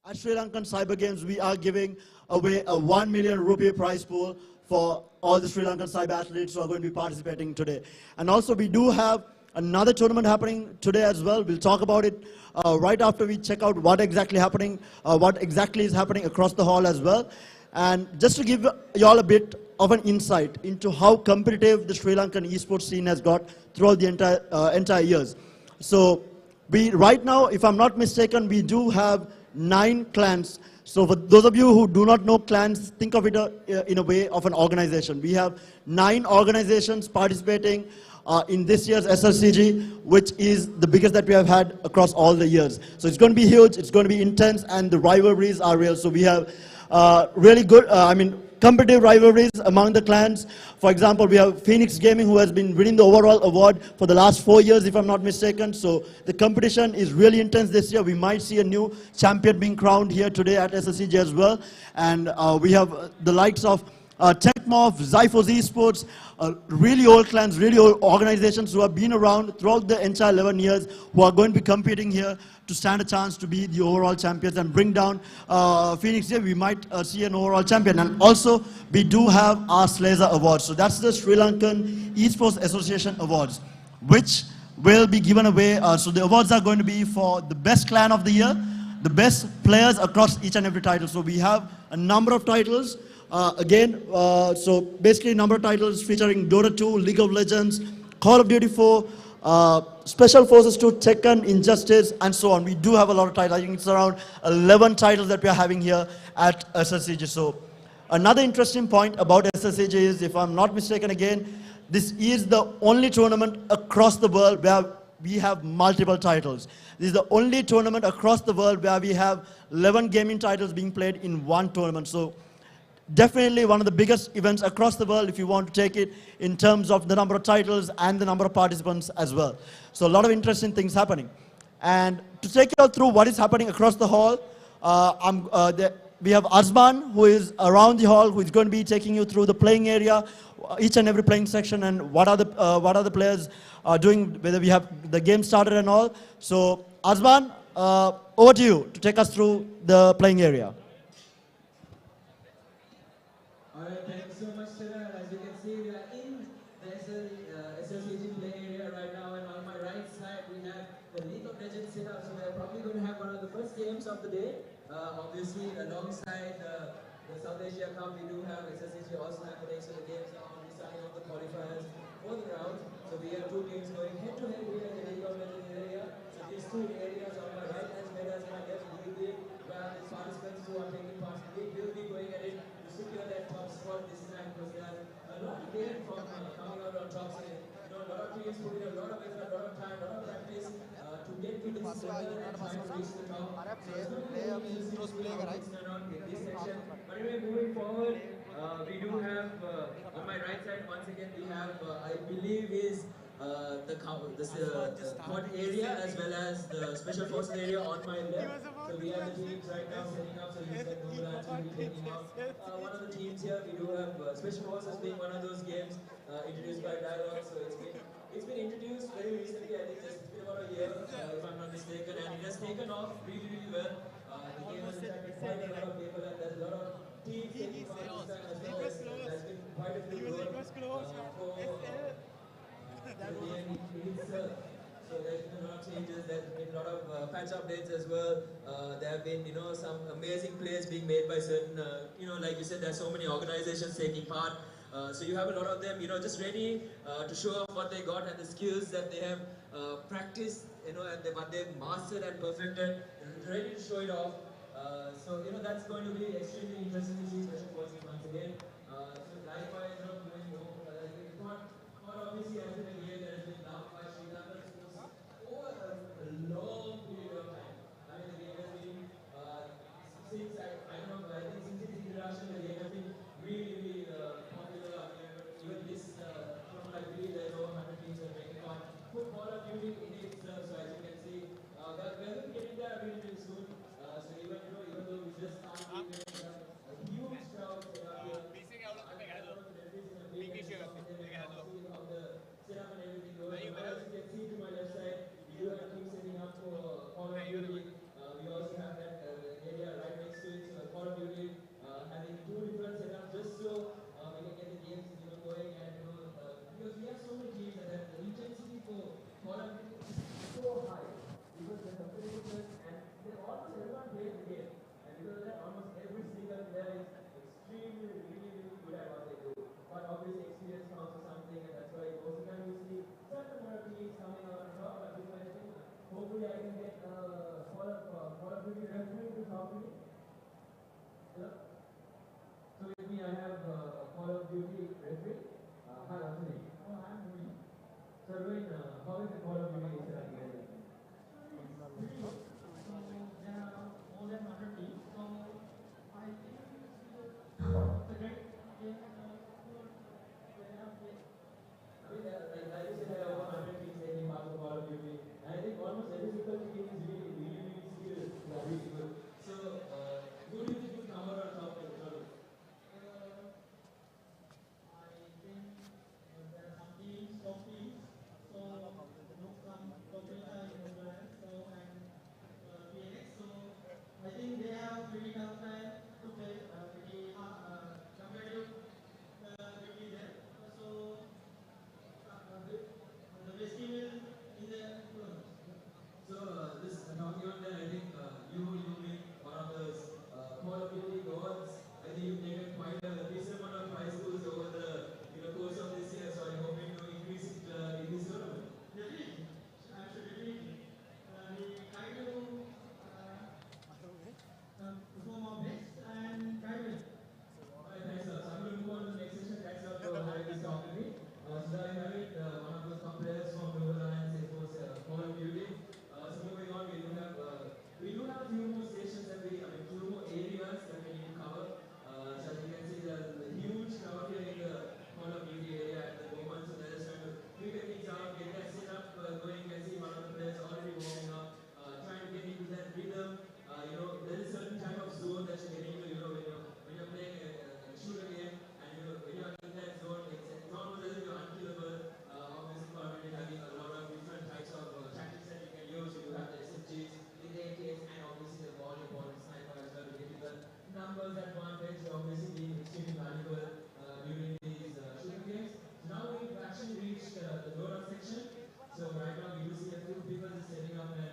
At Sri Lankan Cyber Games, we are giving away a 1 million rupee prize pool for all the Sri Lankan cyber athletes who are going to be participating today. And also, we do have another tournament happening today as well. We'll talk about it right after we check out what exactly is happening across the hall as well. And just to give you all a bit of an insight into how competitive the Sri Lankan esports scene has got throughout the entire years. So right now, if I'm not mistaken, we do have 9 clans. So for those of you who do not know clans, think of it in a way of an organization. We have 9 organizations participating in this year's SLCG, which is the biggest that we have had across all the years. So it's going to be huge, it's going to be intense, and the rivalries are real. So we have really good, competitive rivalries among the clans. For example, we have Phoenix Gaming, who has been winning the overall award for the last 4 years, if I'm not mistaken. So the competition is really intense this year. We might see a new champion being crowned here today at SSCG as well. And we have the likes of Techmoff, Xiphos Esports, really old clans, really old organizations who have been around throughout the entire 11 years, who are going to be competing here to stand a chance to be the overall champions and bring down Phoenix here. We might see an overall champion. And also, we do have our Slazer Awards. So that's the Sri Lankan Esports Association Awards, which will be given away. So the awards are going to be for the best clan of the year, the best players across each and every title. So we have a number of titles. So basically a number of titles featuring Dota 2, League of Legends, Call of Duty 4, Special Forces 2, Tekken, Injustice, and so on. We do have a lot of titles. I think it's around 11 titles that we are having here at SSCG. So another interesting point about SSCG is, if I'm not mistaken again, this is the only tournament across the world where we have multiple titles. This is the only tournament across the world where we have 11 gaming titles being played in one tournament. So definitely one of the biggest events across the world if you want to take it in terms of the number of titles and the number of participants as well. So a lot of interesting things happening. And to take you all through what is happening across the hall, we have Azman, who is around the hall, who is going to be taking you through the playing area, each and every playing section, and what are the players doing, whether we have the game started and all. So Azman, over to you to take us through the playing area. Alright, thank you so much, Sarah. As you can see, we are in the SLCG play area right now, and on my right side we have the League of Legends setup. So we are probably going to have one of the first games of the day. Obviously, alongside the South Asia Cup, we do have SLCG also happening. So the games are already starting off the qualifiers for the round. So we have 2 games going head to head here in the League of Legends area. So these 2 areas on my right as well as my left will be where the participants who are taking part will be going at it to secure that top spot this time, because there's a lot to gain from coming out on top. So, a lot of teams put in a lot of effort, a lot of time, a lot of practice to get to this level and try to reach the top. So it's going to be very interesting to see how things turn out in this section. But anyway, moving forward, we do have on my right side once again we have I believe is the court area as well as the special forces area on my left. So we have the teams right now setting up. So you said Mugula will be taking off. One of the teams here, we do have special forces being one of those games introduced by Dialogue. So it's been introduced very recently. I think it's been about a year, if I'm not mistaken, and it has taken off really, really well. The game has attracted quite a lot of people, and there's a lot of teams taking part this time as well. There's been quite a few growth for the game itself. So there's been a lot of changes, there's been a lot of patch updates as well. There have been, some amazing plays being made by certain, like you said, there's so many organizations taking part. So you have a lot of them, just ready to show off what they got and the skills that they have practiced, and what they've mastered and perfected, ready to show it off. So, that's going to be extremely interesting to see special forces once again. So likewise, going home, obviously has been a game that has been loved by Sri Lanka over a long period of time. I mean, the game has been, since I don't know, I think since its introduction, the game has been really, really popular. Even this tournament, I believe there's over 100 teams that are taking part. Put Call of Duty in itself, so as you can see, we're going to get into that really, really soon. So even though we just started, a huge crowd set up here. Setup and everything goes. As you can see to my left side, we do have teams setting up for Call of Duty. We also have that area can get Call of Duty referee to talk to me. Hello? So with me I have Call of Duty referee. Hi, what's your name? Oh, I'm Ruin. So Ruin, how is the Call of Duty set up here? So there are more than 100 teams. So I think it's a great game. Like you said, there are over 100 teams taking part of Call of Duty. And I think almost every single team is really skilled. They are really good. So, who do you think will come out on top in the tournament? I think there are some teams, top teams. So, some Copenhagen and PNX. So, I think they have pretty tough time to play pretty competitive between them. So, the best team is in the tournament. So this talking about that, I think you being one of the Call of Duty gods. I think you've taken quite a decent amount of prize pools over the course of this year. So I'm hoping to increase it in this tournament. Definitely, absolutely. We try to perform our best and try to win. Alright, thanks sir. So I'm going to move on to the next session. Thanks a lot for having this talk with me. So I have it, one of those top players from Novola and Xiphos, Call of Duty. So moving on, we do have a few more stations that few more areas that we need to cover. So as you can see, there's a huge crowd here in the Call of Duty area at the moment. So they're just trying to figure things out, get that setup going. You can see one of the players already warming up, trying to get into that rhythm. There is a certain type of zone that you're getting into. When you're playing a shooter game, and when you're in that zone, it's almost as if you're unkillable. Obviously, probably having a lot of different types of tactics that you can use. You have the SMGs, the AKs, and obviously the volleyball and sniper as well to get you the numbers advantage. Obviously, being extremely valuable during these shooting games. So now we've actually reached the loadout section. So right now we do see a few people just setting up and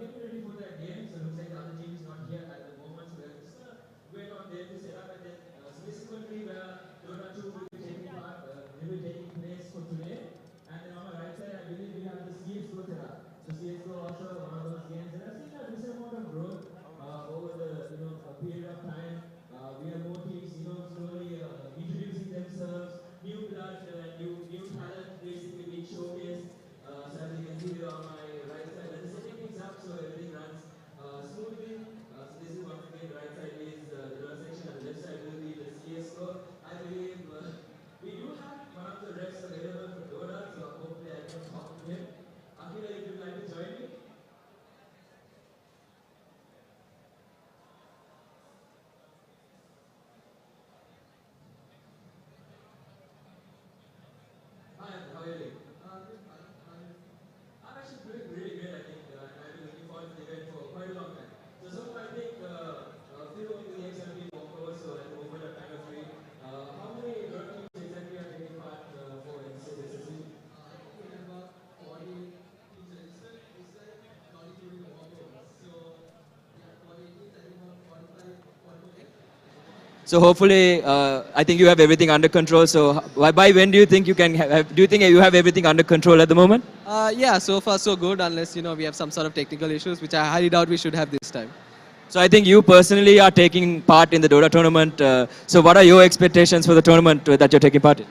getting ready for that game. So it looks like the other team is not here at the moment. So we're just gonna wait on them to set up and then subsequently where Dota 2 will be taking place for today. And then on my right side, I believe we have the CSGO setup. So CSGO also one of those games that I've seen a decent amount of growth over the a period of time. We have more teams, slowly introducing themselves, new blood, new talent basically being showcased. So as you can see here on my right side, I'm setting things up so everything runs smoothly. So this is once again the right side is the Dota section and the left side will be the CSGO. I believe we do have one of the refs available for Dota, so hopefully I can talk to him. Akila, if you'd like to join me. Hi, how are you doing? I'm actually doing really good, I think, and I've been looking forward to the event for quite a long time. So far, I think a few of the games have been walked over, so at the moment I'm kind of free. How many Dota teams exactly are taking part for this season? I think we have about 40 teams registered. It's like 40 during the walkover. So, yeah, 40 teams, I think about 45, 44 teams. So hopefully, I think you have everything under control. So by when do you think you can do you think you have everything under control at the moment? Yeah, so far so good, unless we have some sort of technical issues, which I highly doubt we should have this time. So I think you personally are taking part in the Dota tournament. So what are your expectations for the tournament that you're taking part in?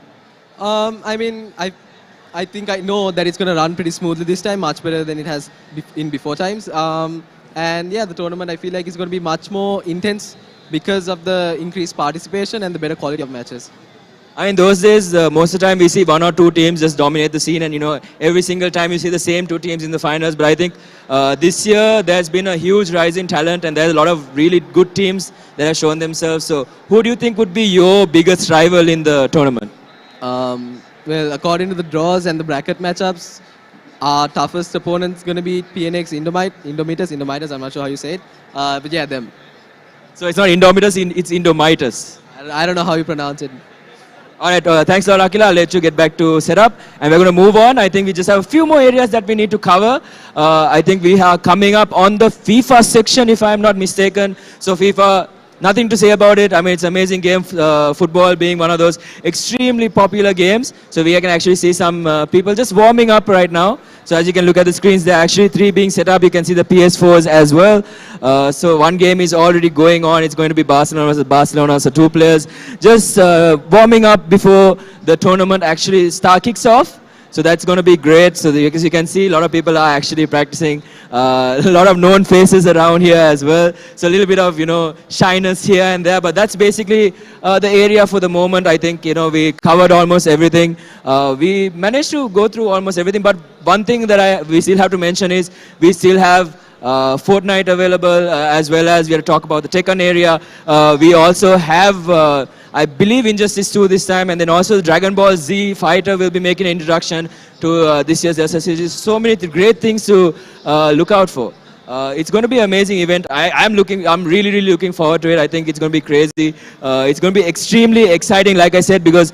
I think I know that it's going to run pretty smoothly this time, much better than it has in before times. And yeah, the tournament I feel like is going to be much more intense because of the increased participation and the better quality of matches. I mean, those days, most of the time we see one or two teams just dominate the scene, and every single time you see the same two teams in the finals. But I think this year there's been a huge rise in talent, and there's a lot of really good teams that have shown themselves. So, who do you think would be your biggest rival in the tournament? Well, according to the draws and the bracket matchups, our toughest opponent's going to be PNX Indomitus, I'm not sure how you say it. But yeah, them. So it's not Indomitus, it's Indomitus. I don't know how you pronounce it. Alright, thanks a lot, Akila. I'll let you get back to setup. And we're going to move on. I think we just have a few more areas that we need to cover. I think we are coming up on the FIFA section, if I'm not mistaken. So FIFA, nothing to say about it. I mean, it's an amazing game, football being one of those extremely popular games. So we can actually see some people just warming up right now. So as you can look at the screens, there are actually 3 being set up. You can see the PS4s as well. So one game is already going on. It's going to be Barcelona versus Barcelona. So 2 players just warming up before the tournament actually kicks off. So that's going to be great. So as you can see, a lot of people are actually practicing. A lot of known faces around here as well. So a little bit of, shyness here and there. But that's basically the area for the moment. I think, we covered almost everything. We managed to go through almost everything. But one thing that we still have to mention is we still have Fortnite available, as well as we have to talk about the Tekken area. We also have, I believe, Injustice 2 this time, and then also the Dragon Ball Z Fighter will be making an introduction to this year's SSCG. So many great things to look out for. It's going to be an amazing event. I'm really, really looking forward to it. I think it's going to be crazy. It's going to be extremely exciting, like I said, because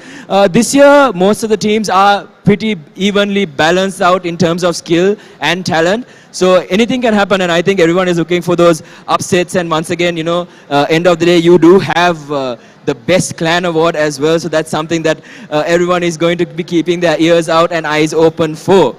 this year most of the teams are pretty evenly balanced out in terms of skill and talent. So anything can happen, and I think everyone is looking for those upsets. And once again, end of the day, you do have the best clan award as well. So that's something that everyone is going to be keeping their ears out and eyes open for.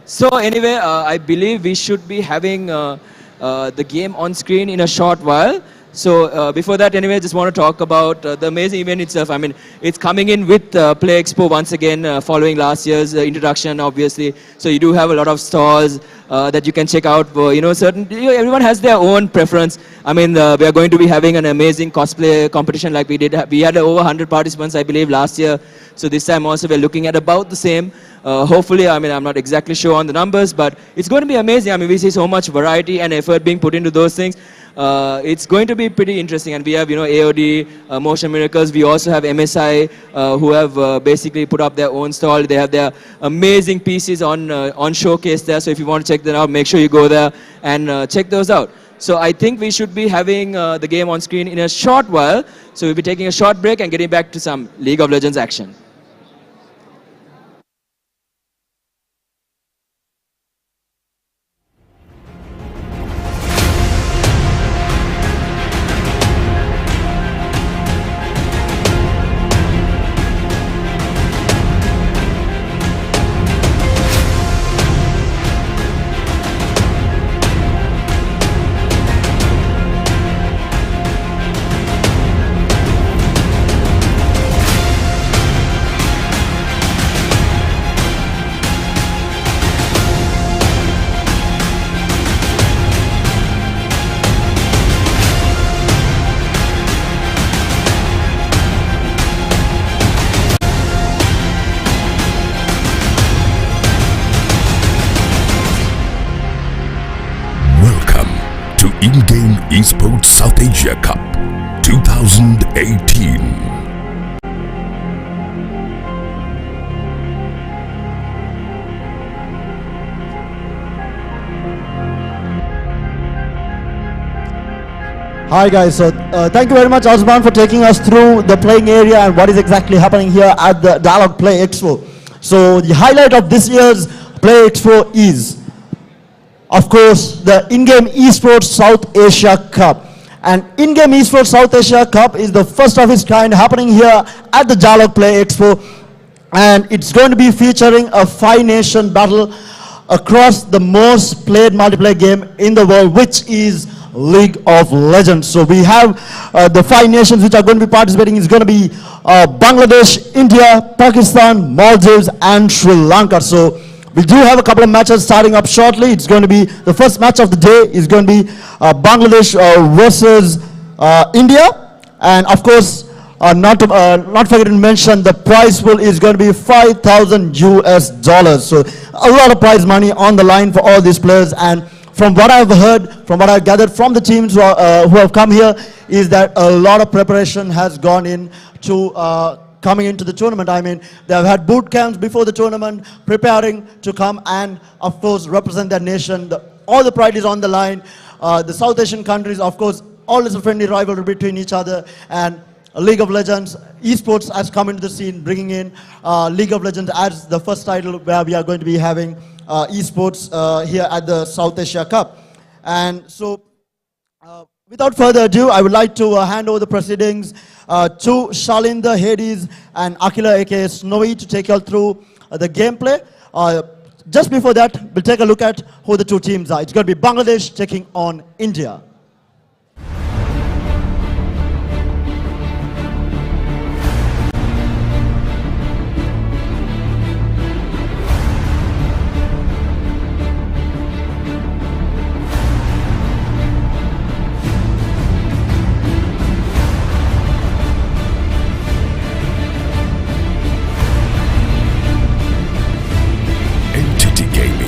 So anyway, I believe we should be having the game on screen in a short while. So before that, anyway, I just want to talk about the amazing event itself. I mean, it's coming in with Play Expo once again, following last year's introduction, obviously. So you do have a lot of stalls that you can check out. Everyone has their own preference. I mean, we are going to be having an amazing cosplay competition like we did. We had over 100 participants, I believe, last year. So this time also we're looking at about the same. Hopefully, I mean, I'm not exactly sure on the numbers, but it's going to be amazing. I mean, we see so much variety and effort being put into those things. It's going to be pretty interesting, and we have AOD, Motion Miracles. We also have MSI, who have basically put up their own stall. They have their amazing pieces on showcase there. So if you want to check them out, make sure you go there and check those out. So I think we should be having the game on screen in a short while. So we'll be taking a short break and getting back to some League of Legends action. In-game Esports South Asia Cup 2018. Hi guys, so thank you very much Osman for taking us through the playing area and what is exactly happening here at the Dialog Play Expo. So the highlight of this year's Play Expo is, of course, the in-game Esports South Asia Cup. And in-game Esports South Asia Cup is the first of its kind happening here at the Dialog Play Expo. And it's going to be featuring a 5-nation battle across the most played multiplayer game in the world, which is League of Legends. So we have the 5 nations which are going to be participating. Is going to be Bangladesh, India, Pakistan, Maldives, and Sri Lanka. So we do have a couple of matches starting up shortly. It's going to be, the first match of the day is going to be Bangladesh versus India. And of course, not forget to mention the prize pool is going to be $5,000 US. So a lot of prize money on the line for all these players. And from what I've heard, from what I've gathered from the teams who have come here, is that a lot of preparation has gone in to coming into the tournament. I mean, they've had boot camps before the tournament, preparing to come and, of course, represent their nation. All the pride is on the line. The South Asian countries, of course, always a friendly rivalry between each other. And League of Legends, esports has come into the scene, bringing in League of Legends as the first title where we are going to be having esports here at the South Asia Cup. And so, without further ado, I would like to hand over the proceedings to Shalinda, Hades, and Akila aka Snowy to take you all through the gameplay. just before that, we'll take a look at who the two teams are. It's going to be Bangladesh taking on India. Entity Gaming,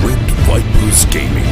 Red Vipers Gaming,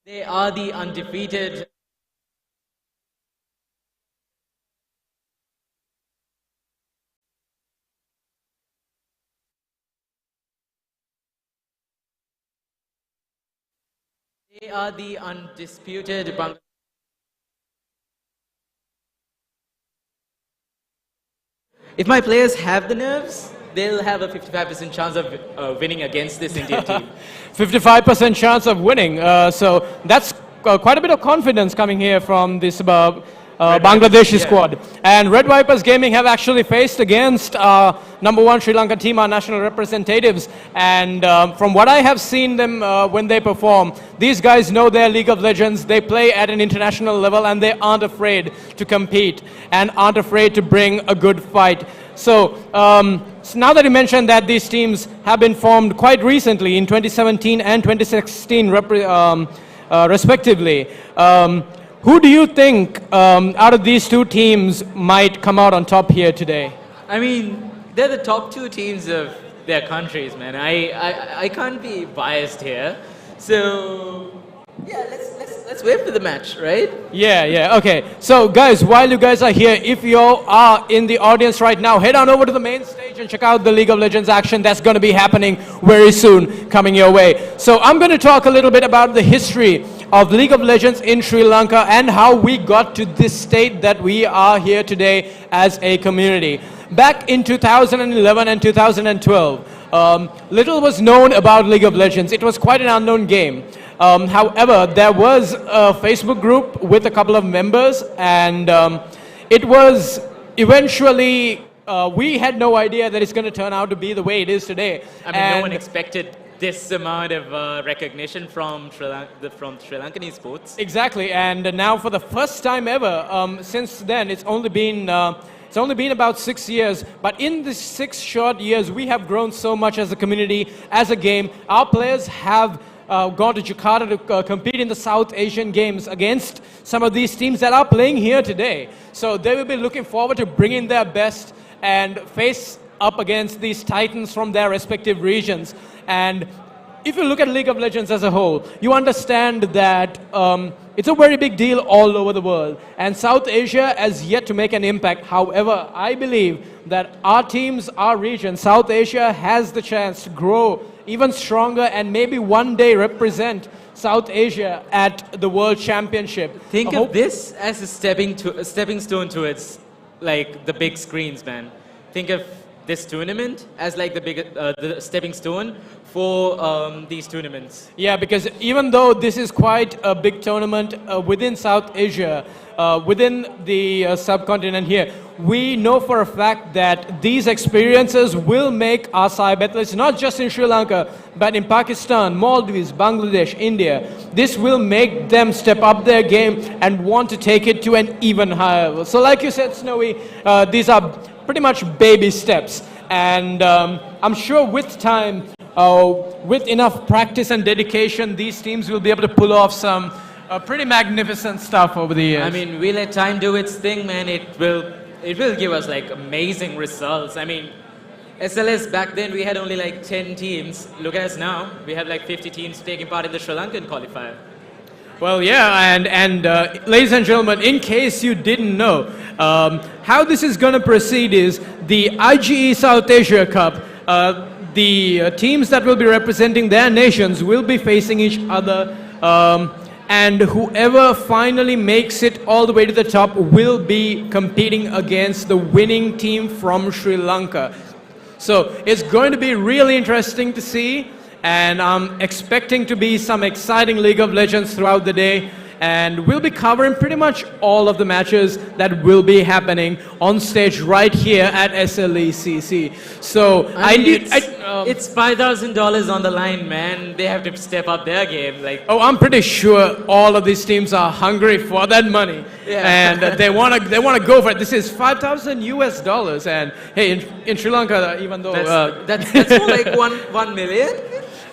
They are the undefeated. They are the undisputed. If my players have the nerves, they'll have a 55% chance of winning against this Indian team. 55% chance of winning. So that's quite a bit of confidence coming here from this Bangladeshi squad. And Red Vipers Gaming have actually faced against #1 Sri Lanka team, our national representatives. And from what I have seen them when they perform, these guys know their League of Legends. They play at an international level and they aren't afraid to compete and aren't afraid to bring a good fight. So now that you mentioned that these teams have been formed quite recently in 2017 and 2016 respectively, who do you think out of these two teams might come out on top here today? I mean, they're the top two teams of their countries, man. I can't be biased here. So yeah, let's wait for the match, right? Yeah, okay. So guys, while you guys are here, if you are in the audience right now, head on over to the main stage and check out the League of Legends action that's going to be happening very soon, coming your way. So I'm going to talk a little bit about the history of League of Legends in Sri Lanka and how we got to this state that we are here today as a community. Back in 2011 and 2012, little was known about League of Legends. It was quite an unknown game. However, there was a Facebook group with a couple of members, and it was eventually, we had no idea that it's going to turn out to be the way it is today. I mean, no one expected this amount of recognition from Sri Lankan esports. Exactly, and now for the first time ever, since then, it's only been about 6 years, but in these 6 short years, we have grown so much as a community, as a game. Our players have gone to Jakarta to compete in the South Asian Games against some of these teams that are playing here today. So they will be looking forward to bringing their best and face up against these titans from their respective regions. And if you look at League of Legends as a whole, you understand that it's a very big deal all over the world. And South Asia has yet to make an impact. However, I believe that our teams, our region, South Asia, has the chance to grow even stronger and maybe one day represent South Asia at the World Championship. Think of this as a stepping stone towards like the big screens, man. Think of this tournament as like the stepping stone for these tournaments. Yeah, because even though this is quite a big tournament within South Asia, within the subcontinent here, we know for a fact that these experiences will make our cyber athletes, not just in Sri Lanka, but in Pakistan, Maldives, Bangladesh, India, this will make them step up their game and want to take it to an even higher level. So like you said, Snowy, these are pretty much baby steps. And I'm sure with time, with enough practice and dedication, these teams will be able to pull off some pretty magnificent stuff over the years. I mean, we let time do its thing, man. It will give us like amazing results. I mean, SLS back then we had only like 10 teams. Look at us now. We have like 50 teams taking part in the Sri Lankan qualifier. Well, yeah, and ladies and gentlemen, in case you didn't know, how this is going to proceed is the IGE South Asia Cup. The teams that will be representing their nations will be facing each other, and whoever finally makes it all the way to the top will be competing against the winning team from Sri Lanka. So it's going to be really interesting to see. And I'm expecting to be some exciting League of Legends throughout the day. And we'll be covering pretty much all of the matches that will be happening on stage right here at SLECC. So it's $5,000 on the line, man. They have to step up their game. Like, oh, I'm pretty sure all of these teams are hungry for that money, and they want to go for it. This is $5,000 and hey, in Sri Lanka, even though that's more like 1 million.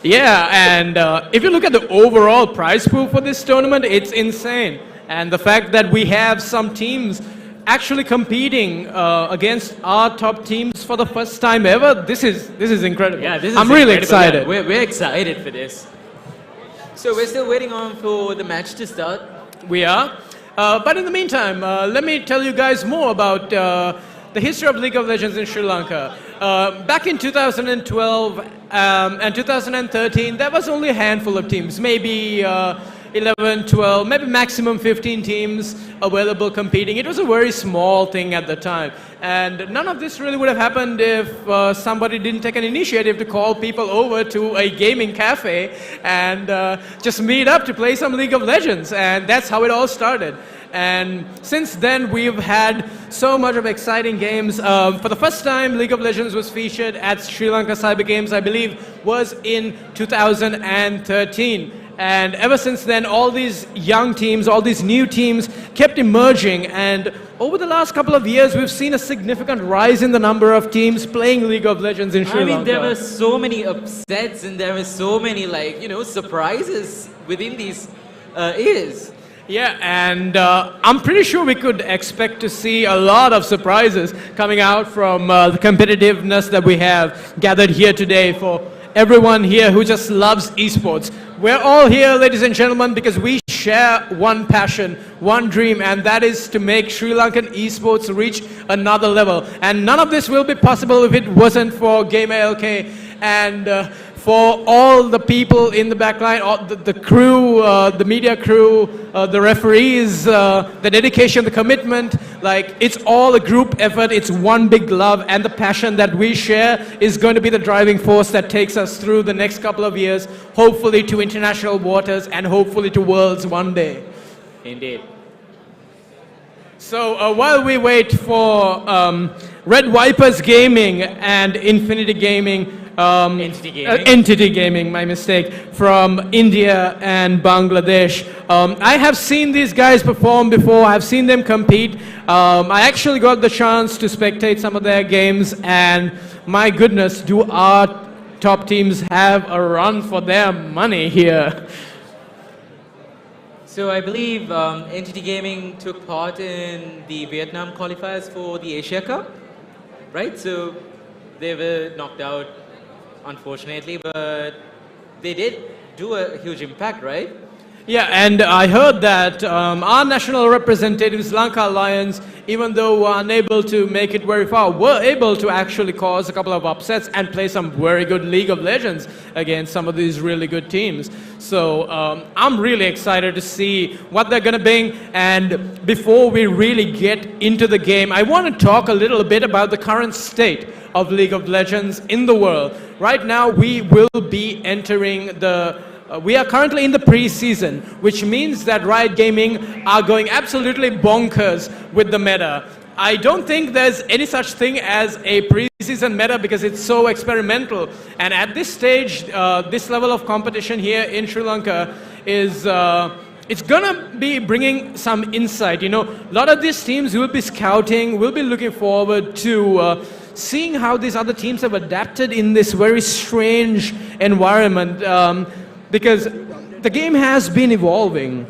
Yeah, and if you look at the overall prize pool for this tournament, it's insane. And the fact that we have some teams actually competing against our top teams for the first time ever, this is incredible. Yeah, this is I'm really incredible. excited. Yeah, we're excited for this. So we're still waiting on for the match to start. We are. But in the meantime, let me tell you guys more about the history of League of Legends in Sri Lanka. Back in 2012 and 2013, there was only a handful of teams, maybe 11, 12, maybe maximum 15 teams available competing. It was a very small thing at the time. And none of this really would have happened if somebody didn't take an initiative to call people over to a gaming cafe and just meet up to play some League of Legends. And that's how it all started. And since then, we've had so much of exciting games. For the first time, League of Legends was featured at Sri Lanka Cyber Games, I believe, was in 2013. And ever since then, all these young teams, all these new teams kept emerging. And over the last couple of years, we've seen a significant rise in the number of teams playing League of Legends in Sri Lanka. I mean, there were so many upsets and there were so many, like, surprises within these years. Yeah, and I'm pretty sure we could expect to see a lot of surprises coming out from the competitiveness that we have gathered here today for everyone here who just loves esports. We're all here, ladies and gentlemen, because we share one passion, one dream, and that is to make Sri Lankan esports reach another level. And none of this will be possible if it wasn't for Game LK and for all the people in the backline, all the crew, the media crew, the referees, the dedication, the commitment, like it's all a group effort, it's one big love, and the passion that we share is going to be the driving force that takes us through the next couple of years, hopefully to international waters and hopefully to worlds one day. Indeed. So while we wait for Red Vipers Gaming and Infinity Gaming, Entity Gaming, my mistake, from India and Bangladesh. I have seen these guys perform before. I've seen them compete. I actually got the chance to spectate some of their games, and my goodness, do our top teams have a run for their money here. So I believe Entity Gaming took part in the Vietnam qualifiers for the Asia Cup, right? So they were knocked out, unfortunately, but they did do a huge impact, right? Yeah, and I heard that our national representative, Sri Lanka Alliance, even though we're unable to make it very far, were able to actually cause a couple of upsets and play some very good League of Legends against some of these really good teams. So I'm really excited to see what they're going to bring. And before we really get into the game, I want to talk a little bit about the current state of League of Legends in the world. Right now, we will be entering we are currently in the pre-season, which means that Riot Gaming are going absolutely bonkers with the meta. I don't think there's any such thing as a pre-season meta because it's so experimental. And at this stage, this level of competition here in Sri Lanka is it's gonna be bringing some insight. You know, a lot of these teams will be scouting, will be looking forward to seeing how these other teams have adapted in this very strange environment. Because the game has been evolving,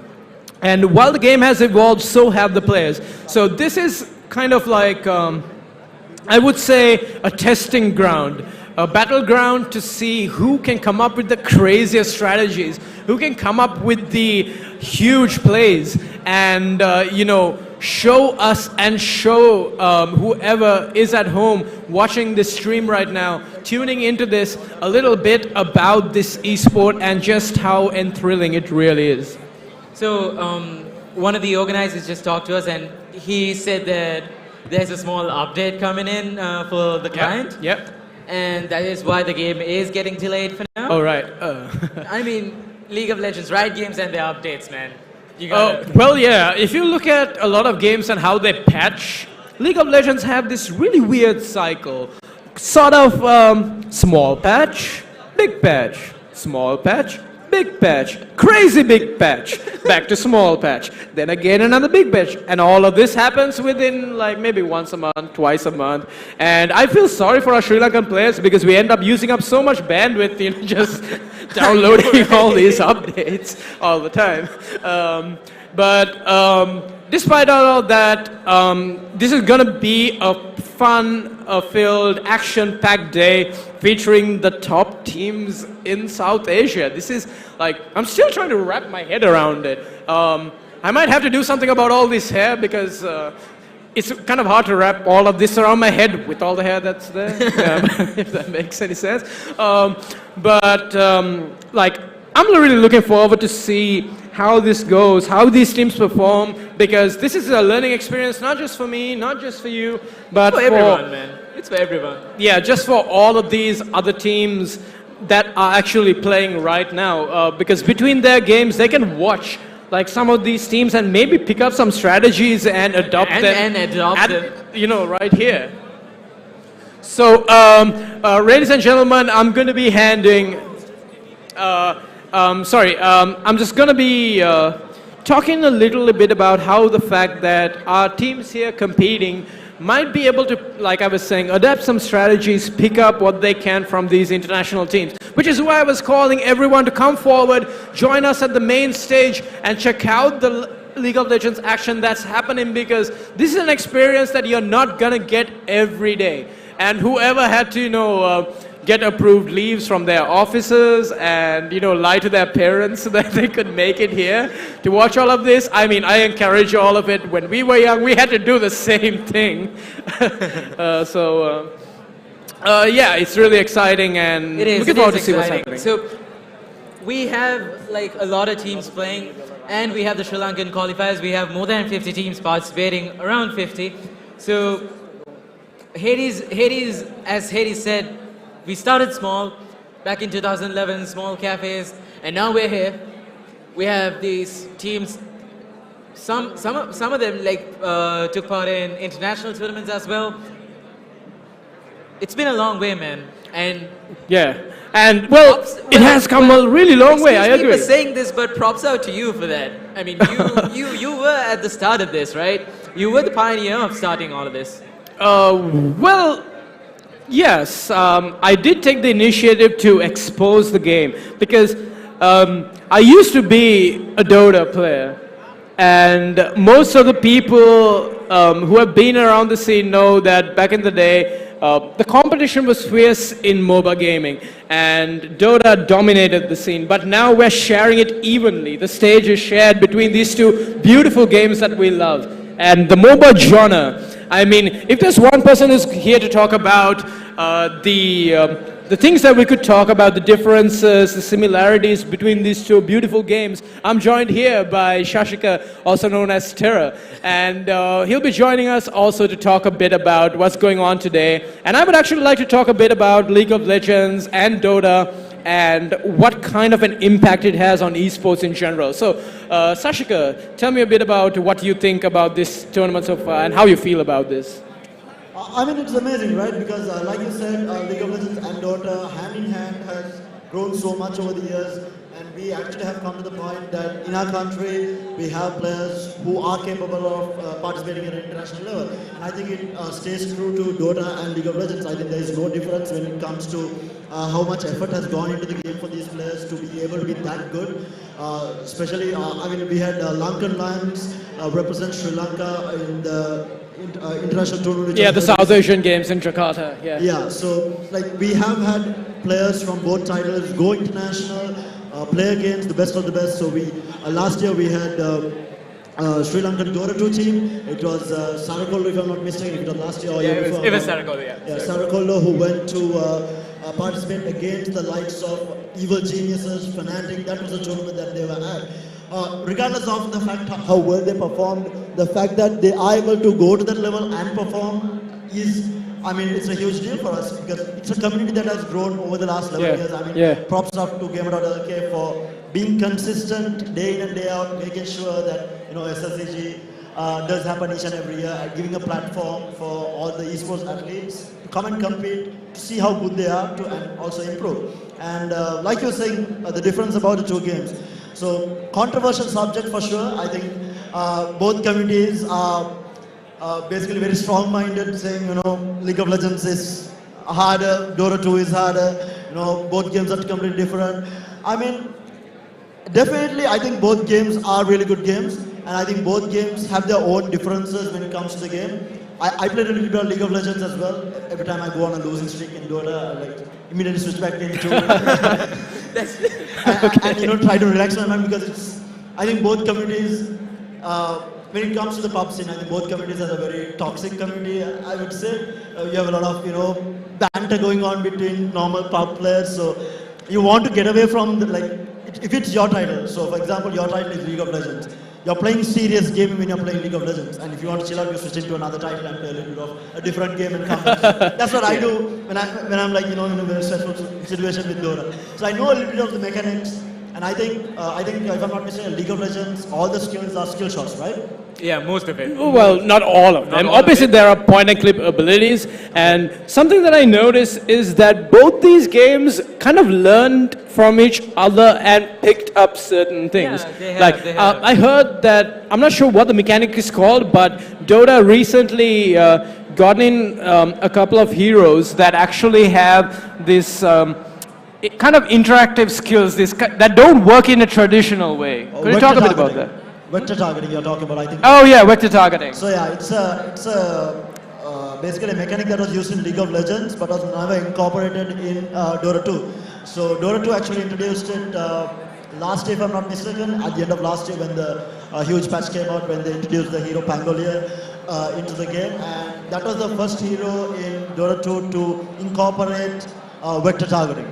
and while the game has evolved, so have the players. So this is kind of like, I would say, a testing ground, a battleground to see who can come up with the craziest strategies, who can come up with the huge plays, and you know, show us and show whoever is at home watching this stream right now, tuning into this, a little bit about this esport and just how thrilling it really is. So one of the organizers just talked to us and he said that there's a small update coming in for the client. Yep. And that is why the game is getting delayed for now. All right. I mean, League of Legends, Riot Games and their updates, man. Well, yeah, if you look at a lot of games and how they patch, League of Legends have this really weird cycle. Sort of small patch, big patch, small patch, big patch, crazy big patch, back to small patch, then again another big patch. And all of this happens within like maybe once a month, twice a month. And I feel sorry for our Sri Lankan players because we end up using up so much bandwidth, you know, just downloading all these updates all the time. Despite all of that, this is going to be a fun-filled, action-packed day featuring the top teams in South Asia. This is like, I'm still trying to wrap my head around it. I might have to do something about all this hair because it's kind of hard to wrap all of this around my head with all the hair that's there, if that makes any sense. Like, I'm really looking forward to see how this goes, how these teams perform, because this is a learning experience, not just for me, not just for you, but for everyone, man. It's for everyone. Yeah, just for all of these other teams that are actually playing right now. Because between their games, they can watch like some of these teams and maybe pick up some strategies and adopt them. You know, right here. So, ladies and gentlemen, I'm going to be handing... I'm just going to be talking a little bit about how the fact that our teams here competing might be able to, like I was saying, adapt some strategies, pick up what they can from these international teams. Which is why I was calling everyone to come forward, join us at the main stage, and check out the League of Legends action that's happening, because this is an experience that you're not going to get every day. And whoever had to, you know, get approved leaves from their offices and, you know, lie to their parents so that they could make it here to watch all of this. I mean, I encourage all of it. When we were young, we had to do the same thing. Yeah, it's really exciting, and looking forward to see what's happening. So we have like a lot of teams playing, and we have the Sri Lankan qualifiers. We have more than 50 teams participating, around 50. So Hades, as Hades said, we started small, back in 2011, small cafes, and now we're here. We have these teams, some of them like took part in international tournaments as well. It's been a long way, man, and yeah, and well, it has come a really long way. I agree. For saying this, but props out to you for that. I mean, you were at the start of this, right? You were the pioneer of starting all of this. Well. Yes, I did take the initiative to expose the game, because I used to be a Dota player, and most of the people who have been around the scene know that back in the day, the competition was fierce in MOBA gaming, and Dota dominated the scene, but now we're sharing it evenly. The stage is shared between these two beautiful games that we love. and the MOBA genre. I mean, if there's one person who's here to talk about the things that we could talk about, the differences, the similarities between these two beautiful games, I'm joined here by Shashika, also known as Terra. And he'll be joining us also to talk a bit about what's going on today. And I would actually like to talk a bit about League of Legends and Dota and what kind of an impact it has on esports in general. So, Sashika, tell me a bit about what you think about this tournament so far and how you feel about this. I mean, it's amazing, right? Because like you said, League of Legends and Dota, hand in hand, has grown so much over the years. And we actually have come to the point that in our country, we have players who are capable of participating at an international level. And I think it stays true to Dota and League of Legends. I think there is no difference when it comes to how much effort has gone into the game for these players to be able to be that good. Especially, I mean, we had Lankan Lions represent Sri Lanka in the international tournament. Yeah, the South Asian Games in Jakarta. Yeah. Yeah, so like we have had players from both titles go international, play against the best of the best. So we last year we had Sri Lankan Dota 2 team. It was Sarakollo, if I'm not mistaken. It was last year or year before. It was Sarakollo, yeah. Yeah, Sarakollo, who went to participate against the likes of Evil Geniuses, Fnatic. That was a tournament that they were at. Regardless of the fact how well they performed, the fact that they are able to go to that level and perform is, I mean, it's a huge deal for us because it's a community that has grown over the last 11 years. I mean, props up to Gamer.lk for being consistent day in and day out, making sure that, you know, SSCG does happen each and every year, giving a platform for all the esports athletes to come and compete, to see how good they are, to and also improve. And like you were saying, the difference about the two games. So controversial subject for sure. I think both communities are basically very strong-minded, saying, you know, League of Legends is harder, Dota 2 is harder. You know, both games are completely different. I mean, definitely, I think both games are really good games, and I think both games have their own differences when it comes to the game. I played a little bit of League of Legends as well. Every time I go on a losing streak in Dota, I like immediately switch back into and you know, try to relax my mind because it's. I think both communities, when it comes to the pub scene, I think both communities are a very toxic community. I would say you have a lot of, you know, banter going on between normal pub players. So you want to get away from the, like, if it's your title. So for example, your title is League of Legends. You're playing serious gaming when you're playing League of Legends, and if you want to chill out, you switch into another title and play a little bit of a different game and come back. That's what I do when I'm like, you know, in a very stressful situation with Dota. So I know a little bit of the mechanics, and I think if I'm not mistaken, League of Legends, all the skills are skill shots, right? Yeah, most of it. Well, not all of them. Obviously, there are point and click abilities, and something that I noticed is that both these games kind of learned from each other and picked up certain things. Yeah, they have. I heard that, I'm not sure what the mechanic is called, but Dota recently got in a couple of heroes that actually have this kind of interactive skills that don't work in a traditional way. Could you talk a bit about that? Vector targeting you're talking about, I think. Oh yeah, vector targeting. So yeah, it's basically a mechanic that was used in League of Legends, but was never incorporated in Dota 2. So Dota 2 actually introduced it last year, if I'm not mistaken, at the end of last year when the huge patch came out, when they introduced the hero Pangolier into the game, and that was the first hero in Dota 2 to incorporate vector targeting,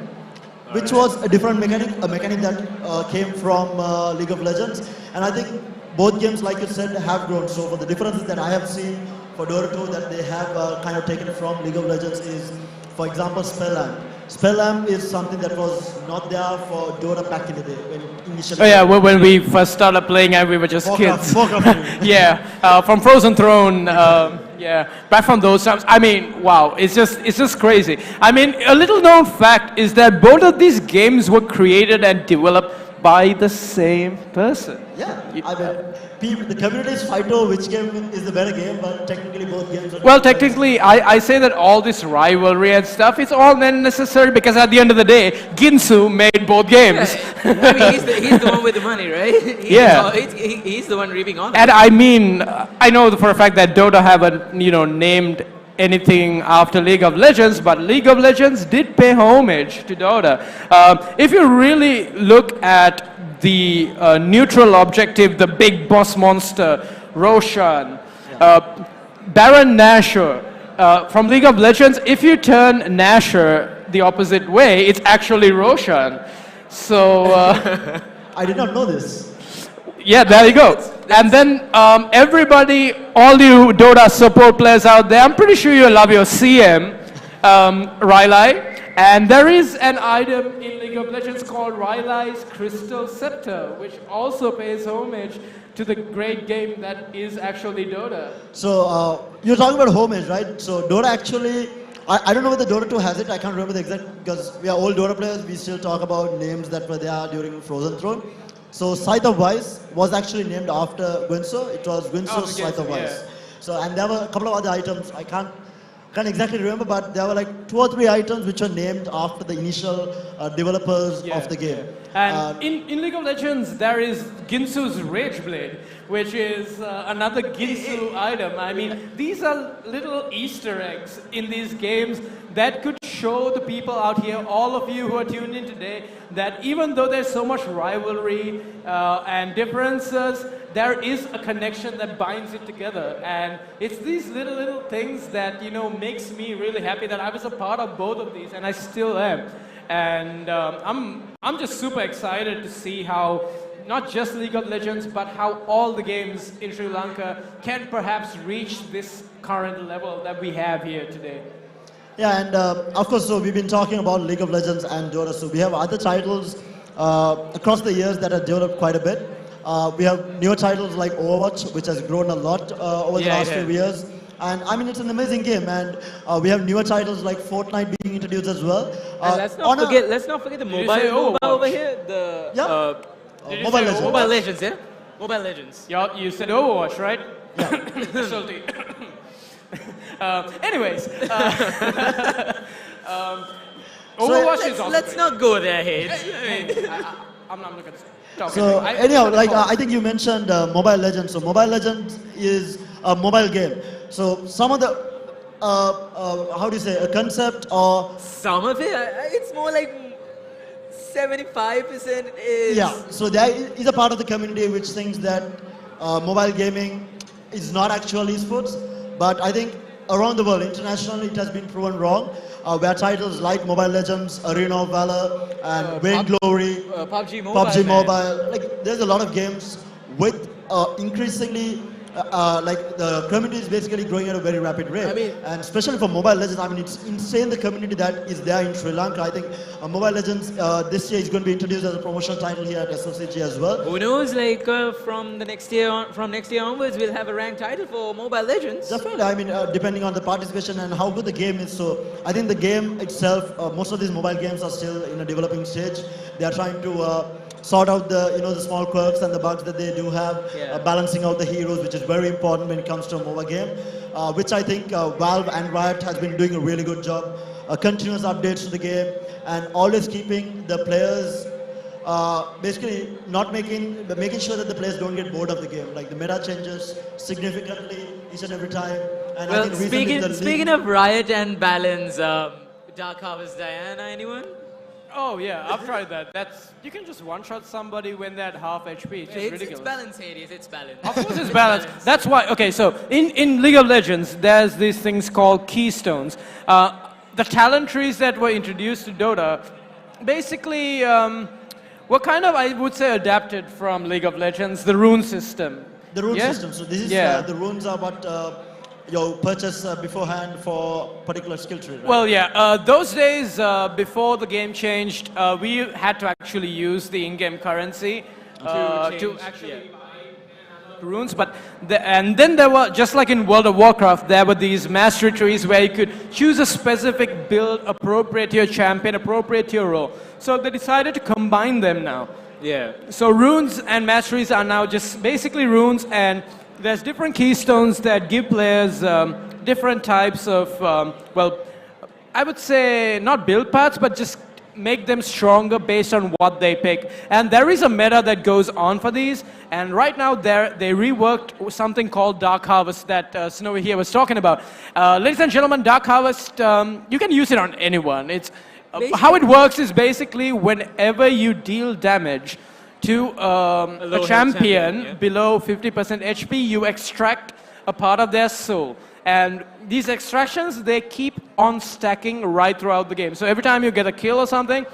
which was a different mechanic, a mechanic that came from League of Legends. And I think both games, like you said, have grown. So for the differences that I have seen for Dota 2 that they have kind of taken from League of Legends is, for example, Spell Amp. Spell Amp is something that was not there for Dota back in the day. When initially when we first started playing and we were just kids. Yeah, from Frozen Throne. Yeah, back from those times. I mean, wow, it's just crazy. I mean, a little known fact is that both of these games were created and developed by the same person. Yeah, I mean, the communities fight over which game is the better game, but technically both games are... Well, technically, I say that all this rivalry and stuff is all necessary because at the end of the day, Ginsu made both games. Yeah. I mean, he's the one with the money, right? He's the one reaping all that. And I mean, I know for a fact that Dota haven't, named anything after League of Legends, but League of Legends did pay homage to Dota. If you really look at the neutral objective, the big boss monster, Roshan, Baron Nashor from League of Legends. If you turn Nashor the opposite way, it's actually Roshan. So I did not know this. yeah, there you go. And then everybody, all you Dota support players out there, I'm pretty sure you love your CM, Rylai. And there is an item in League of Legends called Rylai's Crystal Scepter, which also pays homage to the great game that is actually Dota. So you're talking about homage, right? So Dota actually, I don't know whether Dota 2 has it. I can't remember the exact, because we are old Dota players. We still talk about names that were there during Frozen Throne. So Scythe of Vice was actually named after Guinso. It was Guinso's Scythe of Vice. So, and there were a couple of other items. I can't exactly remember, but there were like 2 or 3 items which were named after the initial developers of the game. And in League of Legends, there is Ginsu's Rage Blade, which is another Ginsu item. I mean, these are little Easter eggs in these games that could show the people out here, all of you who are tuned in today, that even though there's so much rivalry and differences, there is a connection that binds it together. And it's these little things that, you know, makes me really happy that I was a part of both of these, and I still am. And I'm just super excited to see how not just League of Legends, but how all the games in Sri Lanka can perhaps reach this current level that we have here today. Yeah, and of course, so we've been talking about League of Legends and Dota. So we have other titles across the years that have developed quite a bit. We have newer titles like Overwatch, which has grown a lot over the last few years. And I mean, it's an amazing game. And we have newer titles like Fortnite being introduced as well. And let's not forget the mobile over here. The Mobile Legends. Mobile Legends, yeah? Mobile Legends. You said Overwatch, right? Yeah. Salty. Anyways. Overwatch is awesome. Let's not go there, Hades. I'm not going to talk. So anyhow, like I think you mentioned Mobile Legends. So Mobile Legends is a mobile game. So some of the, how do you say, a concept or... Some of it, it's more like 75% is... Yeah, so there is a part of the community which thinks that mobile gaming is not actually esports. But I think around the world, internationally, it has been proven wrong. Where titles like Mobile Legends, Arena of Valor, and Vainglory, PUBG Mobile, like there's a lot of games with increasingly like the community is basically growing at a very rapid rate. I mean, and especially for Mobile Legends, I mean, it's insane the community that is there in Sri Lanka. I think Mobile Legends this year is going to be introduced as a promotional title here at SLCG as well. Who knows, like from next year onwards, we'll have a ranked title for Mobile Legends. Definitely, I mean, depending on the participation and how good the game is. So I think the game itself, most of these mobile games are still in a developing stage. They are trying to sort out the the small quirks and the bugs that they do have, balancing out the heroes, which is very important when it comes to a mobile game, which I think Valve and Riot has been doing a really good job. Continuous updates to the game and always keeping the players basically making sure that the players don't get bored of the game. Like the meta changes significantly each and every time. And Well, I think speaking of Riot and balance, Dark Harvest Diana, anyone? Oh yeah, I've tried that. You can just one-shot somebody when they're at half HP. It's just ridiculous. It's balance, Hades. It's balance. Of course it's balance. That's why, okay, so in League of Legends, there's these things called keystones. The talent trees that were introduced to Dota basically were kind of, I would say, adapted from League of Legends, the rune system. The rune system. So this is the runes are what you purchase beforehand for particular skill tree, right? Well, yeah. Those days, before the game changed, we had to actually use the in-game currency to actually buy runes. But and then there were, just like in World of Warcraft, there were these mastery trees where you could choose a specific build appropriate to your champion, appropriate to your role. So they decided to combine them now. Yeah. So runes and masteries are now just basically runes, and there's different keystones that give players different types of, well, I would say not build paths, but just make them stronger based on what they pick. And there is a meta that goes on for these, and right now they reworked something called Dark Harvest that Snowy here was talking about. Ladies and gentlemen, Dark Harvest, you can use it on anyone. It's how it works is basically whenever you deal damage to a champion below 50% HP, you extract a part of their soul. And these extractions, they keep on stacking right throughout the game. So every time you get a kill or something,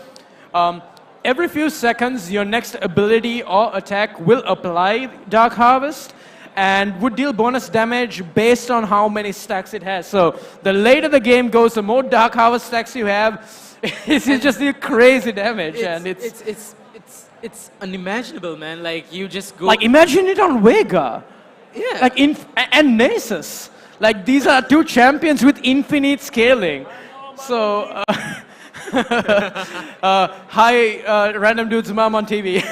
every few seconds, your next ability or attack will apply Dark Harvest and would deal bonus damage based on how many stacks it has. So the later the game goes, the more Dark Harvest stacks you have, it's just deal crazy damage. It's unimaginable, man. Like, you just go... Like, imagine it on Vega. Yeah. Like, and Nasus. Like, these are two champions with infinite scaling. So, hi, random dude's mom on TV.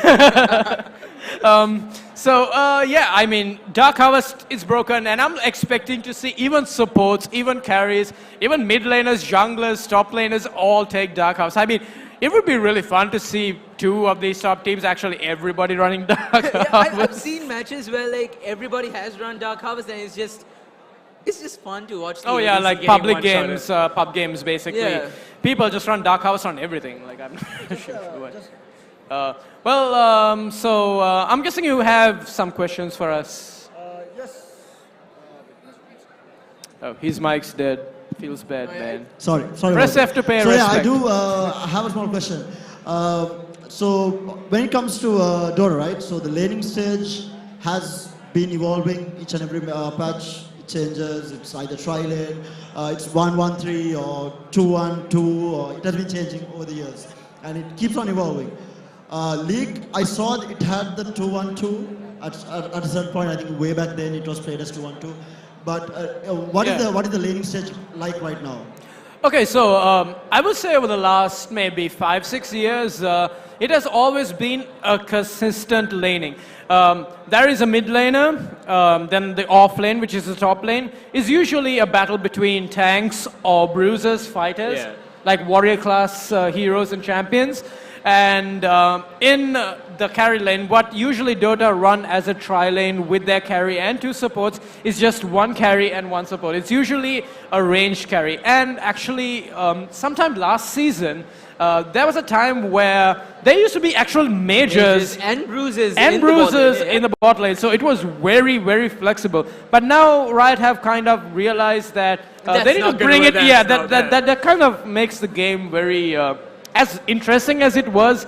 Yeah, I mean, Dark Harvest is broken, and I'm expecting to see even supports, even carries, even mid laners, junglers, top laners all take Dark Harvest. I mean, it would be really fun to see two of these top teams, actually everybody running Dark Harvest. I've seen matches where, like, everybody has run Dark Harvest, and it's just fun to watch. Oh yeah, like public games, pub games basically. Yeah. People just run Dark Harvest on everything. Like, I'm not sure. I'm guessing you have some questions for us. Yes. Oh, his mic's dead. Feels bad, man. Sorry. Press F to pay So yeah, I respect. do have a small question. So when it comes to Dota, right? So the laning stage has been evolving each and every patch. It changes. It's either tri-lane, it's 1-1-3 or 2-1-2, or it has been changing over the years, and it keeps on evolving. League, I saw that it had the 2-1-2 at a certain point. I think way back then it was played as 2-1-2. But what is the laning stage like right now? Okay, so I would say over the last maybe 5-6 years, it has always been a consistent laning. There is a mid laner, then the off lane, which is the top lane, is usually a battle between tanks or bruisers, fighters, like warrior class heroes and champions. And in the carry lane, what usually Dota run as a tri-lane with their carry and two supports is just one carry and one support. It's usually a ranged carry. And actually, sometime last season, there was a time where there used to be actual mages and bruises in the bot lane. So it was very, very flexible. But now Riot have kind of realized that they need to bring it. Yeah, that kind of makes the game very... as interesting as it was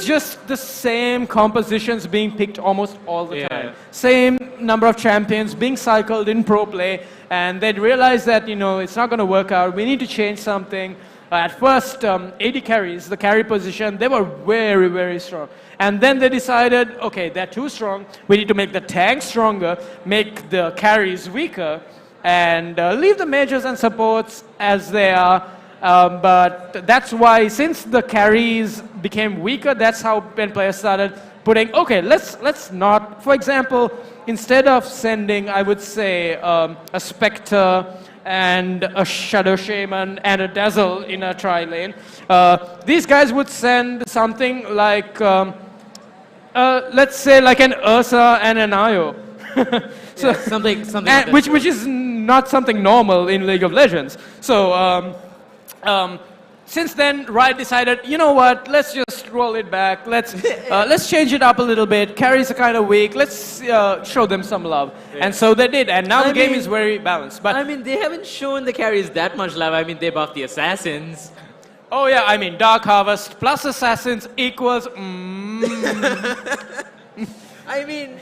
just the same compositions being picked almost all the time. Same number of champions being cycled in pro play, and they'd realize that, it's not going to work out. We need to change something. At first, AD carries, the carry position, they were very, very strong. And then they decided, okay, they're too strong. We need to make the tanks stronger, make the carries weaker, and leave the mages and supports as they are. But that's why, since the carries became weaker, that's how when players started putting, okay, let's not, for example, instead of sending, I would say, a Spectre and a Shadow Shaman and a Dazzle in a tri-lane, these guys would send something like, let's say, like an Ursa and an Io. So, something like which is not something normal in League of Legends. So, since then, Riot decided, you know what, let's just roll it back. Let's change it up a little bit. Carries are kind of weak. Let's show them some love. And so they did. And now the game is very balanced. But I mean, they haven't shown the carries that much love. I mean, they buffed the assassins. Oh yeah, I mean, Dark Harvest plus assassins equals... I mean,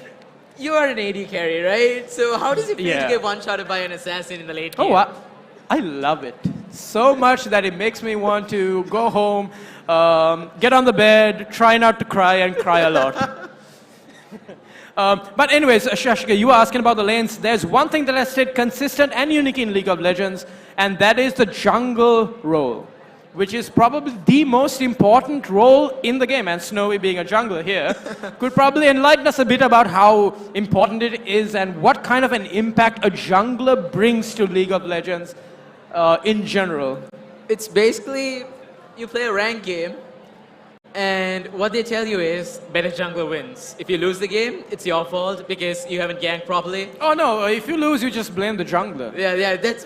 you are an AD carry, right? So how does it feel to get one-shotted by an assassin in the late game? Oh, I love it so much that it makes me want to go home, get on the bed, try not to cry, and cry a lot. But anyways, Shashika, you were asking about the lanes. There's one thing that has stayed consistent and unique in League of Legends, and that is the jungle role, which is probably the most important role in the game. And Snowy, being a jungler here, could probably enlighten us a bit about how important it is and what kind of an impact a jungler brings to League of Legends in general. It's basically, you play a ranked game, And what they tell you is better jungler wins. If you lose the game, it's your fault because you haven't ganked properly. Oh no, if you lose, you just blame the jungler. Yeah, that's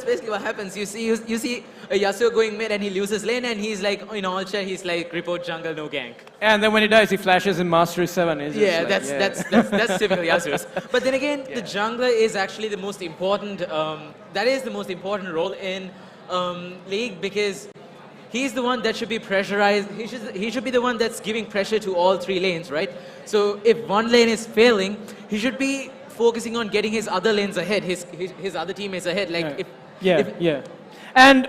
basically what happens. You see a Yasuo going mid and he loses lane and he's like in all chat he's like report jungle no gank. And then when he dies, he flashes in Mastery 7. It's Yeah, just like, that's typical Yasuo's. But then again, the jungler is actually the most important. That is the most important role in League because he's the one that should be pressurized. He should be the one that's giving pressure to all three lanes, right? So if one lane is failing, he should be focusing on getting his other lanes ahead, his other teammates ahead. Like yeah. And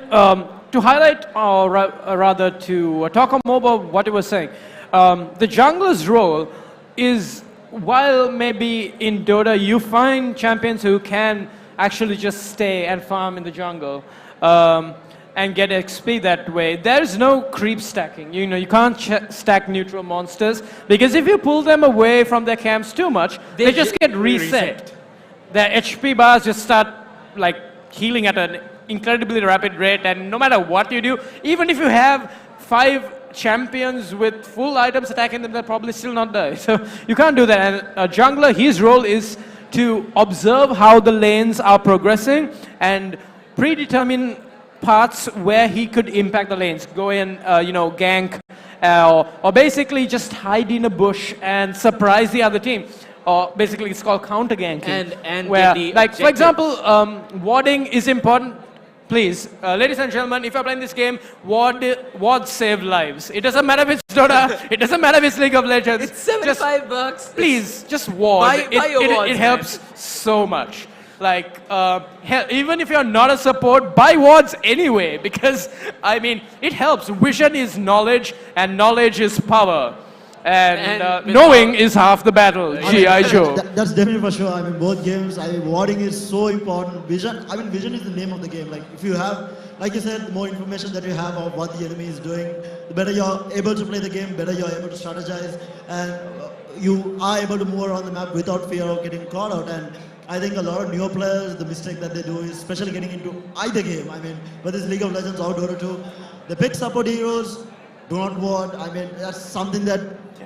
to highlight, or rather to talk more about what you were saying, the jungler's role is, while maybe in Dota you find champions who can actually just stay and farm in the jungle, and get XP that way. There's no creep stacking. You know, you can't stack neutral monsters because if you pull them away from their camps too much, they just get reset. Their HP bars just start like healing at an incredibly rapid rate, and no matter what you do, even if you have 5 champions with full items attacking them, they'll probably still not die. So you can't do that. And a jungler, his role is to observe how the lanes are progressing and predetermine parts where he could impact the lanes, go in, gank, or basically just hide in a bush and surprise the other team. Or basically, it's called counter ganking. And where, get the like for objective. example, warding is important. Please, ladies and gentlemen, if you're playing this game, wards save lives. It doesn't matter if it's Dota, it doesn't matter if it's League of Legends. It's $75. Please, just ward. Buy your wards, it helps so much. Like, even if you're not a support, buy wards anyway, because, I mean, it helps. Vision is knowledge, and knowledge is power. And knowing is half the battle, G.I. Joe. That's definitely for sure. I mean, both games, warding is so important. Vision is the name of the game. Like, if you have, like you said, the more information that you have of what the enemy is doing, the better you're able to play the game, better you're able to strategize, and you are able to move around the map without fear of getting caught out. And I think a lot of newer players, the mistake that they do is, especially getting into either game, I mean, whether it's League of Legends or Dota 2, they pick support heroes, do not ward. I mean, that's something that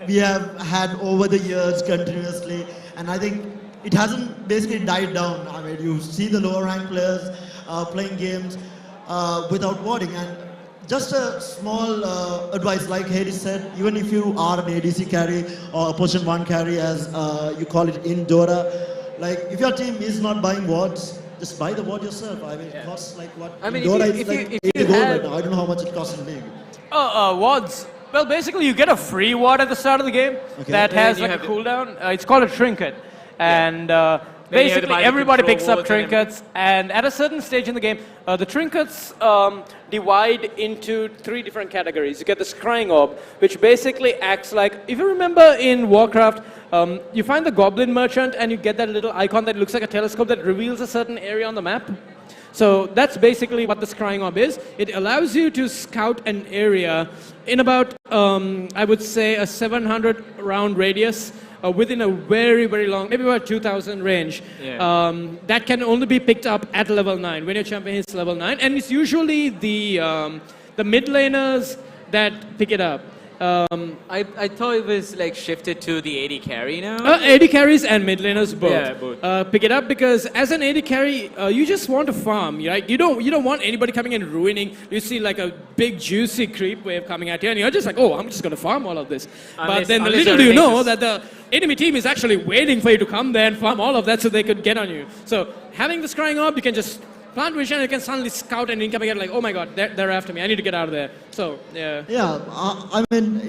we have had over the years continuously, and I think it hasn't basically died down. I mean, you see the lower ranked players playing games without warding, and just a small advice, like Hades said, even if you are an ADC carry or a position 1 carry as you call it in Dota, like if your team is not buying wards, just buy the ward yourself. I mean, it costs like what? I mean, in Dota, if it's like you 80 gold have- right now. I don't know how much it costs in League. Wards. Well, basically, you get a free ward at the start of the game that has And you like a have cooldown. It's called a trinket. And Then you have the basically, mind everybody control picks up wards and trinkets. And at a certain stage in the game, the trinkets divide into 3 different categories. You get the scrying orb, which basically acts like, if you remember in Warcraft, you find the goblin merchant and you get that little icon that looks like a telescope that reveals a certain area on the map. So that's basically what the scrying orb is. It allows you to scout an area in about, I would say, a 700 round radius within a very, very long, maybe about 2,000 range. Yeah. That can only be picked up at level 9, when your champion hits level 9. And it's usually the mid laners that pick it up. I thought it was like shifted to the AD carry now. AD carries and mid laners both. Yeah, both. Pick it up because as an AD carry, you just want to farm, right? You don't want anybody coming and ruining. You see like a big juicy creep wave coming at you, and you're just like, oh, I'm just gonna farm all of this. But then unless little you're do you know racist. that the enemy team is actually waiting for you to come there and farm all of that so they could get on you. So having the scrying orb, you can just plant vision, you can suddenly scout and income again, like, oh my god, they're after me, I need to get out of there. So, yeah. Yeah, I mean,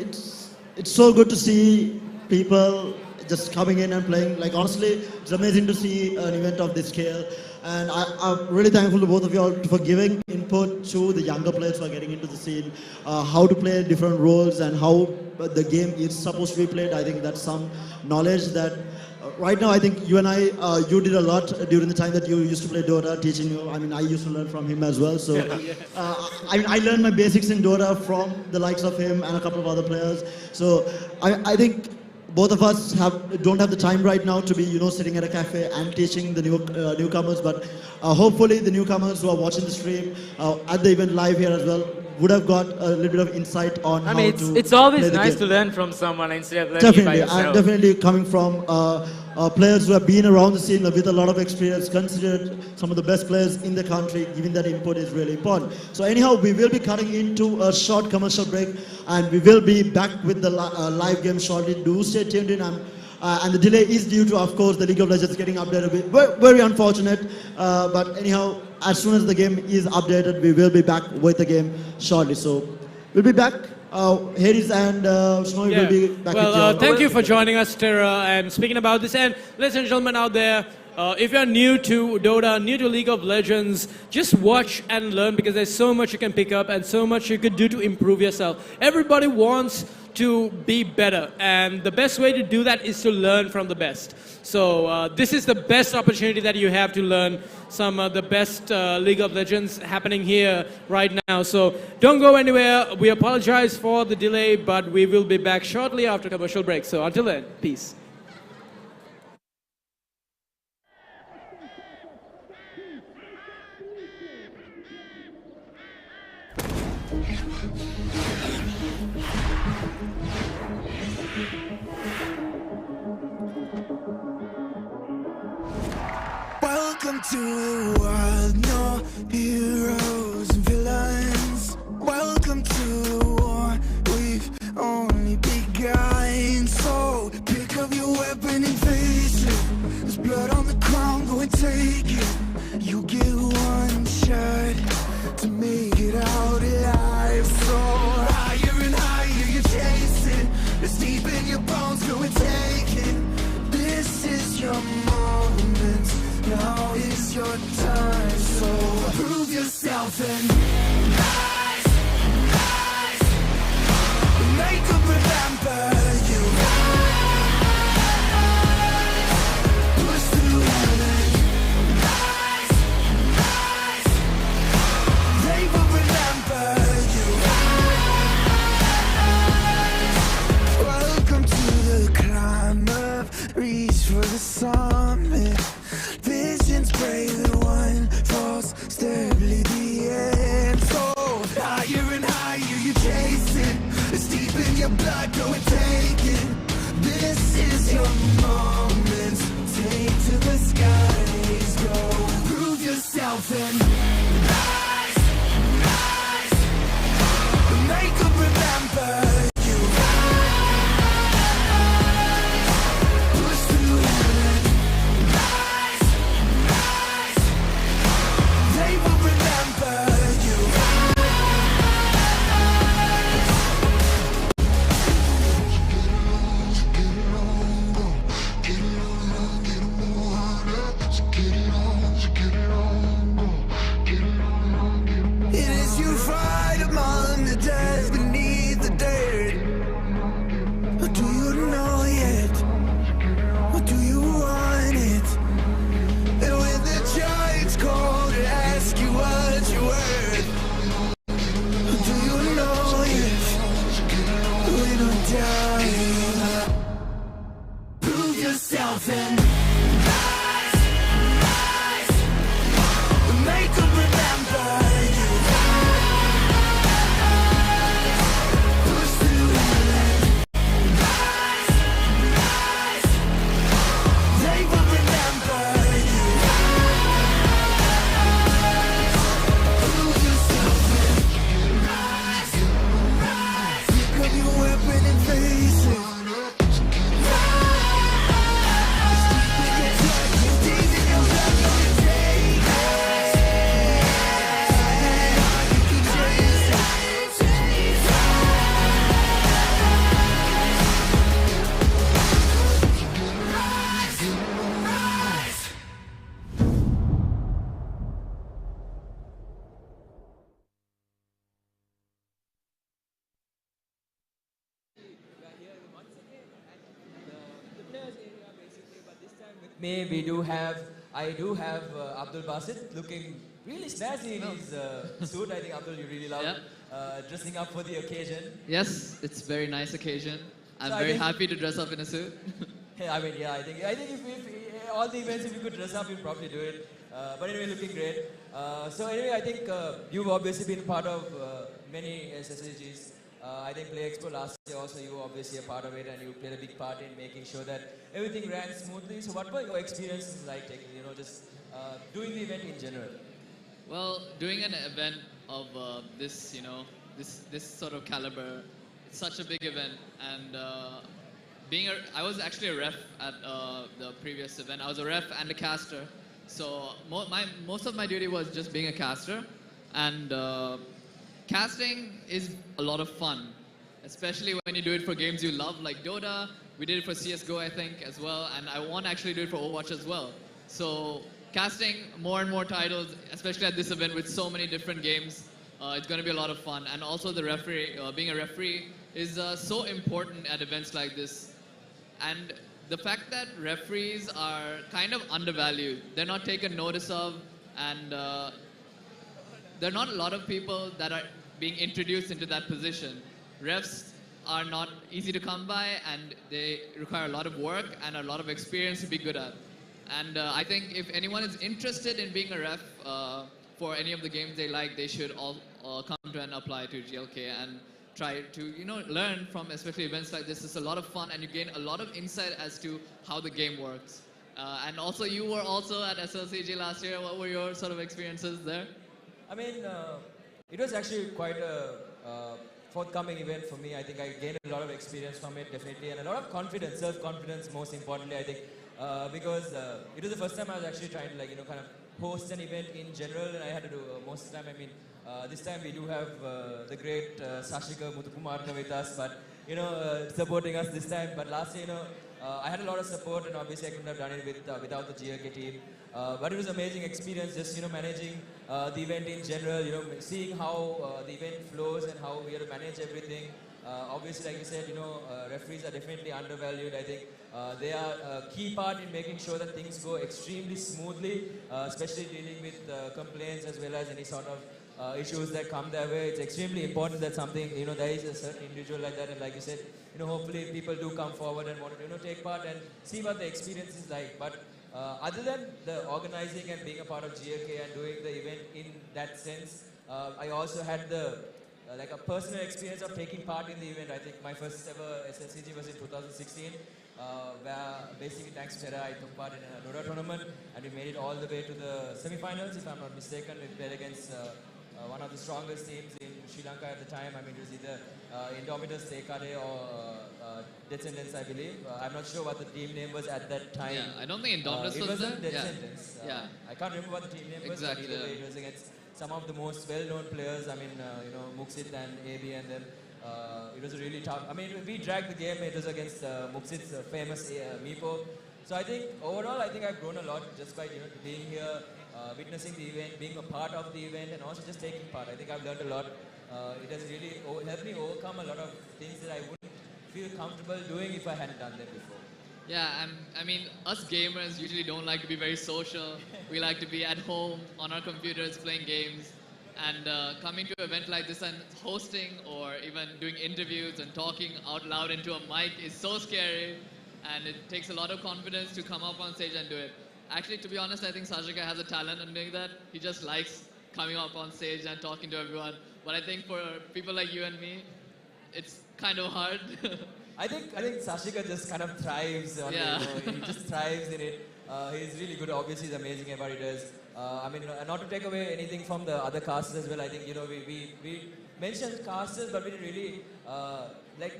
it's so good to see people just coming in and playing. Like, honestly, it's amazing to see an event of this scale. And I'm really thankful to both of you all for giving input to the younger players who are getting into the scene, how to play different roles and how the game is supposed to be played. I think that's some knowledge that right now, I think you and I, you did a lot during the time that you used to play Dota, teaching you. I mean, I used to learn from him as well. So, I learned my basics in Dota from the likes of him and a couple of other players. So, I think both of us don't have the time right now to be, sitting at a cafe and teaching the newcomers. But hopefully, the newcomers who are watching the stream at the event live here as well, would have got a little bit of insight on I how mean, to it's always play the nice game. to learn from someone instead of learning it by Definitely, yourself. and definitely coming from players who have been around the scene with a lot of experience, considered some of the best players in the country, giving that input is really important. So anyhow, we will be cutting into a short commercial break, and we will be back with the live game shortly. Do stay tuned in. And the delay is due to, of course, the League of Legends getting updated. Very unfortunate, but anyhow, as soon as the game is updated, we will be back with the game shortly. So we'll be back. Hades and Snowy will be back with you. Well, thank you for joining us, Tara, and speaking about this. And ladies and gentlemen out there, if you're new to Dota, new to League of Legends, just watch and learn, because there's so much you can pick up and so much you could do to improve yourself. Everybody wants to be better, and the best way to do that is to learn from the best. So this is the best opportunity that you have to learn some of the best League of Legends happening here right now. So don't go anywhere. We apologize for the delay, but we will be back shortly after commercial break. So until then, peace. Welcome to a world, no heroes and villains. Welcome to a war we've only begun. So pick up your weapon and face it. There's blood on the ground, go and take it. You get one shot to make it out alive. So higher and higher you chase it. It's deep in your bones, go and take it. This is your moment. Now is your time, so prove yourself and rise, rise. Make them remember you. Rise, push through heaven. Rise, rise. They will remember you. Rise. Welcome to the climb up, reach for the summit. Visions brave and one false step lead the end. So higher and higher you chase it. It's deep in your blood, go and take it. This is your moment. Take to the skies, go. Prove yourself and rise, rise. Make them remember you. Rise, push through heaven. Rise, rise. They will remember you. It is you fight among the dead beneath the dirt. Or do you know yet? Or do you want it? And when the giants call to ask you what you're worth, do you know yet? We don't die. Prove yourself and rise, rise. Make them remember you. Push through heaven. Rise, rise. They will remember you. Prove yourself and rise, rise. Pick up your weapon and face it. Rise. Deep in your blood, deep in your blood, go and take it. You can chase it. Rise, rise. Me, I do have Abdul Basit looking really snazzy in his suit. I think Abdul, you really love dressing up for the occasion. Yes, it's a very nice occasion. I'm So I very think- happy to dress up in a suit. Hey, I mean, yeah, I think if all the events, if you could dress up, you'd probably do it. But anyway, looking great. So anyway, I think you've obviously been part of many SSAGs. I think Play Expo last year also you were obviously a part of it, and you played a big part in making sure that everything ran smoothly. So what were your experiences like, just doing the event in general? Well, doing an event of this, this sort of caliber, it's such a big event, and I was actually a ref at the previous event. I was a ref and a caster, so most of my duty was just being a caster, and casting is a lot of fun, especially when you do it for games you love, like Dota. We did it for CS:GO, I think, as well, and I want to actually do it for Overwatch as well. So casting more and more titles, especially at this event with so many different games, it's going to be a lot of fun. And also the referee, being a referee is so important at events like this. And the fact that referees are kind of undervalued, they're not taken notice of, and there are not a lot of people that are being introduced into that position. Refs are not easy to come by, and they require a lot of work and a lot of experience to be good at. And I think if anyone is interested in being a ref for any of the games they like, they should all come to and apply to GLK and try to learn from especially events like this. It's a lot of fun, and you gain a lot of insight as to how the game works. And also, you were also at SLCG last year. What were your sort of experiences there? I mean, it was actually quite a forthcoming event for me. I think I gained a lot of experience from it, definitely, and a lot of confidence, self-confidence, most importantly, I think, because it was the first time I was actually trying to, kind of host an event in general, and I had to do most of the time. I mean, this time we do have the great Sashika Muthukumarna with us, but supporting us this time. But last year, I had a lot of support, and obviously I couldn't have done it without the GLK team. But it was an amazing experience, just managing the event in general. Seeing how the event flows and how we have to manage everything. Obviously, like you said, referees are definitely undervalued. I think they are a key part in making sure that things go extremely smoothly, especially dealing with complaints as well as any sort of issues that come their way. It's extremely important that something, there is a certain individual like that, and like you said, hopefully people do come forward and want to, take part and see what the experience is like. But other than the organizing and being a part of GLK and doing the event in that sense, I also had the a personal experience of taking part in the event. I think my first ever SLCG was in 2016, where basically thanks to Tera, I took part in a Dota tournament, and we made it all the way to the semi-finals, if I'm not mistaken. We played against one of the strongest teams in Sri Lanka at the time. I mean, it was either Indomitus, Tekade, or Descendants, I believe. I'm not sure what the team name was at that time. Yeah, I don't think Indomitus was there. Descendants. Yeah. I can't remember what the team name Exactly, was, but either way, yeah. it was against some of the most well-known players. I mean, Muksit and AB, and then it was really tough. I mean, we dragged the game. It was against Muksit's famous Meepo. So I think overall, I think I've grown a lot just by being here, witnessing the event, being a part of the event, and also just taking part. I think I've learned a lot. It has really helped me overcome a lot of things that I wouldn't feel comfortable doing if I hadn't done them before. Yeah, I mean, us gamers usually don't like to be very social. We like to be at home on our computers playing games. And coming to an event like this and hosting or even doing interviews and talking out loud into a mic is so scary. And it takes a lot of confidence to come up on stage and do it. Actually, to be honest, I think Sashika has a talent in doing that. He just likes coming up on stage and talking to everyone. But I think for people like you and me, it's kind of hard. I think Sashika just kind of thrives on it. He just thrives in it. He's really good. Obviously, he's amazing at what he does. I mean, not to take away anything from the other casters as well. I think we mentioned casters, but we didn't really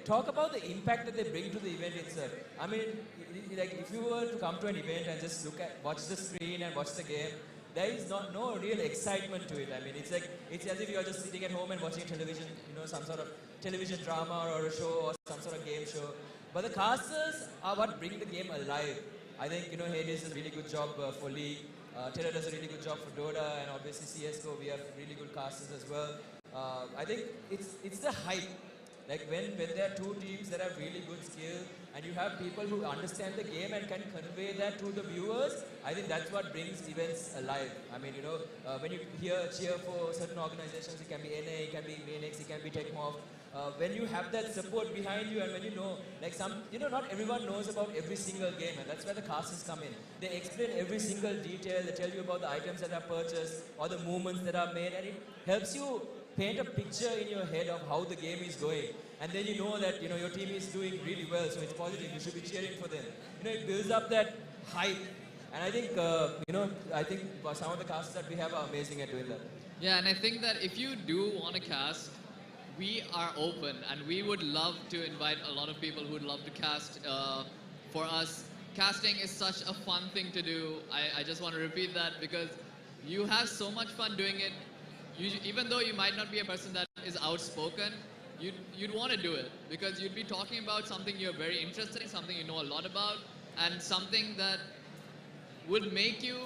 talk about the impact that they bring to the event itself. I mean, if you were to come to an event and just watch the screen and watch the game, there is no real excitement to it. I mean, it's as if you're just sitting at home and watching television, some sort of television drama or a show or some sort of game show. But the casters are what bring the game alive. I think, Hades does a really good job for League. Terra does a really good job for Dota, and obviously CS:GO, we have really good casters as well. I think it's the hype. Like when there are two teams that have really good skill, and you have people who understand the game and can convey that to the viewers, I think that's what brings events alive. I mean, when you cheer for certain organizations, it can be NA, it can be Manix, it can be Tecmof. when you have that support behind you and when you know, like not everyone knows about every single game, and that's where the casters come in. They explain every single detail, they tell you about the items that are purchased or the movements that are made, and it helps you paint a picture in your head of how the game is going. And then you know that, your team is doing really well, so it's positive, you should be cheering for them. It builds up that hype. And I think, I think some of the casts that we have are amazing at doing that. Yeah, and I think that if you do want to cast, we are open and we would love to invite a lot of people who would love to cast. For us, casting is such a fun thing to do. I just want to repeat that because you have so much fun doing it. Even though you might not be a person that is outspoken, you'd want to do it because you'd be talking about something you're very interested in, something you know a lot about, and something that would make you,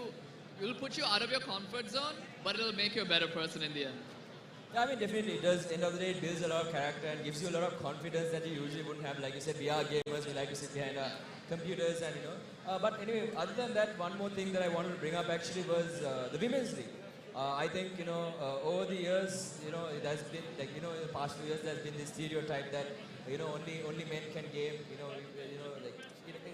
will put you out of your comfort zone, but it'll make you a better person in the end. Yeah, I mean, definitely it does. End of the day, it builds a lot of character and gives you a lot of confidence that you usually wouldn't have. Like you said, we are gamers, we like to sit behind our computers and, But anyway, other than that, one more thing that I wanted to bring up actually was the Women's League. I think, over the years, it has been, like, in the past few years, there's been this stereotype that, only men can game,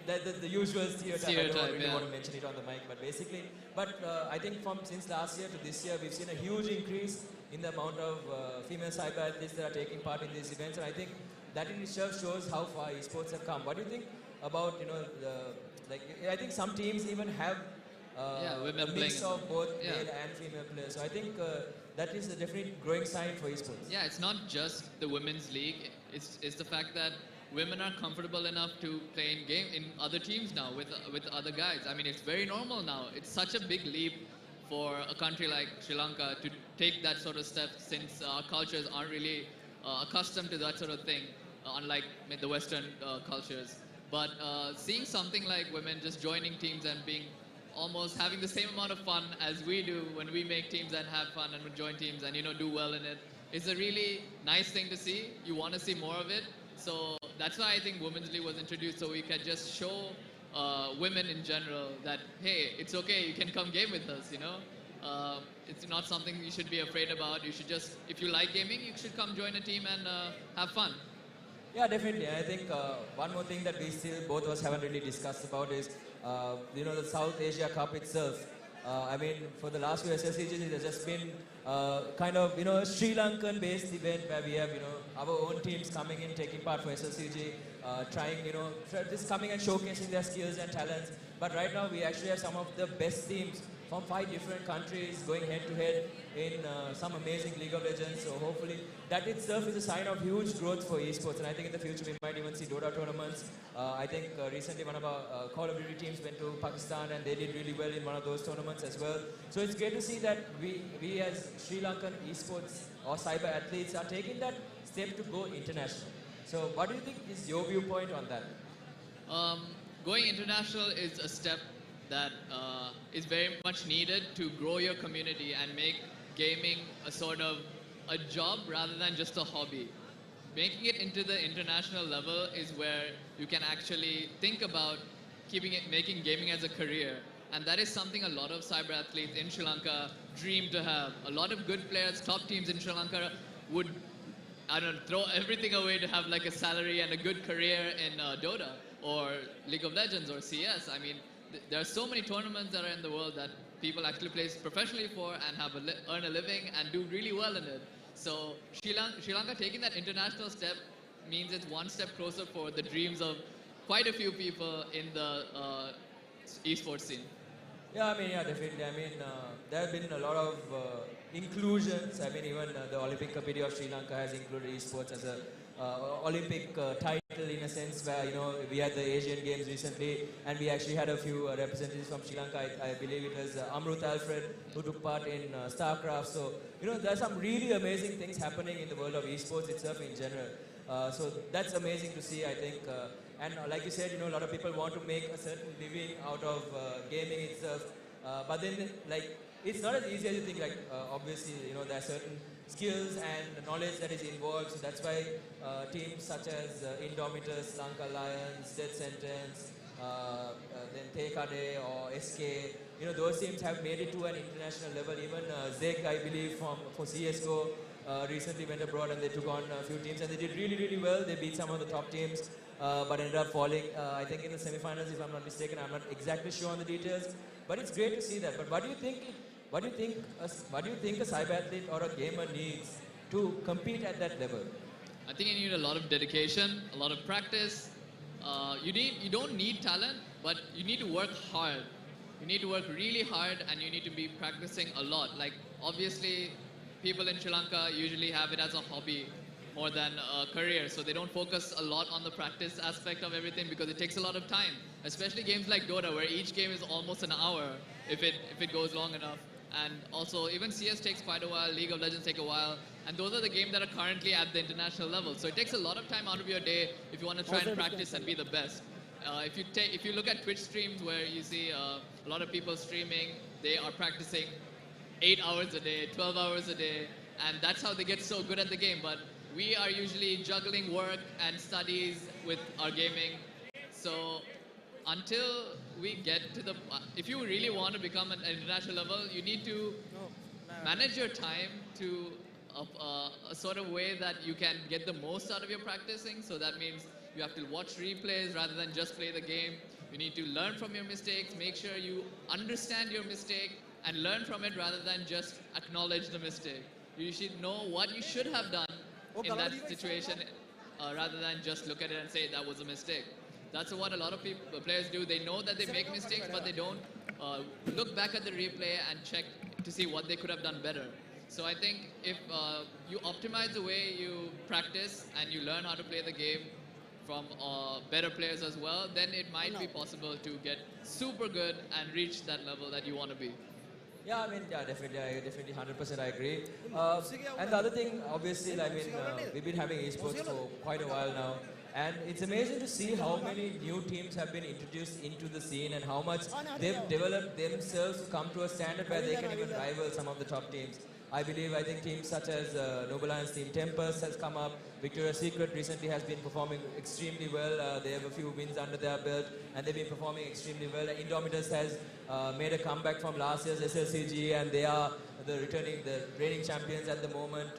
the usual stereotype. I don't really want to mention it on the mic, but basically, I think since last year to this year, we've seen a huge increase in the amount of female cyber athletes that are taking part in these events, and I think that in itself shows how far esports have come. What do you think about, I think some teams even have women a mix playing of both male and female players. So I think that is a definite growing sign for esports. Yeah, it's not just the women's league. It's the fact that women are comfortable enough to play in other teams now with other guys. I mean, it's very normal now. It's such a big leap for a country like Sri Lanka to take that sort of step, since our cultures aren't really accustomed to that sort of thing, unlike the Western cultures. But seeing something like women just joining teams and being almost having the same amount of fun as we do when we make teams and have fun and join teams and do well in it, is a really nice thing to see. You want to see more of it. So that's why I think Women's League was introduced, so we can just show women in general that, hey, it's okay, you can come game with us, It's not something you should be afraid about. You should just, if you like gaming, you should come join a team and have fun. Yeah, definitely. I think one more thing that we still, both of us haven't really discussed about is, the South Asia Cup itself. I mean, for the last few SLCGs, it has just been kind of, a Sri Lankan-based event where we have, our own teams coming in, taking part for SLCG, trying, just coming and showcasing their skills and talents. But right now, we actually have some of the best teams from 5 different countries going head-to-head in some amazing League of Legends. So hopefully, that itself is a sign of huge growth for esports. And I think in the future, we might even see Dota tournaments. I think recently one of our Call of Duty teams went to Pakistan and they did really well in one of those tournaments as well. So it's great to see that we as Sri Lankan esports or cyber athletes are taking that step to go international. So what do you think is your viewpoint on that? Going international is a step that is very much needed to grow your community and make gaming a sort of a job rather than just a hobby. Making it into the international level is where you can actually think about making gaming as a career. And that is something a lot of cyber athletes in Sri Lanka dream to have. A lot of good players, top teams in Sri Lanka would, throw everything away to have like a salary and a good career in Dota or League of Legends or CS. I mean, there are so many tournaments that are in the world that people actually play professionally for and have earn a living and do really well in it. So Sri Lanka taking that international step means it's one step closer for the dreams of quite a few people in the esports scene. Yeah, definitely. There have been a lot of inclusions. Even the Olympic Committee of Sri Lanka has included esports as a Olympic title in a sense where, we had the Asian Games recently and we actually had a few representatives from Sri Lanka. I believe it was Amrut Alfred who took part in StarCraft. So, there are some really amazing things happening in the world of esports itself in general. So that's amazing to see, I think. And like you said, a lot of people want to make a certain living out of gaming itself. But then, it's not as easy as you think. Obviously, there are certain skills and knowledge that is involved. So that's why teams such as Indomitus, Lanka Lions, Death Sentence, then Tekade or SK, those teams have made it to an international level. Even Zeg, I believe, for CSGO, recently went abroad and they took on a few teams and they did really, really well. They beat some of the top teams, but ended up falling, I think, in the semi-finals, if I'm not mistaken. I'm not exactly sure on the details, but it's great to see that. But what do you think? What do you think? What do you think a cyber athlete or a gamer needs to compete at that level? I think you need a lot of dedication, a lot of practice. You don't need talent, but you need to work hard. You need to work really hard, and you need to be practicing a lot. Like obviously, people in Sri Lanka usually have it as a hobby more than a career, so they don't focus a lot on the practice aspect of everything because it takes a lot of time. Especially games like Dota, where each game is almost an hour if it goes long enough. And also even CS takes quite a while, League of Legends take a while, and those are the games that are currently at the international level. So it takes a lot of time out of your day if you want to try and practice and be the best. If you look at Twitch streams where you see a lot of people streaming, they are practicing 8 hours a day, 12 hours a day, and that's how they get so good at the game. But we are usually juggling work and studies with our gaming. So until we get to the, if you really want to become an international level, you need to manage your time to a sort of way that you can get the most out of your practicing. So that means you have to watch replays rather than just play the game. You need to learn from your mistakes, make sure you understand your mistake and learn from it rather than just acknowledge the mistake. You should know what you should have done in that situation rather than just look at it and say that was a mistake. That's what a lot of players do. They know that they make mistakes, but they don't look back at the replay and check to see what they could have done better. So I think if you optimize the way you practice and you learn how to play the game from better players as well, then it might be possible to get super good and reach that level that you want to be. Yeah, I mean, yeah, definitely 100% I agree. And the other thing, obviously, I mean, we've been having esports for quite a while now. And it's amazing to see how many new teams have been introduced into the scene and how much they've developed themselves to come to a standard where they can even rival some of the top teams. I think teams such as Noble Lions team Tempest has come up. Victoria's Secret recently has been performing extremely well. They have a few wins under their belt and they've been performing extremely well. Indomitus has made a comeback from last year's SLCG and they are the reigning champions at the moment.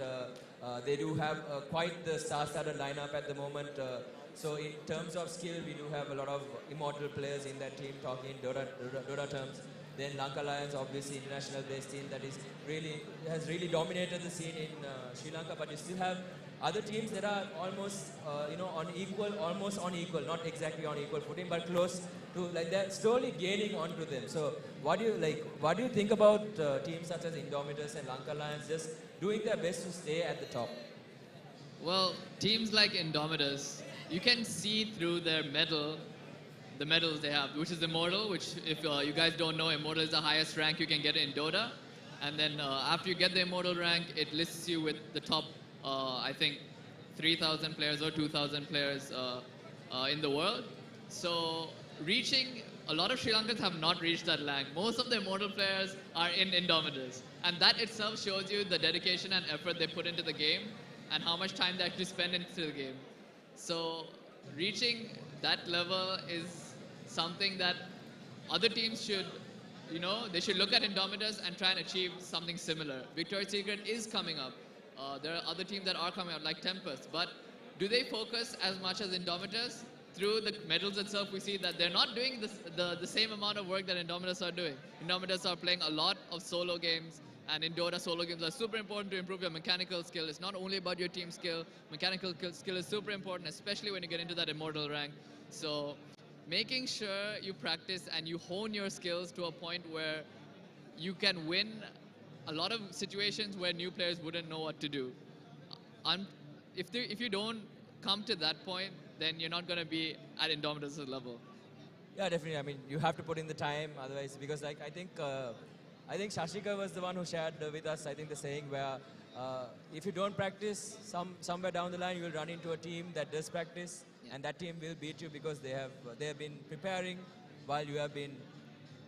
They do have quite the star-studded lineup at the moment. So in terms of skill, we do have a lot of immortal players in that team talking in Dota terms. Then Lanka Lions, obviously international-based team that has really dominated the scene in Sri Lanka. But you still have other teams that are almost almost on equal, not exactly on equal footing, but close to, like, they're slowly gaining onto them. So what do you think about teams such as Indomitus and Lanka Lions just doing their best to stay at the top? Well, teams like Indomitus, you can see through their the medals they have, which is Immortal, which if you guys don't know, Immortal is the highest rank you can get in Dota. And then after you get the Immortal rank, it lists you with the top, I think, 3,000 players or 2,000 players in the world. So a lot of Sri Lankans have not reached that rank. Most of the Immortal players are in Indomitus. And that itself shows you the dedication and effort they put into the game and how much time they actually spend into the game. So reaching that level is something that other teams should, they should look at Indomitus and try and achieve something similar. Victoria's Secret is coming up. There are other teams that are coming up, like Tempest. But do they focus as much as Indomitus? Through the medals itself, we see that they're not doing the same amount of work that Indomitus are doing. Indomitus are playing a lot of solo games, and in Dota, solo games are super important to improve your mechanical skill. It's not only about your team skill. Mechanical skill is super important, especially when you get into that Immortal rank. So making sure you practice and you hone your skills to a point where you can win a lot of situations where new players wouldn't know what to do. If you don't come to that point, then you're not going to be at Indomitus' level. Yeah, definitely. I mean, you have to put in the time, otherwise, because I think Shashika was the one who shared with us, I think, the saying where if you don't practice, somewhere down the line you will run into a team that does practice, and that team will beat you because they have been preparing while you have been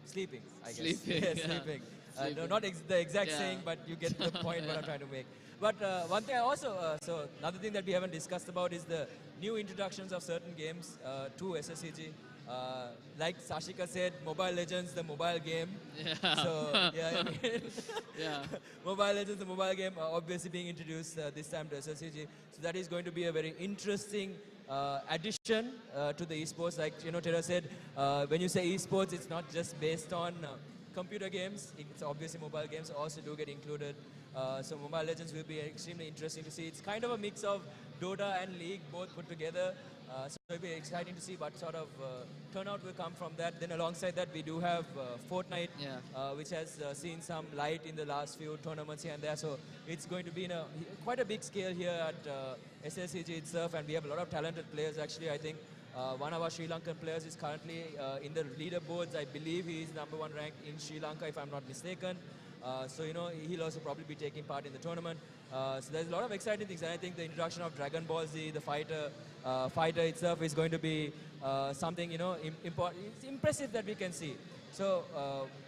sleeping, I guess. Sleeping, Yeah, yeah. sleeping. No, not the exact Yeah. saying, but you get the point what I'm trying to make. But one thing I also, another thing that we haven't discussed about is the new introductions of certain games to SSCG. Like Sashika said, Mobile Legends, the mobile game. Yeah. So, yeah, I mean, Yeah. Mobile Legends, the mobile game, obviously being introduced this time to SLCG. So that is going to be a very interesting addition to the esports. Like, Tara said, when you say esports, it's not just based on computer games. It's obviously mobile games also do get included. So Mobile Legends will be extremely interesting to see. It's kind of a mix of Dota and League both put together. So it'll be exciting to see what sort of turnout will come from that. Then alongside that, we do have Fortnite, which has seen some light in the last few tournaments here and there. So it's going to be in quite a big scale here at SLCG itself, and we have a lot of talented players. Actually, I think one of our Sri Lankan players is currently in the leaderboards. I believe he is #1 ranked in Sri Lanka, if I'm not mistaken. So, he'll also probably be taking part in the tournament. So there's a lot of exciting things, and I think the introduction of Dragon Ball Z, the fighter itself is going to be something, important. It's impressive that we can see. So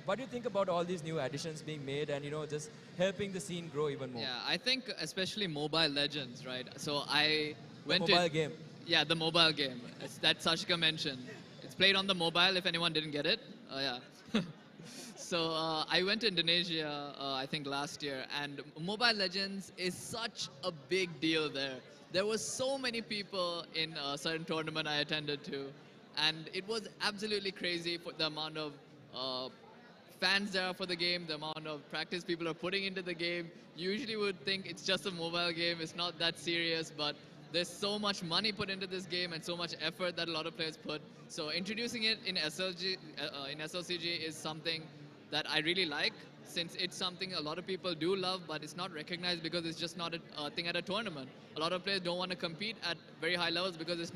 what do you think about all these new additions being made and, just helping the scene grow even more? Yeah, I think especially Mobile Legends, right? So I went the mobile game. Yeah, the mobile game that Sashika mentioned. It's played on the mobile if anyone didn't get it. Yeah. So I went to Indonesia, I think last year, and Mobile Legends is such a big deal there. There were so many people in a certain tournament I attended to, and it was absolutely crazy for the amount of fans there are for the game, the amount of practice people are putting into the game. You usually would think it's just a mobile game, it's not that serious, but there's so much money put into this game and so much effort that a lot of players put. So introducing it in SLCG is something that I really like, since it's something a lot of people do love, but it's not recognized because it's just not a thing at a tournament. A lot of players don't want to compete at very high levels because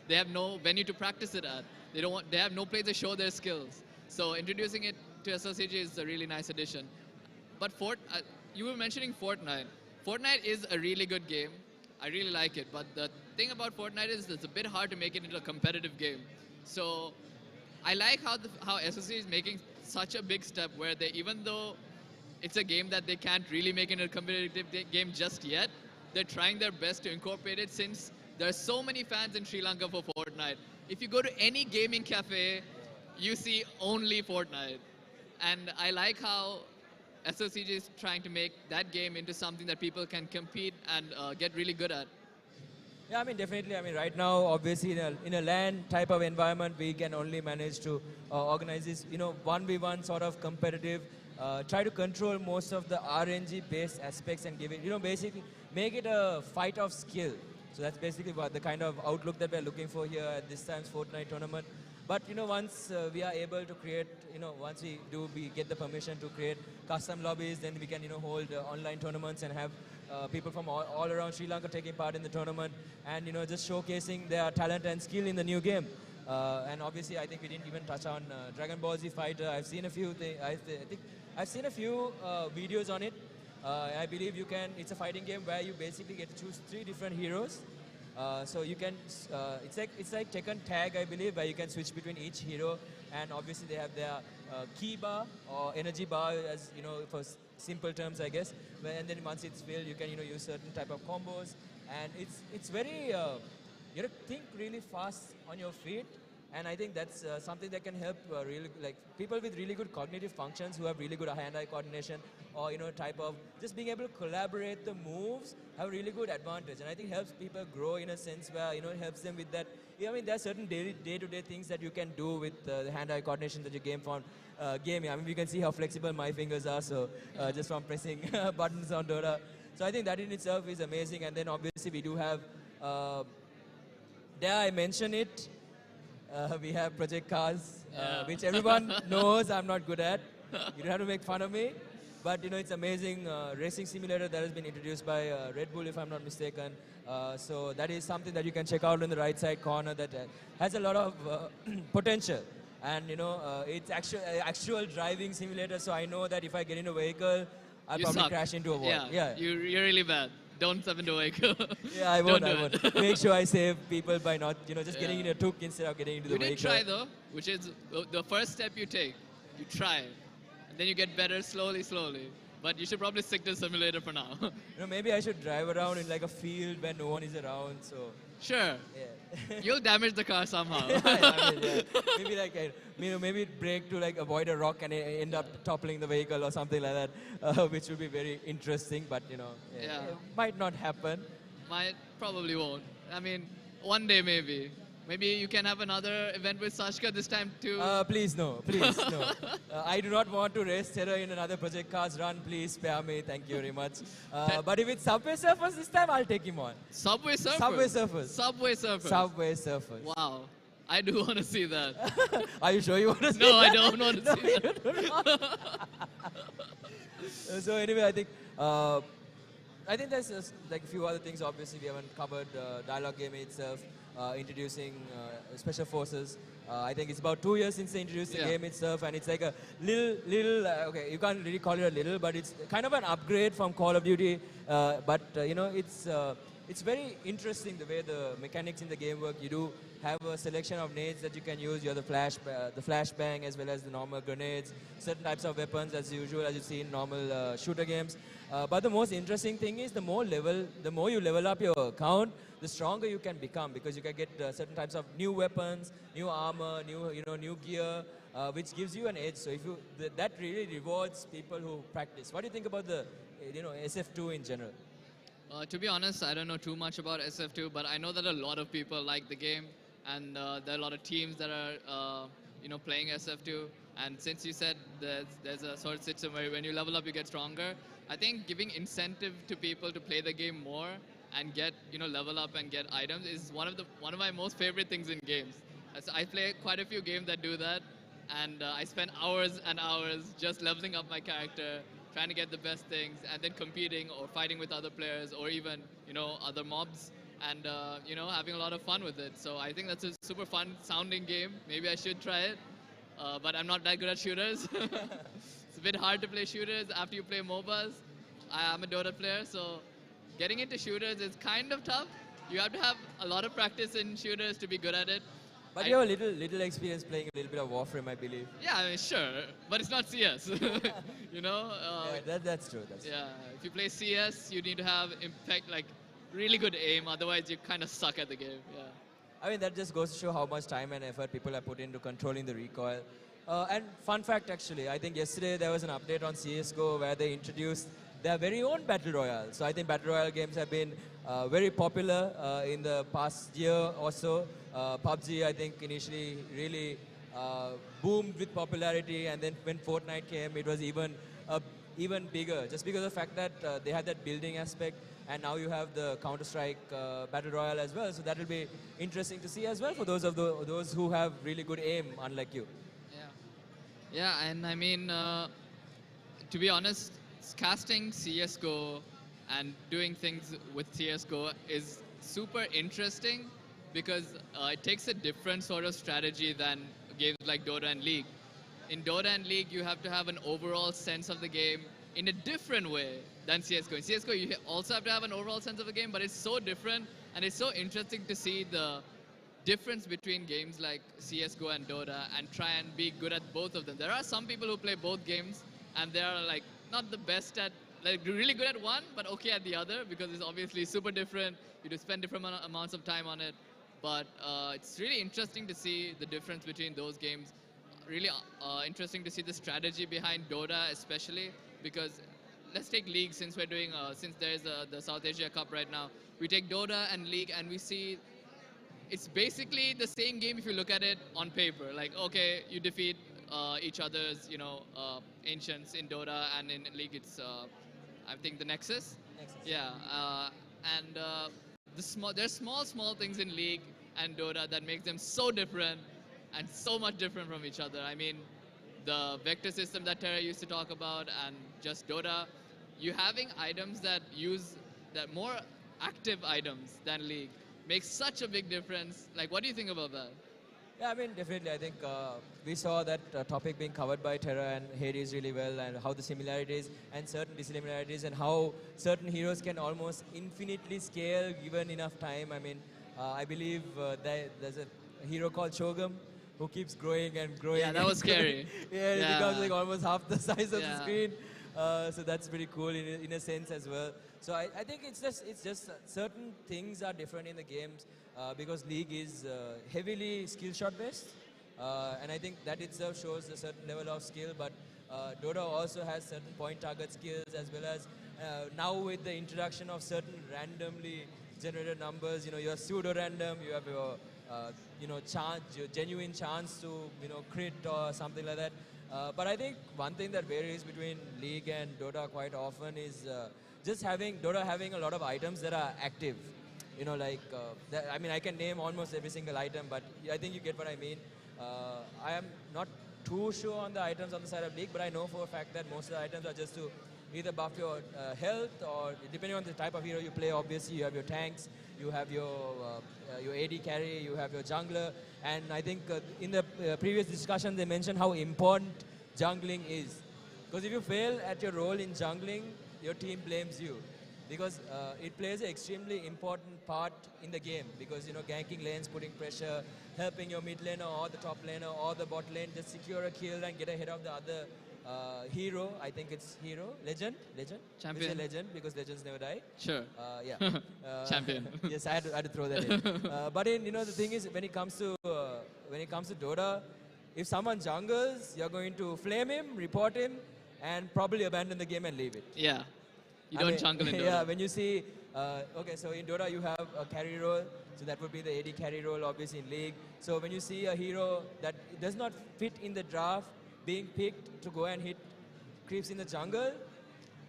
they have no venue to practice it at. They have no place to show their skills. So introducing it to SLCG is a really nice addition. But you were mentioning Fortnite. Fortnite is a really good game. I really like it, but the thing about Fortnite is it's a bit hard to make it into a competitive game. So I like how SLC is making such a big step where even though it's a game that they can't really make into a competitive game just yet, they're trying their best to incorporate it, since there are so many fans in Sri Lanka for Fortnite. If you go to any gaming cafe, you see only Fortnite. And I like how SLCG is trying to make that game into something that people can compete and get really good at. Yeah, I mean, definitely. I mean, right now, obviously, in a LAN type of environment, we can only manage to organize this, 1v1 sort of competitive, try to control most of the RNG-based aspects and give it, basically make it a fight of skill. So that's basically what the kind of outlook that we're looking for here at this time's Fortnite tournament. But once we are able to create, once we get the permission to create custom lobbies, then we can, hold online tournaments and have people from all around Sri Lanka taking part in the tournament and, just showcasing their talent and skill in the new game. And obviously, I think we didn't even touch on Dragon Ball Z Fighter. I've seen a few I've seen a few videos on it. I believe it's a fighting game where you basically get to choose 3 different heroes. So you can, it's like Tekken Tag, I believe, where you can switch between each hero, and obviously they have their key bar or energy bar, as for simple terms, I guess. And then once it's filled, you can use certain type of combos, and it's very you have to think really fast on your feet. And I think that's something that can help really, like people with really good cognitive functions who have really good hand-eye coordination, or type of just being able to collaborate the moves, have a really good advantage. And I think helps people grow in a sense where it helps them with that. I mean, there are certain day-to-day things that you can do with the hand-eye coordination that you gain from gaming. I mean, you can see how flexible my fingers are, so just from pressing buttons on Dota. So I think that in itself is amazing. And then obviously we do have, dare I mention it, we have Project Cars, which everyone knows I'm not good at. You don't have to make fun of me. But it's amazing racing simulator that has been introduced by Red Bull, if I'm not mistaken. So that is something that you can check out in the right side corner that has a lot of potential. And it's actual driving simulator. So I know that if I get in a vehicle, I'll probably crash into a wall. Yeah. You're really bad. Don't step into a vehicle. Yeah, I won't. Make sure I save people by not, just getting in a tuk instead of getting into the vehicle. You did try though, which is the first step you take. You try, and then you get better slowly. But you should probably stick to simulator for now. Maybe I should drive around in like a field where no one is around. So Sure. yeah. You'll damage the car somehow. Yeah. Maybe like maybe brake to like avoid a rock and end up toppling the vehicle or something like that, which would be very interesting. But Yeah. it might not happen. Might, probably won't. I mean, one day maybe. Maybe you can have another event with Sashka this time too. Please no, please no. I do not want to race Terror in another Project Cars run. Please spare me. Thank you very much. But if it's Subway Surfers this time, I'll take him on. Subway Surfers? Subway Surfers. Subway Surfers. Subway Surfers. Wow. I do want to see that. Are you sure you want to see No, that? I don't want to see that. So anyway, I think there's like a few other things. Obviously, we haven't covered dialogue game itself, introducing special forces. I think it's about 2 years since they introduced the game itself, and it's like a little. Okay, you can't really call it a little, but it's kind of an upgrade from Call of Duty. It's very interesting the way the mechanics in the game work. You do have a selection of nades that you can use. You have the flashbang as well as the normal grenades, certain types of weapons as usual as you see in normal shooter games. But the most interesting thing is the more you level up your account, the stronger you can become, because you can get certain types of new weapons, new armor, new gear, which gives you an edge. So that really rewards people who practice. What do you think about the SF2 in general? To be honest, I don't know too much about SF2, but I know that a lot of people like the game, and there are a lot of teams that are playing SF2. And since you said there's a sort of system where when you level up you get stronger, I think giving incentive to people to play the game more and get level up and get items is one of my most favorite things in games. I play quite a few games that do that, and I spend hours and hours just leveling up my character, trying to get the best things, and then competing or fighting with other players or even other mobs, and having a lot of fun with it. So I think that's a super fun sounding game. Maybe I should try it, but I'm not that good at shooters. It's a bit hard to play shooters after you play MOBAs. I'm a Dota player, so getting into shooters is kind of tough. You have to have a lot of practice in shooters to be good at it. But you have a little experience playing a little bit of Warframe, I believe. Yeah, I mean, sure, but it's not CS. That's true. That's true. Yeah, if you play CS, you need to have really good aim. Otherwise, you kind of suck at the game. Yeah. I mean, that just goes to show how much time and effort people have put into controlling the recoil. And fun fact, actually, I think yesterday there was an update on CS:GO where they introduced their very own Battle Royale. So I think Battle Royale games have been very popular in the past year or so. PUBG, I think, initially really boomed with popularity, and then when Fortnite came, it was even bigger, just because of the fact that they had that building aspect, and now you have the Counter-Strike Battle Royale as well. So that will be interesting to see as well for those who have really good aim, unlike you. Yeah, and I mean, to be honest, casting CS:GO and doing things with CS:GO is super interesting, because it takes a different sort of strategy than games like Dota and League. In Dota and League, you have to have an overall sense of the game in a different way than CS:GO. In CS:GO, you also have to have an overall sense of the game, but it's so different, and it's so interesting to see the difference between games like CS:GO and Dota and try and be good at both of them. There are some people who play both games, and they are like not the best at, like really good at one, but okay at the other, because it's obviously super different. You do spend different amounts of time on it. But it's really interesting to see the difference between those games. Really interesting to see the strategy behind Dota, especially because let's take League, since we're doing since there's the South Asia Cup right now. We take Dota and League, and we see it's basically the same game if you look at it on paper. Like, okay, you defeat each other's ancients in Dota, and in League it's I think the Nexus. Yeah, and there's small things in League and Dota that makes them so different and so much different from each other. I mean, the vector system that Terra used to talk about, and just Dota, you having items that more active items than League makes such a big difference. Like, what do you think about that? Yeah, I mean, definitely. I think we saw that topic being covered by Terra and Hades really well, and how the similarities and certain dissimilarities, and how certain heroes can almost infinitely scale given enough time. I mean, I believe there's a hero called Shogum who keeps growing and growing. Yeah, that was scary. Yeah, it becomes like almost half the size of the screen. So that's pretty cool in a sense as well. So I think it's just certain things are different in the games because League is heavily skill shot based. And I think that itself shows a certain level of skill, but Dota also has certain point target skills as well as now with the introduction of certain randomly generated numbers, you have pseudo random, you have your chance, your genuine chance to crit or something like that. But I think one thing that varies between League and Dota quite often is just Dota having a lot of items that are active. I mean, I can name almost every single item, but I think you get what I mean. I am not too sure on the items on the side of League, but I know for a fact that most of the items are just to either buff your health or depending on the type of hero you play, obviously you have your tanks, you have your AD carry, you have your jungler, and I think in the previous discussion they mentioned how important jungling is. Because if you fail at your role in jungling, your team blames you. Because it plays an extremely important part in the game. Because ganking lanes, putting pressure, helping your mid laner or the top laner or the bot lane just secure a kill and get ahead of the other hero. I think it's hero, legend. Champion. We say legend because legends never die. Sure. Yeah. Champion. Yes, I had to throw that in. But the thing is, when it comes to Dota, if someone jungles, you're going to flame him, report him, and probably abandon the game and leave it. Yeah. You don't jungle in Dota. Yeah, when you see, okay, so in Dota you have a carry role, so that would be the AD carry role, obviously in League. So when you see a hero that does not fit in the draft being picked to go and hit creeps in the jungle,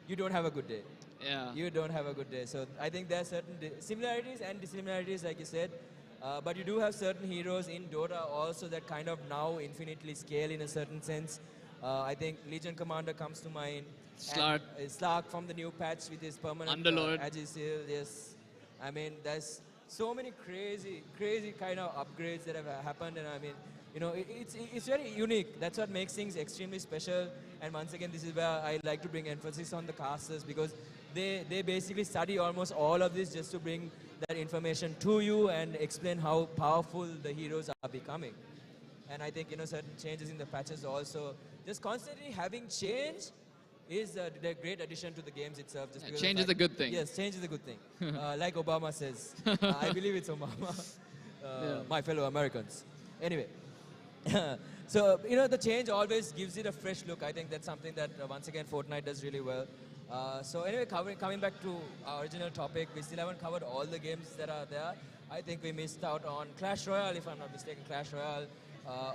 you don't have a good day. Yeah. You don't have a good day. So I think there are certain similarities and dissimilarities, like you said. But you do have certain heroes in Dota also that kind of now infinitely scale in a certain sense. I think Legion Commander comes to mind. Slark. Slark from the new patch with his permanent Underlord. Aegis, yes. I mean, there's so many crazy kind of upgrades that have happened, and I mean, it's very unique. That's what makes things extremely special. And once again, this is where I like to bring emphasis on the casters because they basically study almost all of this just to bring that information to you and explain how powerful the heroes are becoming. And I think certain changes in the patches also, just constantly having change is a great addition to the games itself. Just Change is a good thing. Yes, change is a good thing. Like Obama says. I believe it's Obama. My fellow Americans. Anyway. So, the change always gives it a fresh look. I think that's something that, once again, Fortnite does really well. So anyway, coming back to our original topic, we still haven't covered all the games that are there. I think we missed out on Clash Royale, if I'm not mistaken. Clash Royale,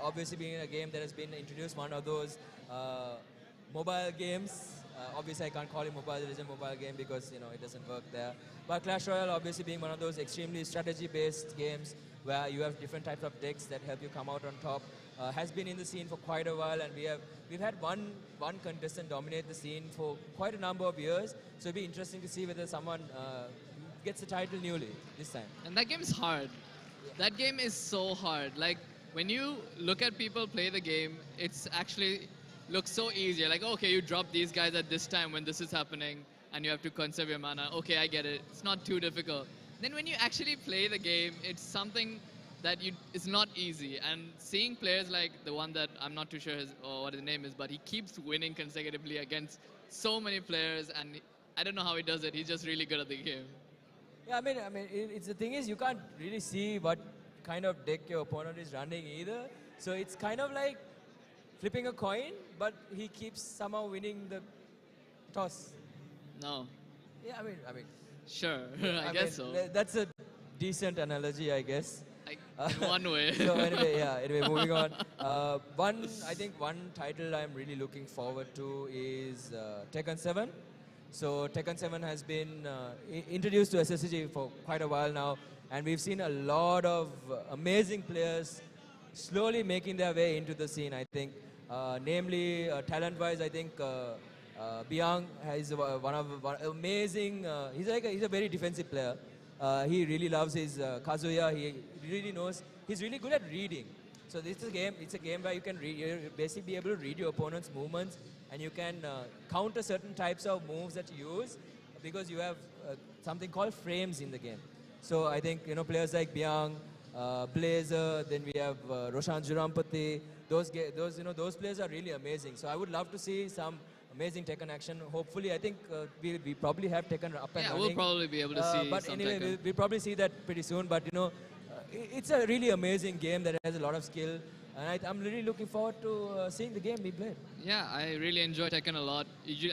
obviously being a game that has been introduced, one of those mobile games. Obviously, I can't call it Mobile Legends mobile game because it doesn't work there. But Clash Royale, obviously, being one of those extremely strategy-based games where you have different types of decks that help you come out on top, has been in the scene for quite a while, and we've had one contestant dominate the scene for quite a number of years. So it'd be interesting to see whether someone gets the title newly this time. And that game is hard. That game is so hard. Like when you look at people play the game, it's actually looks so easy. You're like, okay, you drop these guys at this time when this is happening and you have to conserve your mana. Okay, I get it. It's not too difficult. Then when you actually play the game, it's something that it's not easy. And seeing players like the one that I'm not too sure what his name is, but he keeps winning consecutively against so many players, and I don't know how he does it. He's just really good at the game. Yeah, I mean, it's the thing is you can't really see what kind of deck your opponent is running either. So it's kind of like flipping a coin, but he keeps somehow winning the toss. No. Yeah, I mean. Sure, I guess so. That's a decent analogy, I guess. In one way. So anyway, moving on. I think one title I'm really looking forward to is Tekken 7. So Tekken 7 has been introduced to SSG for quite a while now, and we've seen a lot of amazing players slowly making their way into the scene, I think. Namely, talent-wise, I think Biang is one amazing. He's a very defensive player. He really loves his Kazuya. He really knows. He's really good at reading. So this is a game. It's a game where you can basically be able to read your opponent's movements, and you can counter certain types of moves that you use because you have something called frames in the game. So I think players like Biang, Blazer, then we have Roshan Jurampati. Those players are really amazing. So I would love to see some amazing Tekken action. Hopefully, I think we probably have Tekken up and Yeah, running. we'll probably be able to see But some anyway, Tekken. we'll probably see that pretty soon. But it's a really amazing game that has a lot of skill, and I'm really looking forward to seeing the game be played. Yeah, I really enjoy Tekken a lot.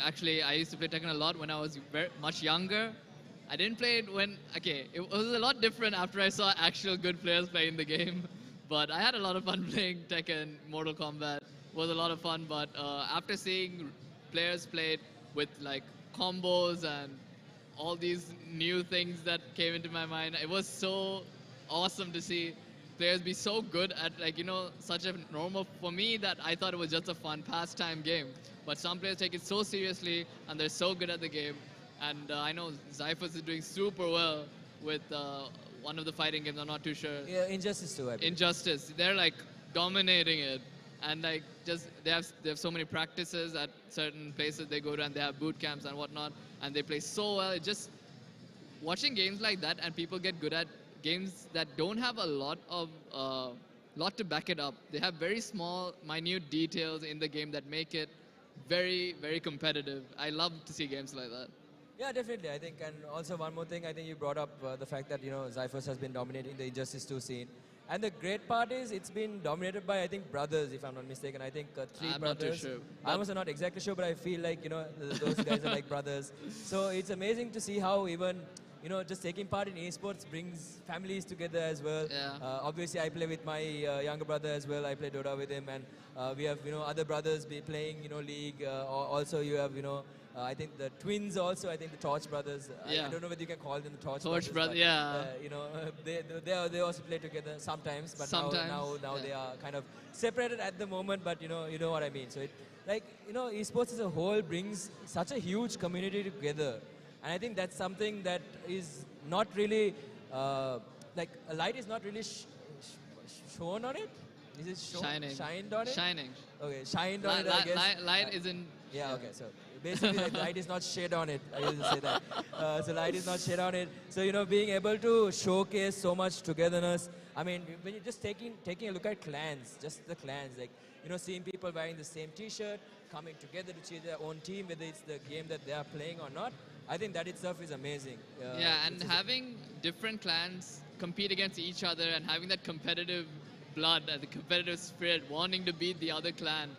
Actually, I used to play Tekken a lot when I was very much younger. I didn't play it when, okay, it was a lot different after I saw actual good players playing the game. But I had a lot of fun playing Tekken. Mortal Kombat was a lot of fun. But after seeing players play it with like combos and all these new things that came into my mind, it was so awesome to see players be so good at such a normal, for me, that I thought it was just a fun pastime game. But some players take it so seriously and they're so good at the game. And I know Xiphos is doing super well with one of the fighting games, I'm not too sure. Yeah, Injustice 2, I believe. Injustice. They're like dominating it. And like just they have so many practices at certain places they go to, and they have boot camps and whatnot, and they play so well. It just watching games like that and people get good at games that don't have a lot to back it up. They have very small, minute details in the game that make it very, very competitive. I love to see games like that. Yeah, definitely. I think, and also one more thing, I think you brought up the fact that Xiphos has been dominating the Injustice 2 scene, and the great part is it's been dominated by, I think, brothers, if I'm not mistaken. I think 3 I'm brothers. not too sure. I'm also not exactly sure, but I feel like those guys are like brothers. So it's amazing to see how even just taking part in esports brings families together as well. Yeah. Obviously, I play with my younger brother as well. I play Dota with him, and we have other brothers be playing League. Also, you have I think the twins also. I think the Torch brothers. Yeah. I don't know whether you can call them the Torch Torch brothers. brother, But, they also play together sometimes. But Sometimes, now yeah. they are kind of separated at the moment. But you know what I mean. So esports as a whole brings such a huge community together. And I think that's something that is not really, like a light is not really shown on it. Is it shown? Shining. Shined on it? Shining. Okay, shined on it, I guess. Light isn't. Yeah, okay, so basically like, light is not shed on it. I used to say that. So light is not shed on it. So, being able to showcase so much togetherness. I mean, when you're just taking a look at clans, just the clans, like, seeing people wearing the same t-shirt, coming together to cheer their own team, whether it's the game that they are playing or not, I think that itself is amazing. Yeah, and having different clans compete against each other and having that competitive blood and the competitive spirit, wanting to beat the other clan,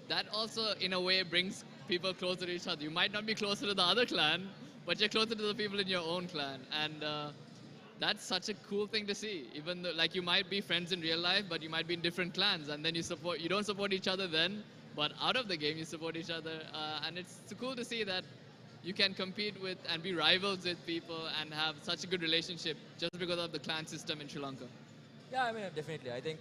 that also in a way brings people closer to each other. You might not be closer to the other clan, but you're closer to the people in your own clan. And that's such a cool thing to see. Even though, like, you might be friends in real life, but you might be in different clans, and then you don't support each other then, but out of the game you support each other. And it's cool to see that you can compete with and be rivals with people and have such a good relationship just because of the clan system in Sri Lanka. Yeah, I mean, definitely. I think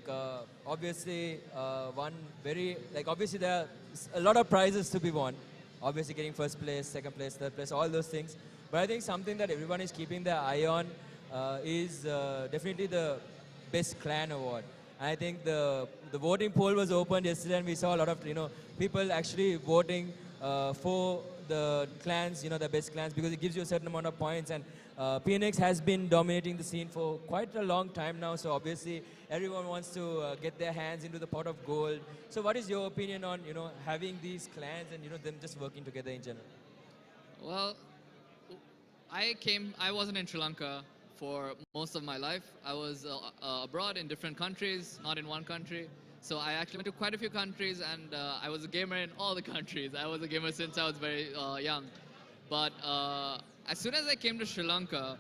obviously obviously there are a lot of prizes to be won. Obviously getting first place, second place, third place, all those things. But I think something that everyone is keeping their eye on is definitely the best clan award. And I think the voting poll was opened yesterday, and we saw a lot of people actually voting for the clans, the best clans, because it gives you a certain amount of points. And PNX has been dominating the scene for quite a long time now, so obviously everyone wants to get their hands into the pot of gold. So what is your opinion on having these clans and them just working together in general? Well, I wasn't in Sri Lanka for most of my life. I was abroad in different countries, not in one country. So I actually went to quite a few countries, and I was a gamer in all the countries. I was a gamer since I was very young. But as soon as I came to Sri Lanka,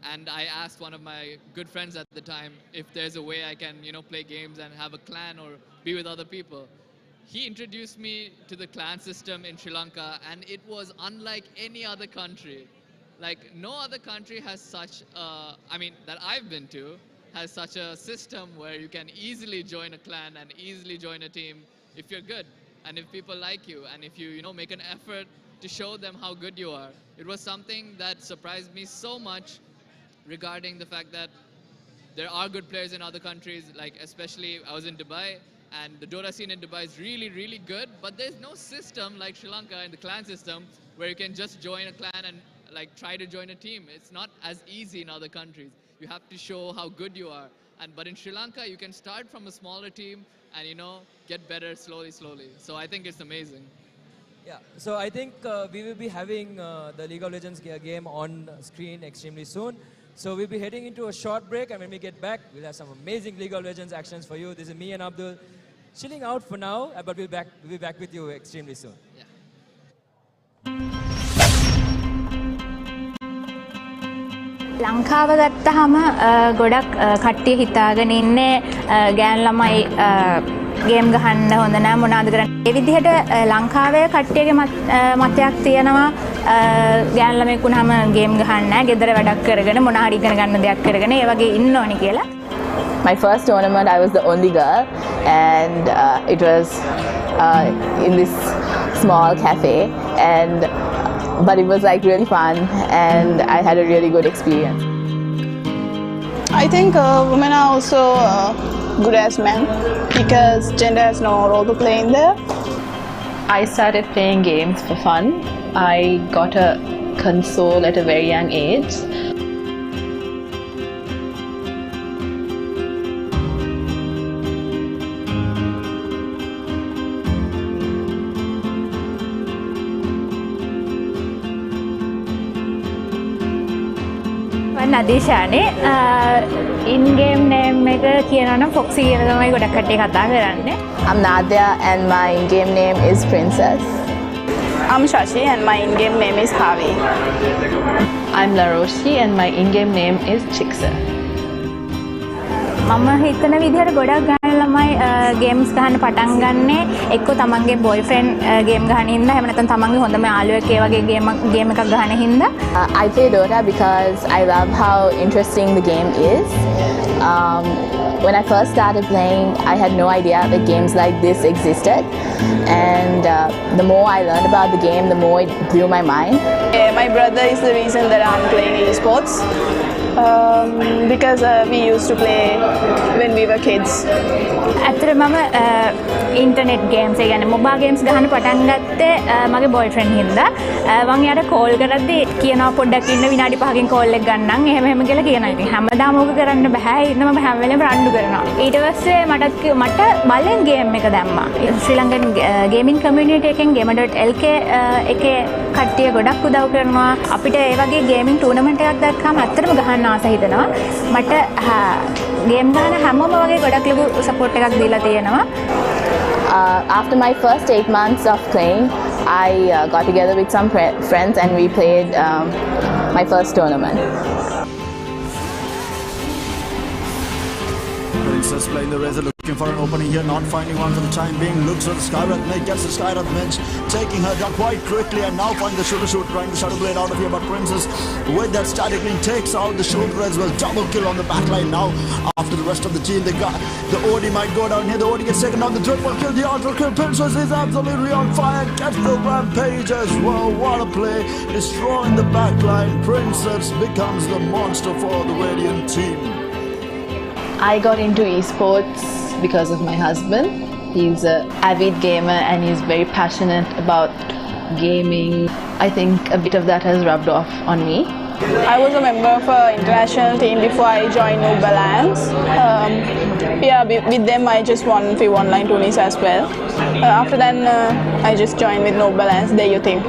and I asked one of my good friends at the time if there's a way I can, play games and have a clan or be with other people. He introduced me to the clan system in Sri Lanka, and it was unlike any other country. Like, no other country has such, that I've been to, has such a system where you can easily join a clan and easily join a team if you're good and if people like you and if you, make an effort to show them how good you are. It was something that surprised me so much regarding the fact that there are good players in other countries, like especially I was in Dubai, and the Dota scene in Dubai is really, really good, but there's no system like Sri Lanka in the clan system where you can just join a clan and like try to join a team. It's not as easy in other countries. You have to show how good you are. But in Sri Lanka, you can start from a smaller team and, get better slowly. So I think it's amazing. Yeah, so I think we will be having the League of Legends game on screen extremely soon. So we'll be heading into a short break, and when we get back, we'll have some amazing League of Legends actions for you. This is me and Abdul chilling out for now, but we'll be back with you extremely soon. Yeah. ලංකාව ගත්තහම ගොඩක් කට්ටිය හිතාගෙන ඉන්නේ ගෑන් ළමයි game ගහන්න හොඳ නැහැ මොනවද කරන්නේ. ඒ විදිහට ලංකාවේ කට්ටියගේ මතයක් තියෙනවා ගෑන් ළමෙක් වුණාම ගේම් ගහන්න නැහැ. ගෙදර වැඩක් කරගෙන මොනවා හරි ඉගෙන ගන්න දෙයක් කරගෙන ඒ වගේ ඉන්න ඕනි කියලා. My first tournament, I was the only girl, and it was in this small cafe, but it was like really fun, and I had a really good experience. I think women are also good as men because gender has no role to play in there. I started playing games for fun. I got a console at a very young age. නදීෂානේ in-game name එක කියනවා නම් Foxy කියලා තමයි ගොඩක් කට්ටිය කතා කරන්නේ. I'm Nadia and my in-game name is Princess. I'm Shashi and my in-game name is Harvey. I'm Laroshi and my in-game name is Chicksa. මම හිතන විදිහට ගොඩක් ගන්න ළමයි ගේම්ස් ගහන්න පටන් ගන්නෙ එක්ක තමන්ගේ බොයිෆ්‍රෙන්ඩ් ගේම් ගහන හින්දා එහෙම නැත්නම් තමන්ගේ හොඳම යාළුවෙක් ඒ වගේ ගේම් එකක් ගහන හින්දා. I play Dota because I love how interesting the game is. When I first started playing, I had no idea that games like this existed, and the more I learned about the game, the more it blew my mind. Yeah, my brother is the reason that I'm playing esports. Because we used to play when we were kids. ඇත්තට මම internet games ඒ කියන්නේ mobile games ගහන්න පටන් ගත්තේ මගේ boyfriend හින්දා. මම යාට කෝල් කරද්දි කියනවා පොඩ්ඩක් ඉන්න විනාඩි 5කින් කෝල් එක ගන්නම් එහෙම කියලා කියනවා. ඉතින් හැමදාම ඕක කරන්න බෑ. ඉතින් මම හැම වෙලේම රණ්ඩු කරනවා. ඊට පස්සේ මට බලෙන් ගේම් එක දැම්මා. ශ්‍රී ලංකන් ගේමින් කමියුනිටි එකෙන් gamer.lk එකේ කට්ටිය ගොඩක් උදව් කරනවා. අපිට ඒ වගේ ගේමින් ටූර්නමන්ට් එකක් දැක්කම ඇත්තටම ගහන්න ආස හිතෙනවා. මට ගේම් ගහන හැමෝම වගේ ගොඩක් ලොකු සපෝට් එකක් දීලා තියෙනවා. After my first 8 months of playing, I got together with some friends and we played my first tournament. Princess playing the Razor, looking for an opening here, not finding one for the time being. Looks at the Skyrath mate, gets the Skyrath bench, taking her down quite quickly, and now finds the shoot, trying to shuttle blade out of here. But Princess, with that static link, takes out the shoulder as well. Double kill on the backline now. After the rest of the team, the OD might go down here. The OD gets taken down. The triple kill, the ultra kill. Princess is absolutely on fire. Gets the rampage as well. What a play, destroying the backline. Princess becomes the monster for the Radiant team. I got into esports because of my husband. He's an avid gamer and he's very passionate about gaming. I think a bit of that has rubbed off on me. I was a member of an international team before I joined Noob Balance. With them I just won a few online tourneys as well. After that I just joined with Noob Balance, their youth team.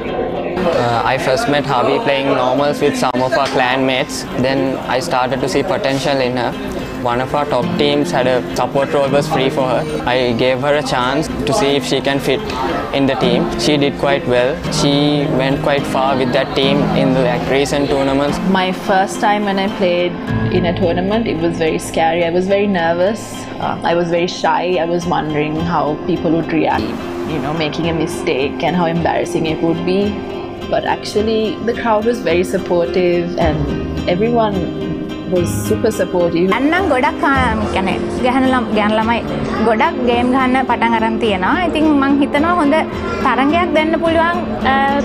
I first met Harvey playing normals with some of our clan mates. Then I started to see potential in her. One of our top teams had a support role was free for her. I gave her a chance to see if she can fit in the team. She did quite well. She went quite far with that team in the recent tournaments. My first time when I played in a tournament, it was very scary. I was very nervous. I was very shy. I was wondering how people would react, making a mistake and how embarrassing it would be. But actually, the crowd was very supportive and everyone was super supportive. අන්නම් ගොඩක් කියන්නේ ගෑනු ළමයි ගොඩක් game ගහන්න පටන් අරන් තියෙනවා. ඉතින් මම හිතනවා හොඳ තරංගයක් දෙන්න පුළුවන්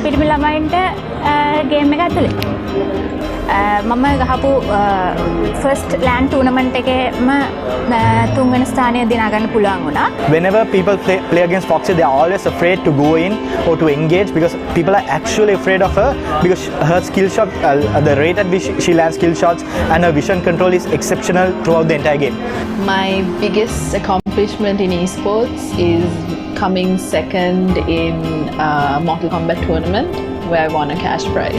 පිරිමි ළමයින්ට ගේම් එක ඇතුලේ. මම ගහපු ෆස්ට් ලෑන්ඩ් ටූර්නමන්ට් එකේම තුන්වෙනි ස්ථානය දිනා ගන්න පුළුවන් වුණා. Whenever people play against Foxy, they are always afraid to go in or to engage because people are actually afraid of her because her skill shot, the rate at which she lands skill shots and her vision control is exceptional throughout the entire game. My biggest accomplishment accomplishment in esports is coming second in Mortal Kombat tournament where I won a cash prize.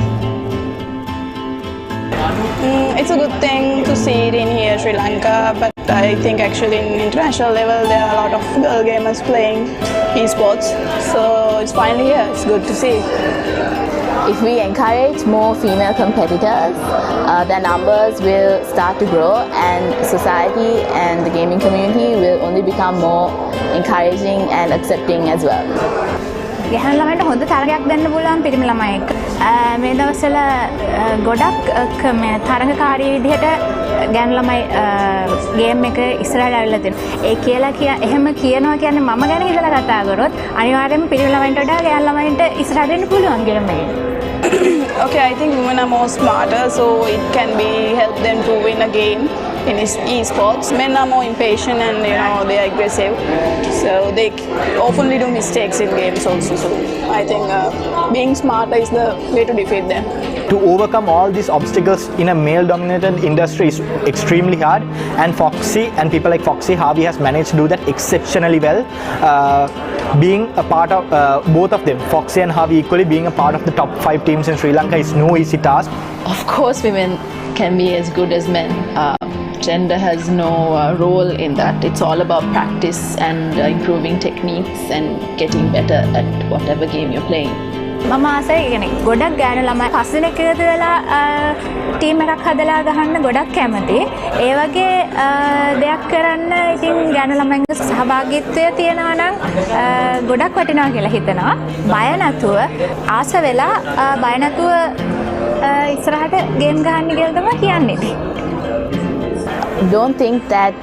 It's a good thing to see it in here, Sri Lanka, but I think actually in international level there are a lot of girl gamers playing esports, so it's finally here. It's good to see. If we encourage more female competitors, their numbers will start to grow and society and the gaming community will only become more encouraging and accepting as well. ගැහැණු ළමයින්ට හොඳ තරගයක් දෙන්න පුළුවන් පිරිමි ළමයින්ට. මේ දවස්වල ගොඩක් මේ තරගකාරී විදිහට ගැහැණු ළමයි ගේම් එක ඉස්සරහට ඇවිල්ලා තියෙනවා. ඒ කියලා එහෙම කියනවා කියන්නේ මම ගැන හිතලා කතා කරොත් අනිවාර්යයෙන්ම පිරිමි ළමයින්ට වඩා ගැහැණු ළමයින්ට ඉස්සරහට එන්න පුළුවන් ගේම් එකේ. Okay, I think women are more smarter, so it can be help them to win a game in esports. Men are more impatient and they are aggressive, so they oftenly do mistakes in games also. So I think being smarter is the way to defeat them. To overcome all these obstacles in a male-dominated industry is extremely hard, and Foxy and people like Foxy Harvey has managed to do that exceptionally well. Being a part of both of them, Foxy and Harvey equally being a part of the top 5 teams in Sri Lanka is no easy task. Of course women can be as good as men. Gender has no role in that. It's all about practice and improving techniques and getting better at whatever game you're playing. මම ආසයි කියන්නේ ගොඩක් ගෑනු ළමයි පස් දිනක් එකතු වෙලා ටීම් එකක් හදලා ගහන්න ගොඩක් කැමති. ඒ වගේ දෙයක් කරන්න ඉතින් ගෑනු ළමයින්ගේ සහභාගීත්වය තියෙනවා නම් ගොඩක් වටිනවා කියලා හිතනවා. බය නැතුව ආස වෙලා බය නැතුව ඉස්සරහට ගේම් ගහන්න කියලා තමයි කියන්නේ. Don't think that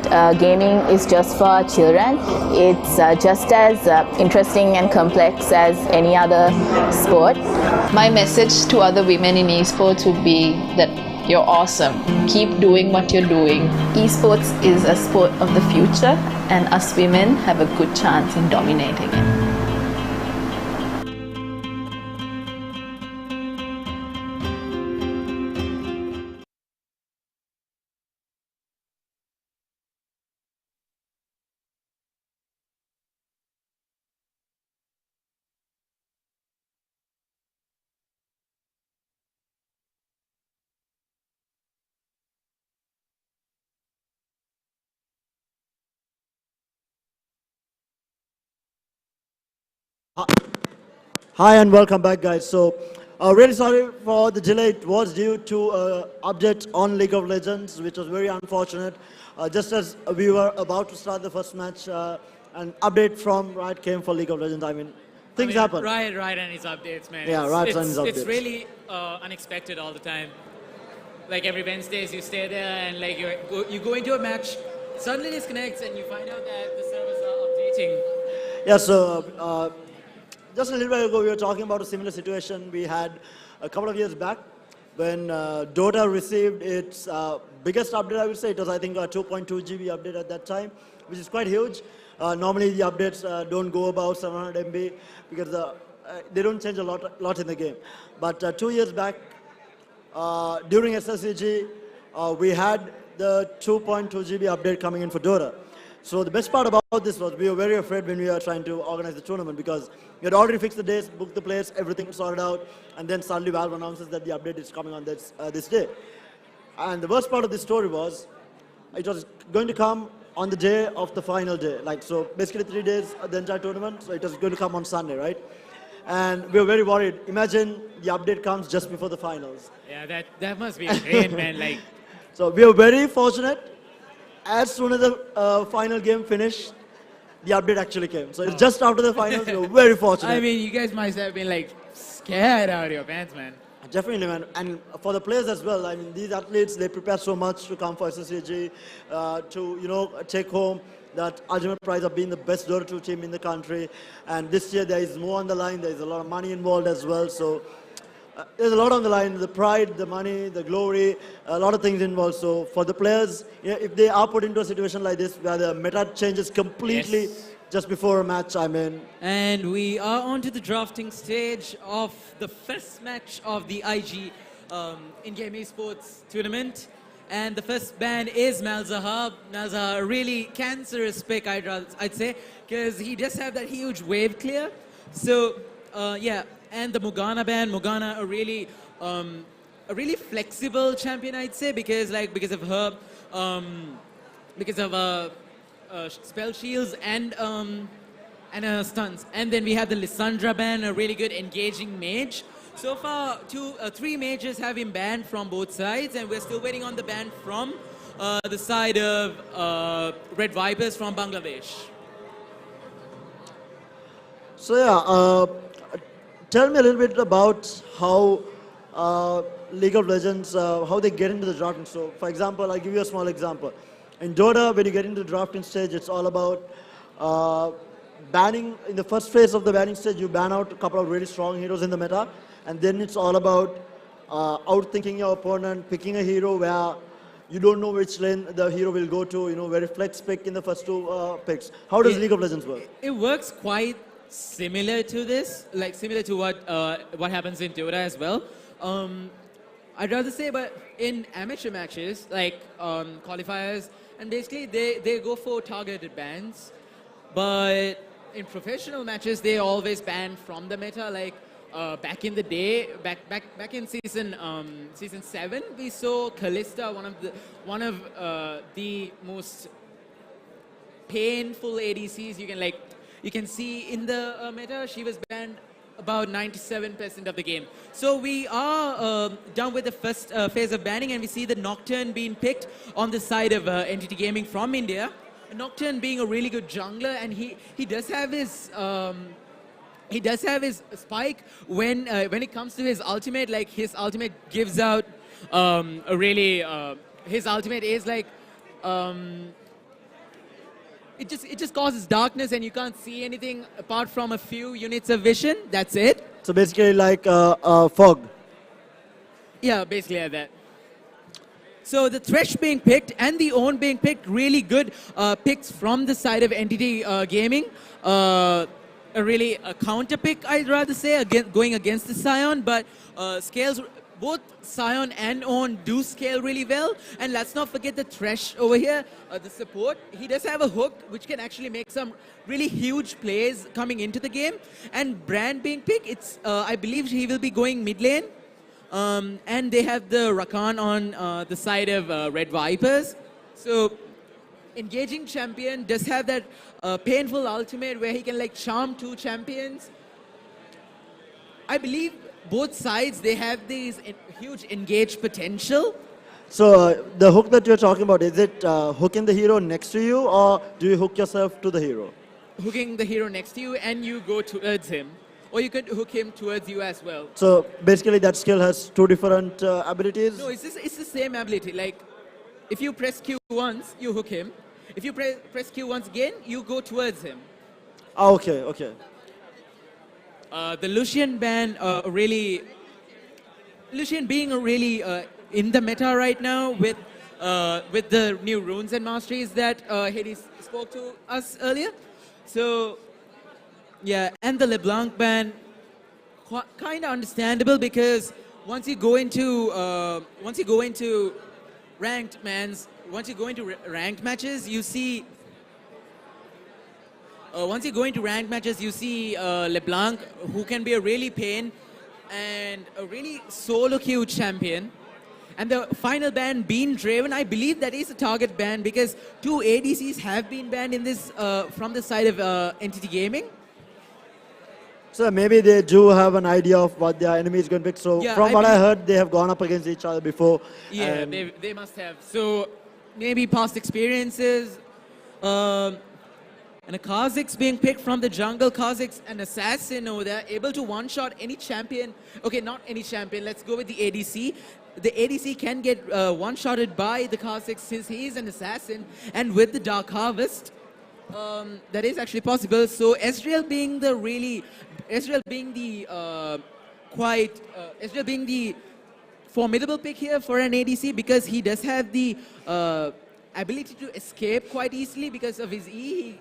gaming is just for children. It's just as interesting and complex as any other sport. My message to other women in esports would be that you're awesome. Keep doing what you're doing. Esports is a sport of the future and us women have a good chance in dominating it. Hi and welcome back, guys. So, really sorry for the delay. It was due to update on League of Legends, which was very unfortunate. Just as we were about to start the first match, an update from Riot came for League of Legends. I mean, things happen. Riot and his updates, man. Yeah, Riot and his updates. It's really unexpected all the time. Like every Wednesdays, you stay there and like you go into a match, suddenly disconnects, and you find out that the servers are updating. Yeah. So. Just a little while ago, we were talking about a similar situation we had a couple of years back when Dota received its biggest update, I would say. It was, I think, a 2.2 GB update at that time, which is quite huge. Normally, the updates don't go above 700 MB because they don't change a lot in the game. But 2 years back, during SSCG, we had the 2.2 GB update coming in for Dota. So the best part about this was we were very afraid when we were trying to organize the tournament because we had already fixed the days, booked the players, everything was sorted out, and then suddenly Valve announces that the update is coming on this day. And the worst part of this story was it was going to come on the day of the final day. Like, so basically 3 days of the entire tournament, so it was going to come on Sunday, right? And we were very worried. Imagine the update comes just before the finals. Yeah, that must be a pain, man. Like, so we were very fortunate. As soon as the final game finished, the update actually came. So it's just after the finals, we were very fortunate. I mean, you guys must have been like scared out of your pants, man. Definitely, man. And for the players as well. I mean, these athletes, they prepare so much to come for SSCG, to, take home that ultimate prize of being the best Dota 2 team in the country. And this year, there is more on the line. There is a lot of money involved as well. So there's a lot on the line, the pride, the money, the glory, a lot of things involved. So for the players, if they are put into a situation like this where the meta changes completely just before a match, I mean. And we are on to the drafting stage of the first match of the IG in-game esports tournament. And the first ban is Malzahar. Malzahar, a really cancerous pick, I'd say, because he does have that huge wave clear. So, yeah, and the Morgana ban. Morgana, a really flexible champion, I'd say, because of her, because of spell shields and stunts. And then we have the Lissandra ban, a really good engaging mage. So far, three mages have been banned from both sides, and we're still waiting on the ban from the side of Red Vipers from Bangladesh. So yeah, tell me a little bit about how League of Legends, how they get into the drafting. So for example, I'll give you a small example. In Dota, when you get into the drafting stage, it's all about banning. In the first phase of the banning stage, you ban out a couple of really strong heroes in the meta. And then it's all about outthinking your opponent, picking a hero where you don't know which lane the hero will go to, very flex pick in the first two picks. How does League of Legends work? It works quite similar to this, similar to what happens in Dota as well. I'd rather say, but in amateur matches, qualifiers, and basically they go for targeted bans. But in professional matches, they always ban from the meta, back in the day, back in season 7, we saw Kalista, one of the most painful ADCs you can see in the meta. She was banned about 97% of the game. So we are done with the first phase of banning, and we see the Nocturne being picked on the side of Entity Gaming from India. Nocturne being a really good jungler, and he does have his. He does have his spike when it comes to his ultimate. His ultimate gives out a really. His ultimate is it just causes darkness, and you can't see anything apart from a few units of vision. That's it. So basically, like fog. Yeah, basically like that. So the Thresh being picked and the Own being picked, really good picks from the side of Entity Gaming. A counter pick, I'd rather say, going against the Scion, but scales, both Scion and Own do scale really well. And let's not forget the Thresh over here, the support. He does have a hook, which can actually make some really huge plays coming into the game. And Brand being picked, I believe he will be going mid lane. And they have the Rakan on the side of Red Vipers. So engaging champion does have that painful ultimate where he can charm two champions. I believe both sides, they have these huge engage potential. So the hook that you're talking about, is it hooking the hero next to you, or do you hook yourself to the hero? Hooking the hero next to you and you go towards him. Or you could hook him towards you as well. So basically that skill has two different abilities? No, it's the same ability. If you press Q once, you hook him. If you press Q once again, you go towards him. Okay. The Lucian ban, Lucian being a really in the meta right now with the new runes and masteries that Hades spoke to us earlier. So yeah, and the LeBlanc ban, kind of understandable, because once you go into ranked matches, you see. Once you go into ranked matches, you see LeBlanc, who can be a really pain and a really solo queue champion. And the final ban being Draven, I believe that is a target ban, because two ADCs have been banned in this from the side of Entity Gaming. So maybe they do have an idea of what their enemy is going to pick. So Yeah, from what I heard, they have gone up against each other before. Yeah, and they must have. So maybe past experiences. And a Kha'Zix being picked from the jungle. Kha'Zix, an assassin over there, able to one-shot any champion. Okay, not any champion. Let's go with the ADC. The ADC can get one-shotted by the Kha'Zix since he is an assassin. And with the Dark Harvest, that is actually possible. So Ezreal being the formidable pick here for an ADC, because he does have the ability to escape quite easily because of his E.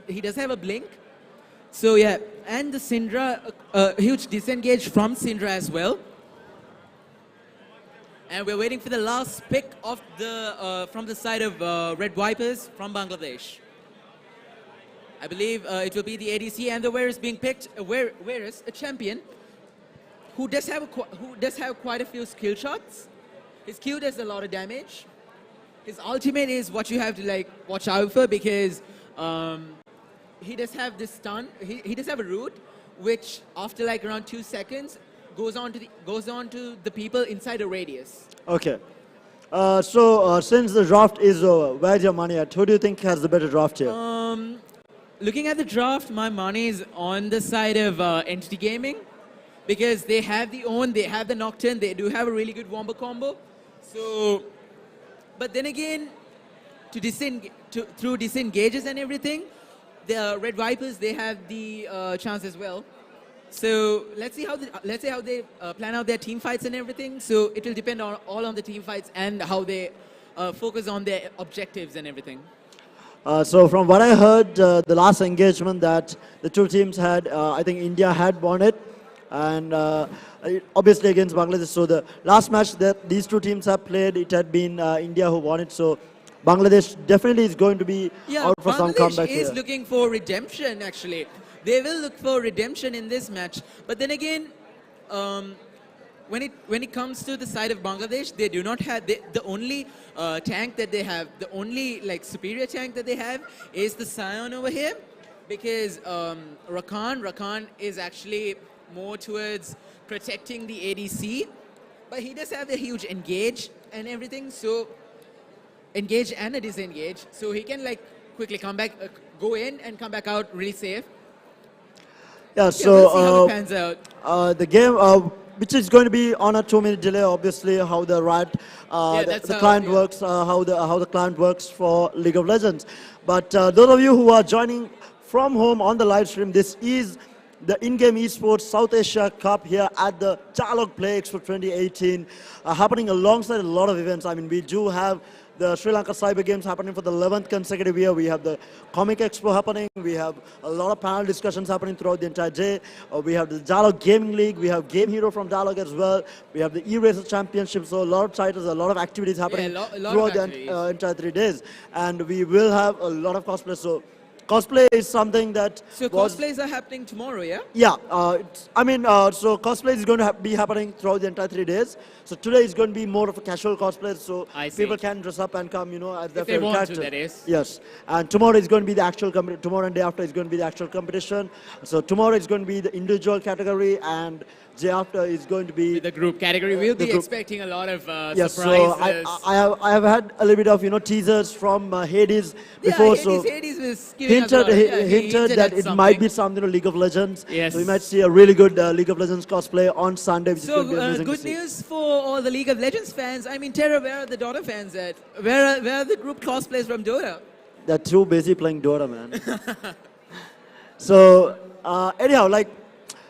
He does have a blink. So yeah, and the Syndra, huge disengage from Syndra as well. And we're waiting for the last pick of the from the side of Red Vipers from Bangladesh. I believe it will be the ADC, and the Where is being picked. Where is a champion who does have quite a few skill shots. His Q does a lot of damage. His ultimate is what you have to like watch out for, because he does have this stun. He does have a root, which after like around 2 seconds goes on to the people inside a radius. Okay. So since the draft is over, where's your money at? Who do you think has the better draft here? Looking at the draft, my money is on the side of Entity Gaming, because they have the Own, they have the Nocturne, they do have a really good Wombo combo. So, but then again, through disengages and everything, the Red Vipers, they have the chance as well. So let's see how they plan out their team fights and everything. So it will depend all on the team fights and how they focus on their objectives and everything. So from what I heard, the last engagement that the two teams had, I think India had won it, and obviously against Bangladesh. So the last match that these two teams have played, it had been India who won it. So Bangladesh definitely is going to be out for some comeback here. Bangladesh is looking for redemption, actually. They will look for redemption in this match. But then again, when it comes to the side of Bangladesh, they do not have the only tank that they have, the only like superior tank that they have is the Scion over here, because Rakan is actually more towards protecting the ADC, but he does have a huge engage and everything, so engage and a disengage, so he can like quickly come back, go in and come back out really safe. Yeah, so we'll see how it pans out. The game, which is going to be on a 2-minute delay, obviously, how the the client works, how the client works for League of Legends. But those of you who are joining from home on the live stream, this is the in-game esports South Asia Cup here at the Dialog Play Expo 2018, happening alongside a lot of events. I mean, we do have the Sri Lanka Cyber Games happening for the 11th consecutive year. We have the Comic Expo happening. We have a lot of panel discussions happening throughout the entire day. We have the Dialog Gaming League. We have Game Hero from Dialog as well. We have the E-Racer Championship. So a lot of titles, a lot of activities happening throughout the entire 3 days. And we will have a lot of cosplay. So cosplay is something that cosplays are happening tomorrow, yeah? Yeah, so cosplay is going to be happening throughout the entire 3 days. So today is going to be more of a casual cosplay, so people can dress up and come, as their favorite character. If they want to, that is. Yes, and tomorrow is going to be the actual tomorrow and day after is going to be the actual competition. So tomorrow is going to be the individual category, and day after is going to be the group category. We'll be expecting a lot of yes, surprises. So I have had a little bit of teasers from Hades before. Hades was hinted that it might be something League of Legends. Yes. So we might see a really good League of Legends cosplay on Sunday, which is So going to be amazing good to see. news for all the League of Legends fans. I mean, Terra, where are the Dota fans at? Where are the group cosplays from Dota? They're too busy playing Dota, man. So anyhow,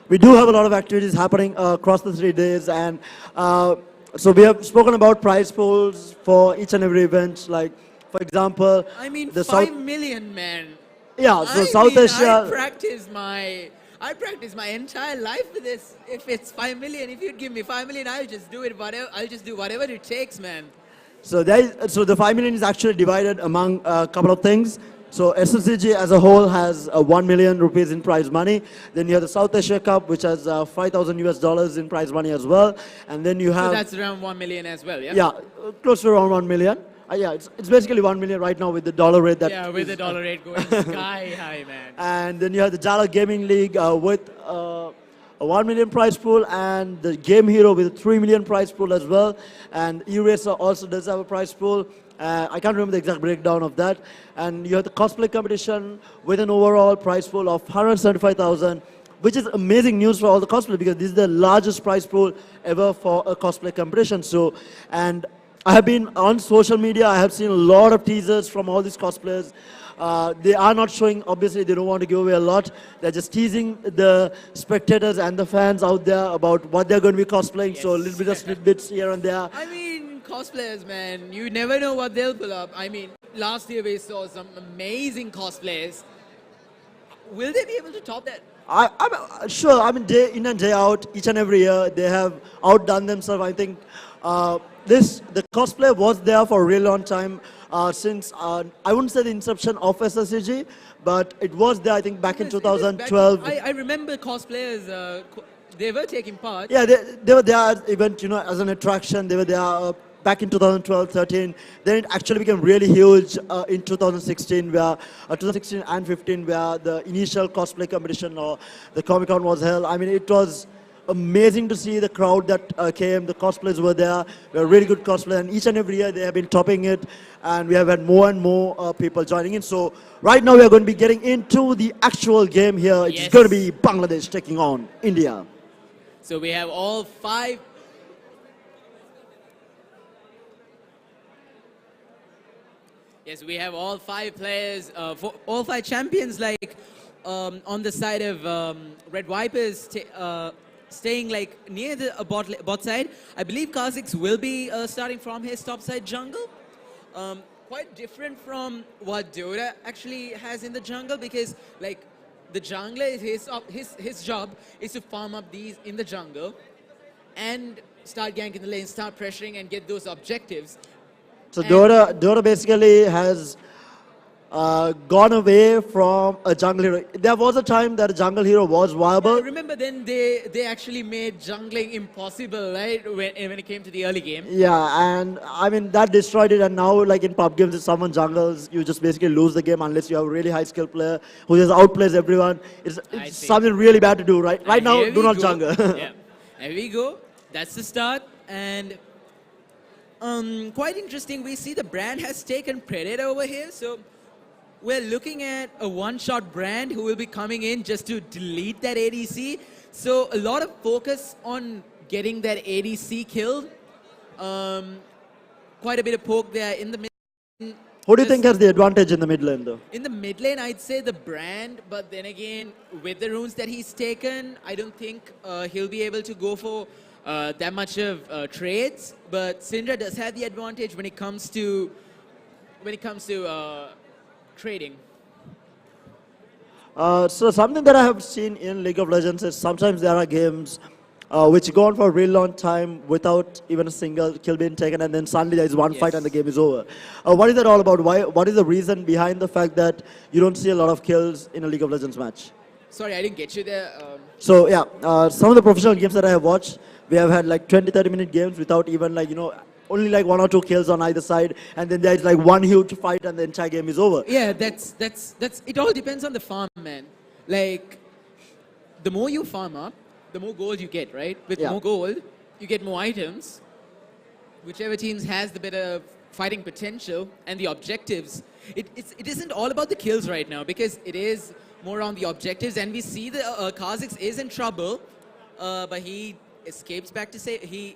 we do have a lot of activities happening across the 3 days, and so we have spoken about prize pools for each and every event. Like, for example, I mean, the 5 million, man. Yeah, so South Asia. I practice my entire life for this. If it's 5 million, if you'd give me 5 million, I'll just do it. I'll just do whatever it takes, man. So the 5 million is actually divided among a couple of things. So SSCG as a whole has 1 million rupees in prize money. Then you have the South Asia Cup, which has $5,000 in prize money as well. And then you have. So that's around 1 million as well, yeah? Yeah, close to around 1 million. Yeah, it's basically 1 million right now with the dollar rate. With the dollar rate going sky high, man. And then you have the Dialog Gaming League with a 1 million prize pool, and the Game Hero with a 3 million prize pool as well. And E-Racer also does have a prize pool. I can't remember the exact breakdown of that. And you have the cosplay competition with an overall prize pool of 175,000, which is amazing news for all the cosplay, because this is the largest prize pool ever for a cosplay competition. So, and I have been on social media. I have seen a lot of teasers from all these cosplayers. They are not showing, obviously they don't want to give away a lot. They're just teasing the spectators and the fans out there about what they're going to be cosplaying. Yes. So a little bit of snippets here and there. I mean, cosplayers, man, you never know what they'll pull up. I mean, last year we saw some amazing cosplays. Will they be able to top that? I'm sure. I mean, day in and day out, each and every year, they have outdone themselves. I think the cosplay was there for a real long time since I wouldn't say the inception of SSCG, but it was there I think back in 2012. I remember cosplayers, they were taking part. Yeah, they were there as event, as an attraction. They were there back in 2012, 13. Then it actually became really huge in 2016, where 2016 and 15, where the initial cosplay competition or the Comic Con was held. I mean, it was amazing to see the crowd that came. The cosplayers were there. They were really good cosplay, and each and every year they have been topping it, and we have had more and more people joining in. So right now we are going to be getting into the actual game here. It's going to be Bangladesh taking on India. So we have all 5. Yes, we have all 5 players, all 5 champions, like on the side of Red Vipers, staying like near the bot side. I believe Kha'Zix will be starting from his top side jungle. Quite different from what Dota actually has in the jungle, because like the jungler, his job is to farm up these in the jungle and start ganking the lane, start pressuring and get those objectives. So Dota basically has gone away from a jungle hero. There was a time that a jungle hero was viable. Yeah, remember then they actually made jungling impossible, right? When it came to the early game. Yeah, and I mean that destroyed it. And now, like in pub games, if someone jungles, you just basically lose the game unless you have a really high skill player who just outplays everyone. It's something really bad to do. Right now, do not jungle. Yeah, there we go. That's the start. And quite interesting. We see the brand has taken Predator over here. So we're looking at a one-shot brand who will be coming in just to delete that ADC. So a lot of focus on getting that ADC killed. Quite a bit of poke there in the mid. Who do you think has the advantage in the mid lane, though? In the mid lane, I'd say the brand. But then again, with the runes that he's taken, I don't think he'll be able to go for that much of trades. But Syndra does have the advantage when it comes to trading. So something that I have seen in League of Legends is sometimes there are games which go on for a real long time without even a single kill being taken, and then suddenly there is one fight and the game is over. What is that all about? What is the reason behind the fact that you don't see a lot of kills in a League of Legends match? Sorry, I didn't get you there. So yeah, some of the professional games that I have watched, we have had like 20-30 minute games without even like, only like 1 or 2 kills on either side, and then there's like one huge fight and the entire game is over. Yeah, that's it. All depends on the farm, man. Like, the more you farm up, the more gold you get, right? With more gold, you get more items. Whichever teams has the better fighting potential and the objectives. It isn't all about the kills right now, because it is more on the objectives, and we see the Kha'Zix is in trouble, but he escapes back to he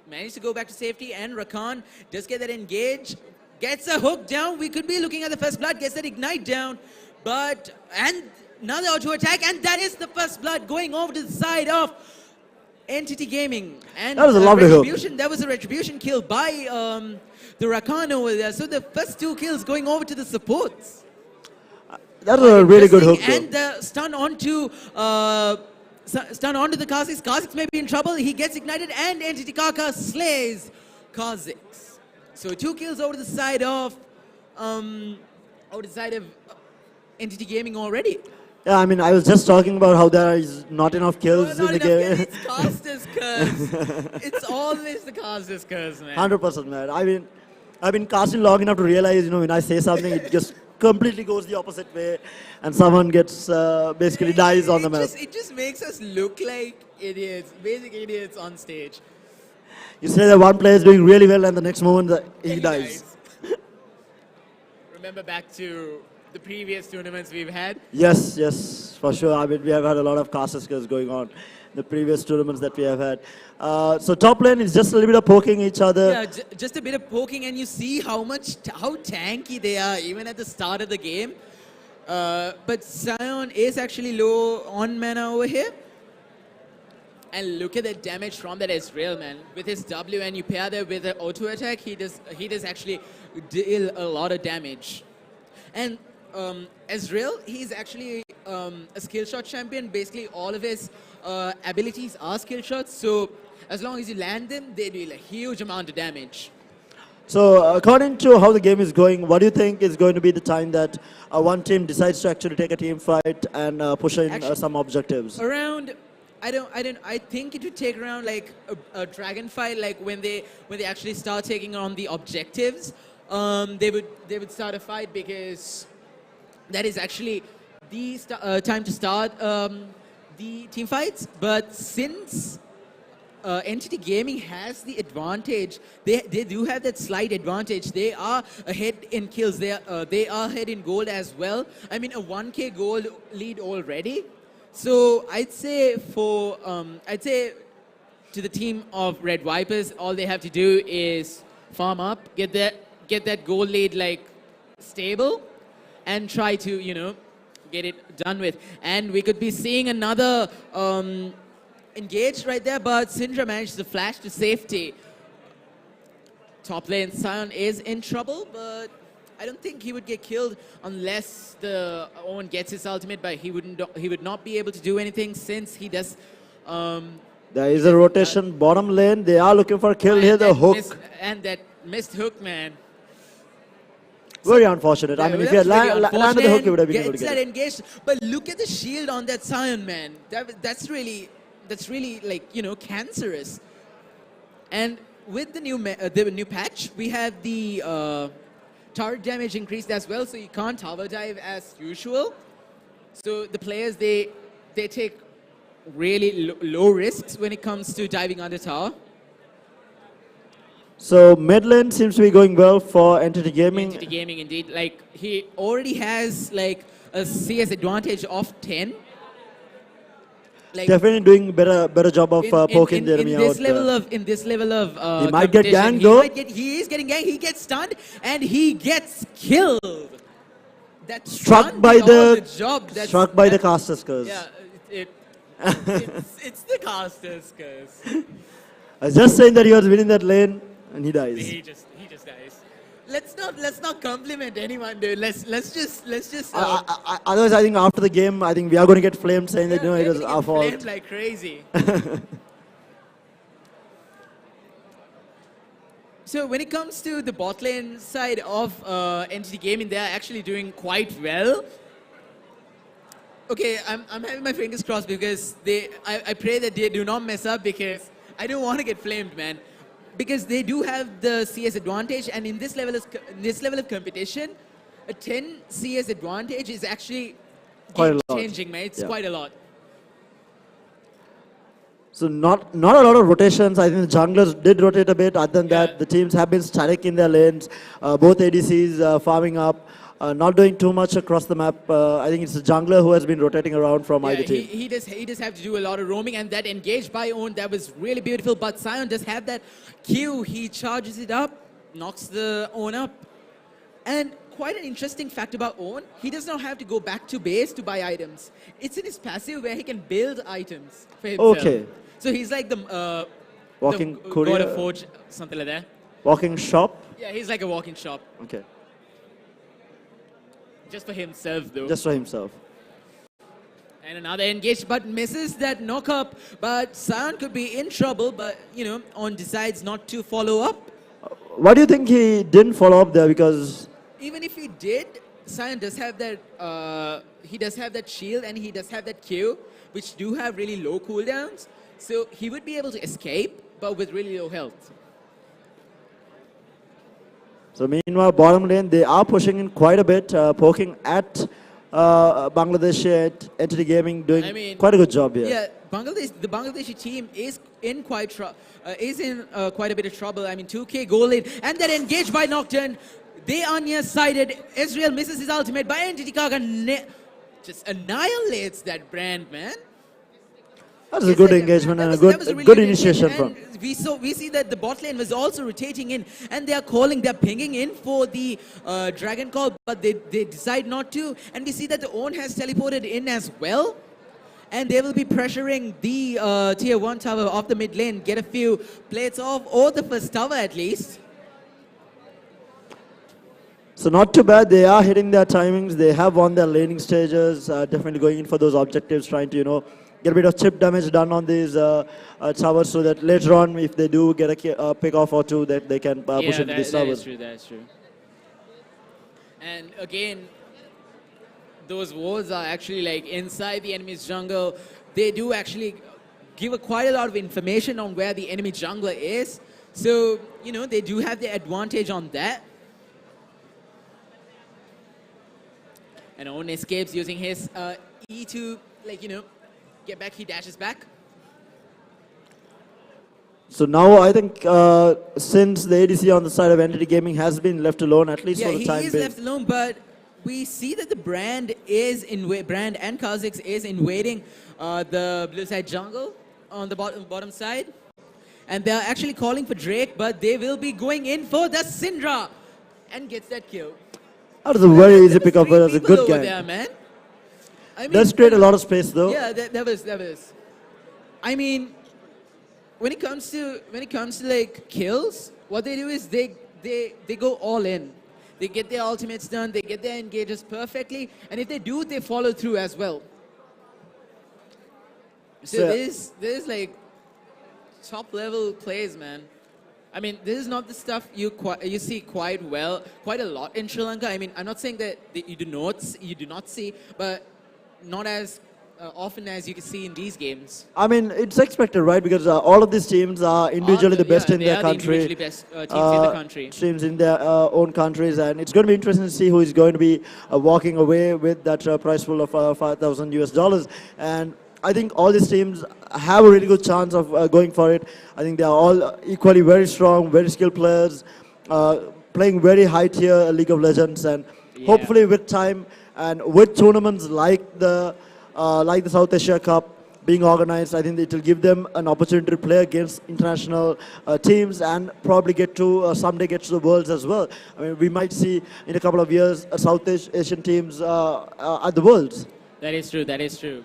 managed to go back to safety, and Rakan does get that engage, gets a hook down. We could be looking at the first blood, gets that ignite down, and another auto attack, and that is the first blood going over to the side of Entity Gaming. And that was a lovely hook. That was a retribution kill by the Rakan over there. So the first 2 kills going over to the supports. That was a really good hook. And the stun onto the Kha'Zix. Kha'Zix may be in trouble. He gets ignited, and Entity Kaka slays Kha'Zix. So 2 kills over the side of Entity Gaming already. Yeah, I mean, I was just talking about how there is not enough kills in the game. It's Caster's curse. It's always the Caster's curse, man. 100%, man. I mean, I've been casting long enough to realize, when I say something, it just completely goes the opposite way, and someone gets basically dies on the map. It just makes us look like idiots, basic idiots on stage. You say that one player is doing really well, and the next moment he dies. Remember back to the previous tournaments we've had? Yes, for sure. I mean, we have had a lot of casters going on in the previous tournaments that we have had. So top lane is just a little bit of poking each other. Yeah, just a bit of poking, and you see how tanky they are even at the start of the game. But Sion is actually low on mana over here. And look at the damage from that Ezreal, man. With his W, and you pair that with an auto attack, he does actually deal a lot of damage. And Ezreal, he's actually a skill shot champion. Basically, all of his abilities are skill shots. So as long as you land them, they deal a huge amount of damage. So according to how the game is going, what do you think is going to be the time that one team decides to actually take a team fight and push in some objectives? Around, I think it would take around like a dragon fight, like when they actually start taking on the objectives, they would start a fight, because that is actually the time to start the team fights. But since Entity Gaming has the advantage, they do have that slight advantage. They are ahead in kills. They are ahead in gold as well. I mean, a 1k gold lead already. So I'd say to the team of Red Vipers, all they have to do is farm up, get that gold lead like stable, and try to get it done with. And we could be seeing another engage right there, but Syndra managed to flash to safety. Top lane Sion is in trouble, but I don't think he would get killed unless the Owen gets his ultimate, but he would not be able to do anything, since he does. There is a rotation bottom lane. They are looking for a kill here. The hook. And that missed hook, man. Very unfortunate. I mean, if you had landed the hook, you would have been able to get it. Engaged. But look at the shield on that Sion, man. That's really like, cancerous. And with the new patch, we have the turret damage increased as well, so you can't tower dive as usual. So the players, they take really low risks when it comes to diving under tower. So mid lane seems to be going well for Entity Gaming. Entity Gaming, indeed. Like, he already has like a CS advantage of 10. Like, definitely doing better job of poking the enemy out. In this level of he might get ganked though. He is getting ganked. He gets stunned and he gets killed. That Struck by the caster's curse. Yeah, it's the caster's curse. I was just saying that he was winning that lane and he dies. He just dies. Let's not compliment anyone, dude. Let's just. Otherwise, I think after the game, I think we are going to get flamed saying that it was our fault. Flamed like crazy. So when it comes to the bot lane side of Entity Gaming, they are actually doing quite well. Okay, I'm having my fingers crossed, because I pray that they do not mess up, because I don't want to get flamed, man. Because they do have the CS advantage, and in this level of competition, a 10 CS advantage is actually game-changing, man. It's quite a lot. So not a lot of rotations. I think the junglers did rotate a bit. Other than that, the teams have been static in their lanes. Both ADCs farming up. Not doing too much across the map. I think it's the jungler who has been rotating around from either team. He does have to do a lot of roaming, and that engage by Owen, that was really beautiful. But Sion does have that Q. He charges it up, knocks the Owen up. And quite an interesting fact about Owen, he does not have to go back to base to buy items. It's in his passive where he can build items for himself. Okay. So he's like the walking courier, God of Forge, something like that. Walking shop? Yeah, he's like a walking shop. Okay. Just for himself, though. Just for himself. And another engage, but misses that knock up. But Sion could be in trouble, but, On decides not to follow up. Why do you think he didn't follow up there? Because even if he did, Sion does have that, he does have that shield, and he does have that Q, which do have really low cooldowns. So he would be able to escape, but with really low health. So meanwhile, bottom lane, they are pushing in quite a bit, poking at Bangladesh Entity Gaming, doing quite a good job here. Yeah, the Bangladeshi team is in quite a bit of trouble. I mean, 2k goal lead, and that engaged by Nocturne. They are near-sighted. Israel misses his ultimate, but Entity Kaga just annihilates that brand, man. That was a good engagement and a good initiation from. We see that the bot lane was also rotating in, and they're pinging in for the Dragon Call, but they decide not to. And we see that the Own has teleported in as well, and they will be pressuring the tier 1 tower of the mid lane, get a few plates off, or the first tower at least. So not too bad. They are hitting their timings. They have won their laning stages. Definitely going in for those objectives, trying to get a bit of chip damage done on these towers so that later on, if they do get a pick off or two, that they can push into these towers. That is true. And again, those walls are actually like inside the enemy's jungle. They do actually give quite a lot of information on where the enemy jungler is. So, you know, they do have the advantage on that. And Owen escapes using his E to, like, you know, get back. He dashes back. So now I think since the ADC on the side of Entity Gaming has been left alone, at least for the time being. Yeah, he is left alone, but we see that the brand and Kha'Zix is invading the blue side jungle on the bottom side. And they're actually calling for Drake, but they will be going in for the Syndra. And gets that kill. That was a very easy pickup. It was a good game. There, man. I mean, does create a lot of space, though. Yeah, that was. I mean, when it comes to like kills, what they do is they go all in. They get their ultimates done. They get their engages perfectly, and if they do, they follow through as well. So there's like top level plays, man. I mean, this is not the stuff you see quite a lot in Sri Lanka. I mean, I'm not saying that you do not see, but not as often as you can see in these games. I mean, it's expected, right? Because all of these teams are individually the best in their country. Individually best teams in the country. Teams in their own countries, and it's going to be interesting to see who is going to be walking away with that prize pool of $5,000 US. And I think all these teams have a really good chance of going for it. I think they are all equally very strong, very skilled players, playing very high tier League of Legends, and hopefully with time and with tournaments like the South Asia Cup being organized, I think it will give them an opportunity to play against international teams and probably get to someday get to the Worlds as well. I mean, we might see in a couple of years South Asian teams at the Worlds. That is true. That is true.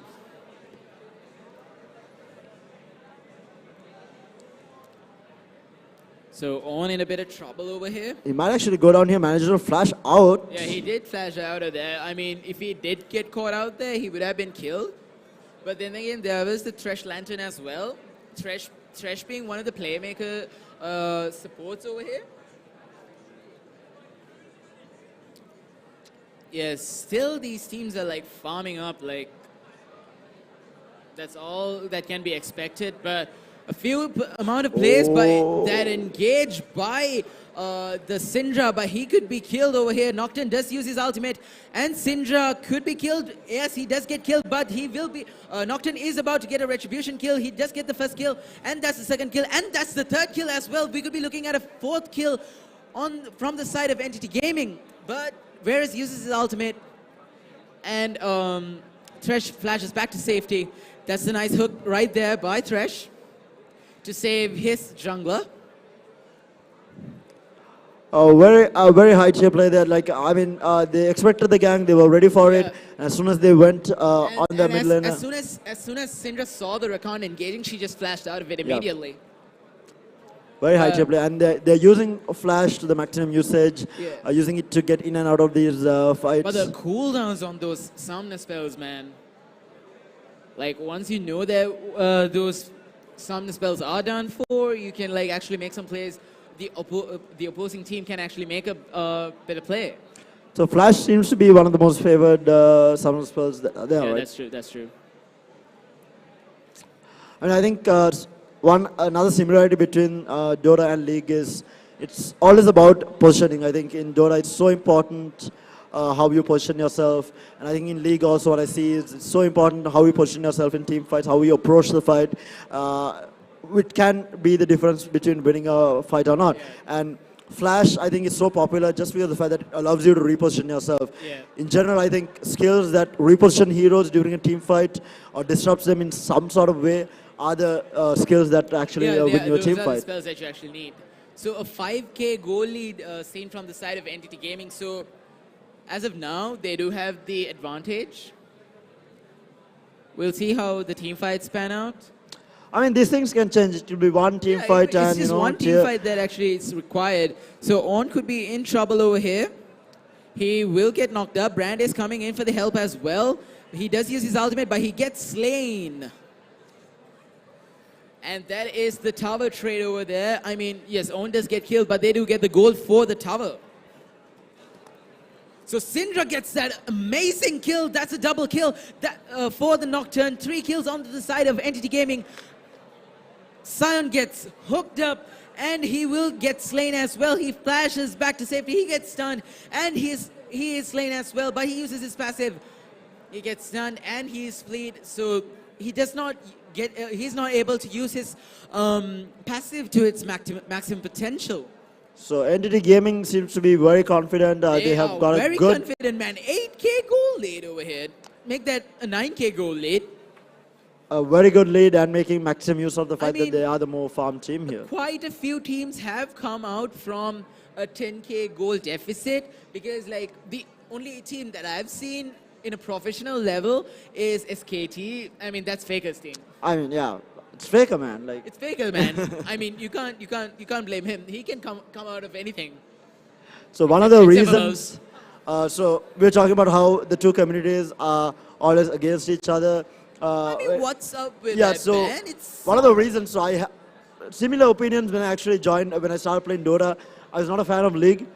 So on in a bit of trouble over here. He might actually go down here, manage to flash out. Yeah, he did flash out of there. I mean, if he did get caught out there, he would have been killed. But then again, there was the Thresh Lantern as well. Thresh being one of the playmaker supports over here. Yes, still these teams are like farming up, like that's all that can be expected. But a few amount of players that engage by the Syndra, but he could be killed over here. Nocturne does use his ultimate, and Syndra could be killed. Yes, he does get killed, but he will be... Nocturne is about to get a retribution kill. He does get the first kill, and that's the second kill, and that's the third kill as well. We could be looking at a fourth kill from the side of Entity Gaming, but Varus uses his ultimate, and Thresh flashes back to safety. That's a nice hook right there by Thresh to save his jungler. Very high tier play there. Like, I mean, they expected the gang, they were ready for it. And as soon as they went on the mid lane. As soon as Syndra saw the Rakan engaging, she just flashed out of it immediately. Very high tier play, and they're using flash to the maximum usage, using it to get in and out of these fights. But the cooldowns on those summoner spells, man. Like, once you know that those summoner spells are done for, you can like actually make some plays. The opposing team can actually make a better play. So flash seems to be one of the most favored summoner spells there, right? That's true. That's true. And I think another similarity between Dota and League is it's always about positioning. I think in Dota it's so important how you position yourself, and I think in League also what I see is it's so important how you position yourself in team fights, how you approach the fight, which can be the difference between winning a fight or not. And Flash, I think, is so popular just because of the fact that it allows you to reposition yourself. In general, I think skills that reposition heroes during a team fight or disrupts them in some sort of way are the skills that actually win you a team those are fight. the spells that you actually need. So a 5k goal lead seen from the side of Entity Gaming. So as of now, they do have the advantage. We'll see how the team fights pan out. I mean, these things can change. It will be one team fight, it's just one team fight that actually is required. So On could be in trouble over here. He will get knocked up. Brand is coming in for the help as well. He does use his ultimate, but he gets slain. And that is the tower trade over there. I mean, yes, Owen does get killed, but they do get the gold for the tower. So Syndra gets that amazing kill. That's a double kill that, for the Nocturne. 3 kills onto the side of Entity Gaming. Sion gets hooked up and he will get slain as well. He flashes back to safety. He gets stunned and he is slain as well, but he uses his passive. He gets stunned and he is fleed. So he does not get, he's not able to use his passive to its maximum potential. So Entity Gaming seems to be very confident. They have got a very good... confident, man. 8K goal lead over here. Make that a 9K goal lead. A very good lead and making maximum use of the fact that they are the more farm team here. Quite a few teams have come out from a 10K goal deficit because like the only team that I've seen in a professional level is SKT. I mean, that's Faker's team. I mean, yeah. It's Faker, man. Like it's Faker, man. I mean, you can't blame him. He can come out of anything. So one of the reasons, so we're talking about how the two communities are always against each other. I mean, what's up with yeah, that, so man? It's one of the reasons, so I have similar opinions when I actually joined, when I started playing Dota. I was not a fan of League.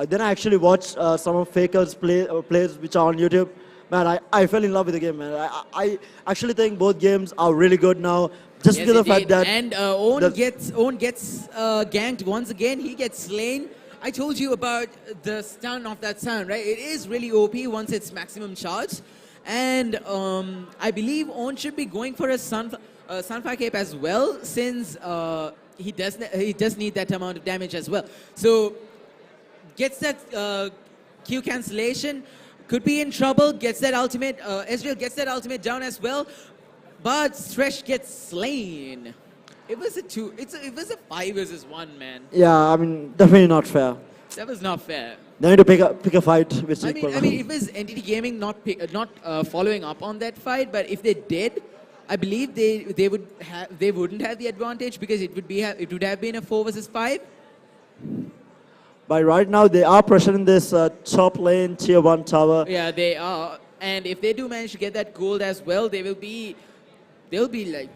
Then I actually watched some of Faker's plays which are on YouTube. Man, I fell in love with the game, man. I actually think both games are really good now. Just because of the fact that... And Owen gets ganked once again. He gets slain. I told you about the stun of that sound, right? It is really OP once it's maximum charge. And I believe Owen should be going for a Sunfire Cape as well, since he does need that amount of damage as well. So gets that Q cancellation, could be in trouble, gets that ultimate, Ezreal gets that ultimate down as well. But Thresh gets slain. It was a 5 versus 1, man. Yeah, I mean, definitely not fair. That was not fair. They need to pick a fight which I mean, if it was Entity Gaming not following up on that fight, but if they did, I believe they wouldn't have the advantage because it would have been a 4 versus 5. But right now they are pressuring this top lane tier 1 tower. Yeah, they are, and if they do manage to get that gold as well, they'll be like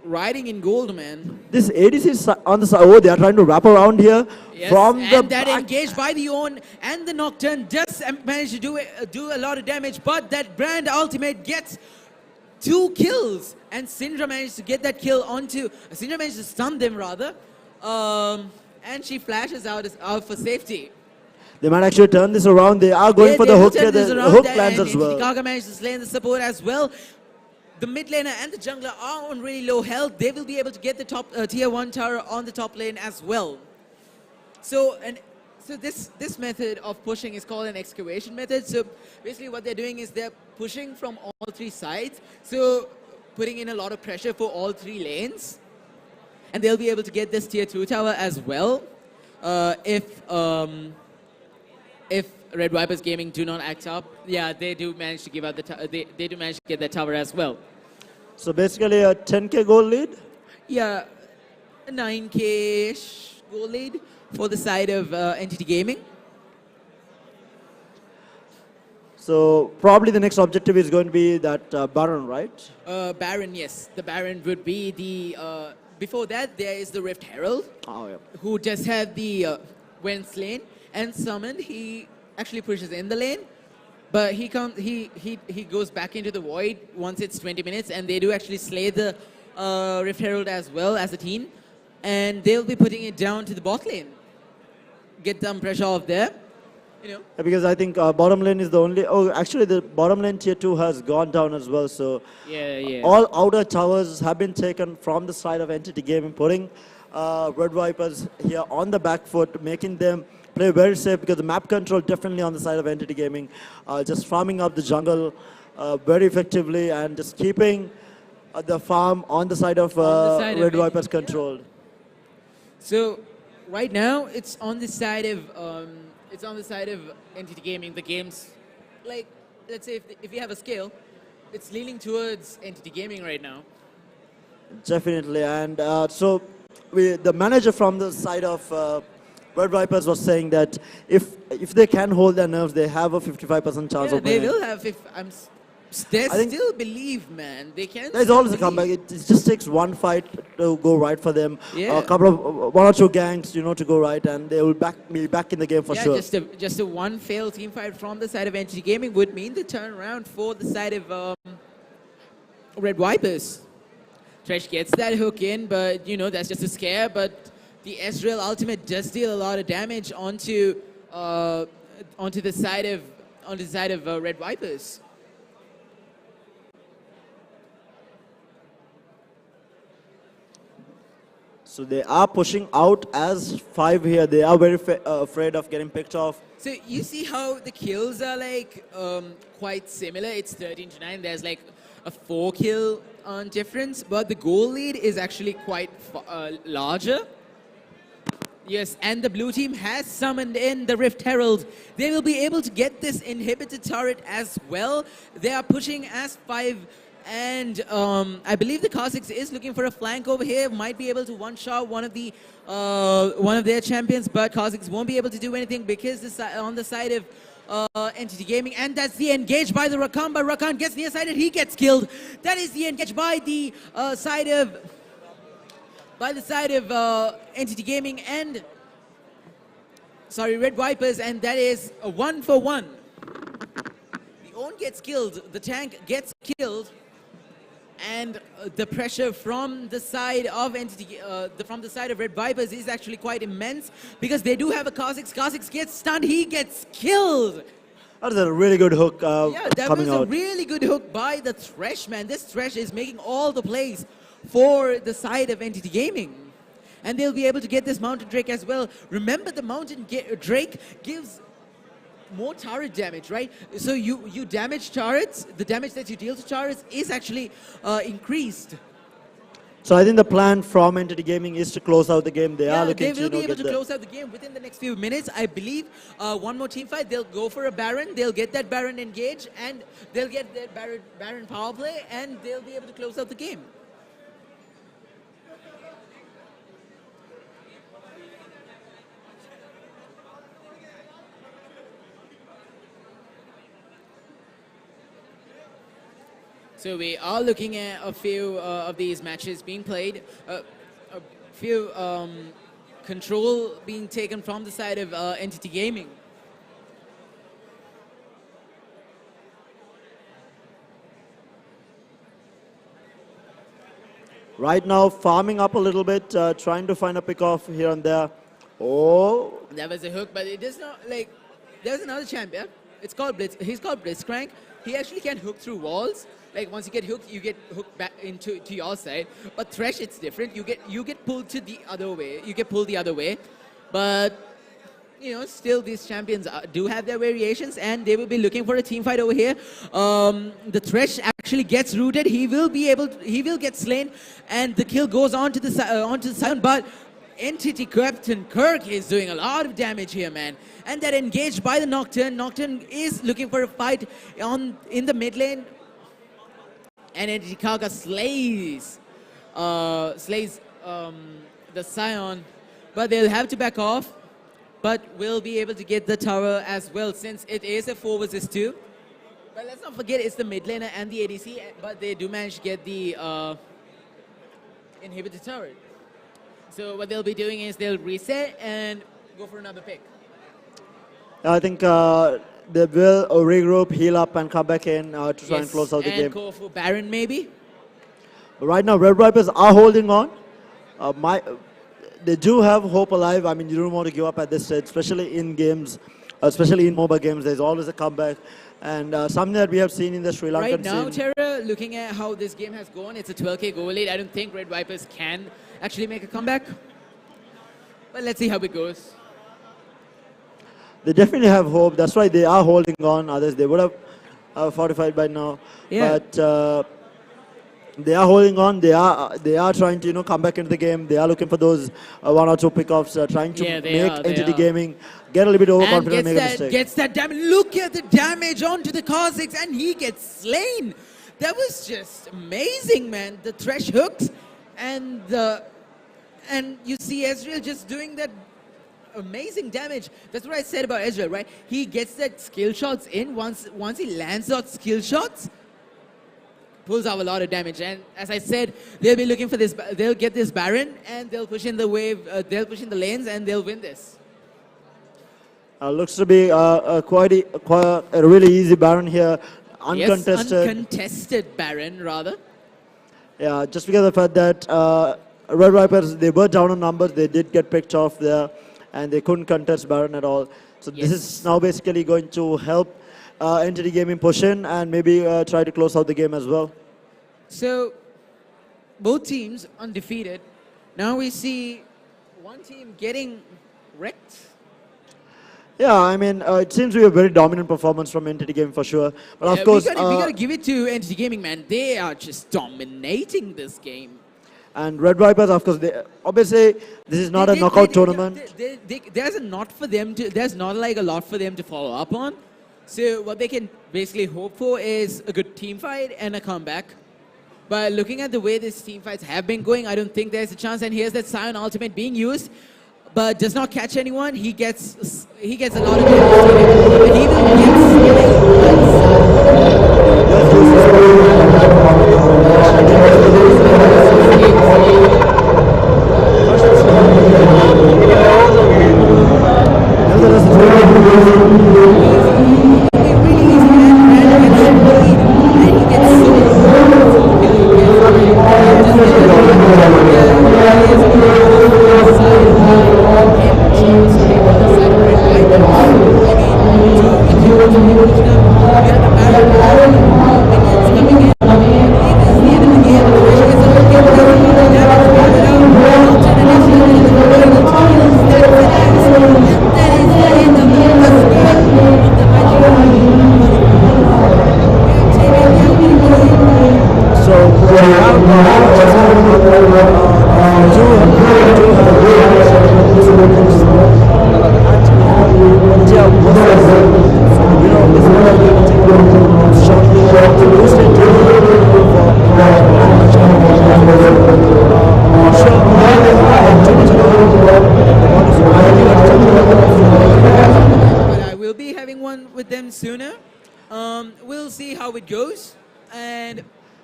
riding in gold, man. This ADC is on the side. Oh, they are trying to wrap around here from and the that back. engaged by the Own and the Nocturne does manage to do a lot of damage, but that Brand ultimate gets 2 kills, and Syndra managed to get that kill Syndra managed to stun them rather, and she flashes out for safety. They might actually turn this around. They are going for the hook here. The hook lands as well. Chicago managed to slay the support as well. The mid laner and the jungler are on really low health. They will be able to get the top tier 1 tower on the top lane as well. So this method of pushing is called an excavation method. So basically what they're doing is they're pushing from all 3 sides. So putting in a lot of pressure for all 3 lanes. And they'll be able to get this tier 2 tower as well. If Red Vipers Gaming do not act up, yeah, they do manage to give out they do manage to get that tower as well. So basically a 10k goal lead? Yeah, a 9k-ish goal lead for the side of Entity Gaming. So probably the next objective is going to be that Baron, right? Baron, yes. The Baron would be the... before that, there is the Rift Herald, who just had the when slain and summoned. He actually pushes in the lane, but he goes back into the void once it's 20 minutes, and they do actually slay the Rift Herald as well as a team, and they'll be putting it down to the bot lane. Get some pressure off there, you know. Yeah, because I think bottom lane is the only... Oh, actually the bottom lane tier 2 has gone down as well, so... Yeah. All outer towers have been taken from the side of Entity Gaming, putting Red Vipers here on the back foot, making them play very safe because the map control definitely on the side of Entity Gaming, just farming up the jungle very effectively and just keeping the farm on the side of Red Vipers controlled. So right now it's on the side of Entity Gaming. The game's like, let's say if you have a scale, it's leaning towards Entity Gaming right now. Definitely, and so the manager from the side of Red Vipers was saying that if they can hold their nerves, they have a 55% chance of winning. They will have. There's I think still belief, man. They can't. there's still always a believe. comeback. It just takes one fight to go right for them. Yeah. A couple of one or two gangs, to go right, and they will be back in the game for Yeah, sure. just a one failed team fight from the side of Entity Gaming would mean the turnaround for the side of Red Vipers. Thresh gets that hook in, but that's just a scare. But the Ezreal ultimate does deal a lot of damage onto the side of Red Vipers. So they are pushing out as 5 here. They are very afraid of getting picked off. So you see how the kills are quite similar. It's 13-9. There's like a 4 kill difference, but the goal lead is actually quite larger. Yes, and the blue team has summoned in the Rift Herald. They will be able to get this inhibitor turret as well. They are pushing as 5. And I believe the Kha'Zix is looking for a flank over here. Might be able to one-shot one of their champions, but Kha'Zix won't be able to do anything because on the side of Entity Gaming, and that's the engage by the Rakan. But Rakan gets nearsighted, he gets killed. That is the engage by the side of Entity Gaming and Red Vipers, and that is a 1-for-1. The Own gets killed, the tank gets killed. And the pressure from the side of Red Vipers is actually quite immense because they do have a Kha'Zix. Kha'Zix gets stunned, he gets killed. That is a really good hook Yeah, that coming was a out. really good hook by the Thresh, man. This Thresh is making all the plays for the side of Entity Gaming. And they'll be able to get this Mountain Drake as well. Remember, the Mountain Drake gives more turret damage, right? So you damage turrets, the damage that you deal to turrets is actually increased. So I think the plan from Entity Gaming is to close out the game. They are looking they will to be able get to close out the game within the next few minutes. I believe one more team fight, they'll go for a Baron, they'll get that Baron engage, and they'll get that Baron power play, and they'll be able to close out the game. So we are looking at a few of these matches being played, a few control being taken from the side of Entity Gaming. Right now, farming up a little bit, trying to find a pick off here and there. Oh, That was a hook, but it does not there's another champion. It's called Blitz. He's called Blitzcrank. He actually can hook through walls. Like once you get hooked back to your side. But Thresh, it's different. You get pulled to the other way. You get pulled the other way. But still these champions do have their variations, and they will be looking for a team fight over here. The Thresh actually gets rooted. He will get slain, and the kill goes on to the side. But Entity Captain Kirk is doing a lot of damage here, man. And that engaged by the Nocturne. Nocturne is looking for a fight in the mid lane. And Entity Kaga slays the Scion. But they'll have to back off. But we'll be able to get the tower as well, since it is a 4 versus 2. But let's not forget it's the mid laner and the ADC. But they do manage to get the inhibitor turret. So what they'll be doing is they'll reset and go for another pick. I think they will regroup, heal up, and come back in to try and close out the game. And go for Baron maybe. Right now, Red Vipers are holding on. They do have hope alive. I mean, you don't want to give up at this stage, especially in games, especially in mobile games. There's always a comeback. And something that we have seen in the Sri Lankan Right now, scene. Terra, looking at how this game has gone, it's a 12k goal lead. I don't think Red Vipers can actually make a comeback. But let's see how it goes. They definitely have hope. That's why they are holding on. Others, they would have fortified by now. Yeah. But they are holding on. They are trying to come back into the game. They are looking for those 1 or 2 pickoffs, trying to make Entity Gaming get a little bit overconfident and make a mistake. Gets that damage. Look at the damage onto the Kha'Zix, and he gets slain. That was just amazing, man. The Thresh hooks, and you see Ezreal just doing that amazing damage. That's what I said about Ezreal, right? He gets that skill shots in. Once he lands out skill shots, pulls out a lot of damage. And as I said, they'll be looking for this. They'll get this Baron, and they'll push in the wave. They'll push in the lanes, and they'll win this. Looks to be quite a really easy Baron here, uncontested. Yes, uncontested Baron, rather. Yeah, just because of the fact that Red Vipers, they were down on numbers, they did get picked off there, and they couldn't contest Baron at all. So this is now basically going to help Entity Gaming push in and maybe try to close out the game as well. So both teams undefeated. Now we see one team getting wrecked. Yeah, I mean, it seems to be a very dominant performance from Entity Gaming for sure. But of course, we gotta give it to Entity Gaming, man. They are just dominating this game. And Red Vipers, of course, obviously this is not a knockout tournament. There's not like a lot for them to follow up on. So what they can basically hope for is a good team fight and a comeback. But looking at the way these team fights have been going, I don't think there's a chance. And here's that Scion ultimate being used, but does not catch anyone. He gets a lot of damage, but he will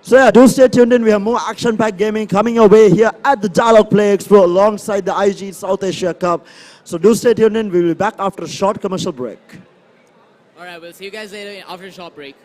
So yeah, do stay tuned in. We have more action-packed gaming coming your way here at the Dialogue Play Expo alongside the IG South Asia Cup. So do stay tuned in. We will be back after a short commercial break. All right, we'll see you guys later after a short break.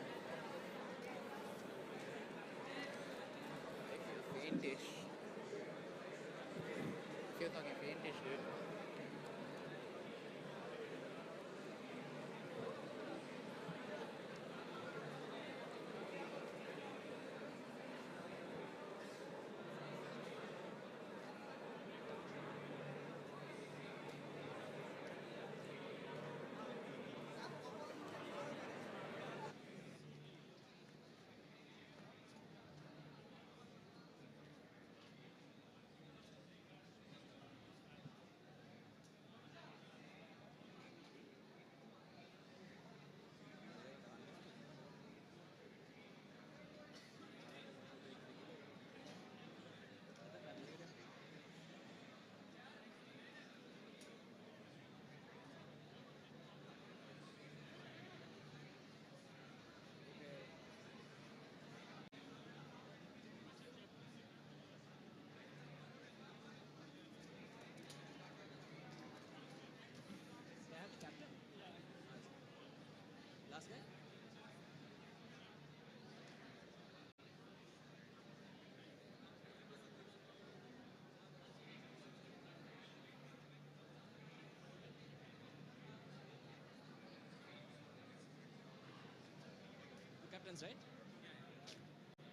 Right?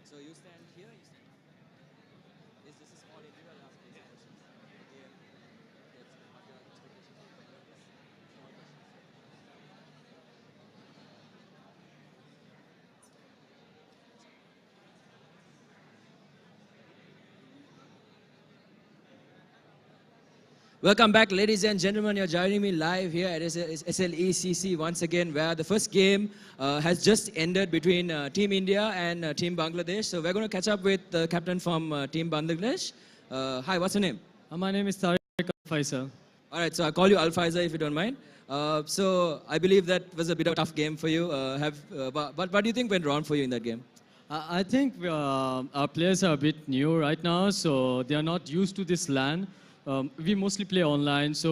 So you stand here, you stand. Is this a small area or last place? Welcome back, ladies and gentlemen. You're joining me live here at SLECC once again, where the first game has just ended between Team India and Team Bangladesh. So we're going to catch up with the captain from Team Bangladesh. Hi, what's your name? My name is Tariq Al-Faisal. All right, so I'll call you Al-Faisal if you don't mind. So I believe that was a bit of a tough game for you. But what do you think went wrong for you in that game? I think our players are a bit new right now, so they are not used to this LAN. We mostly play online, so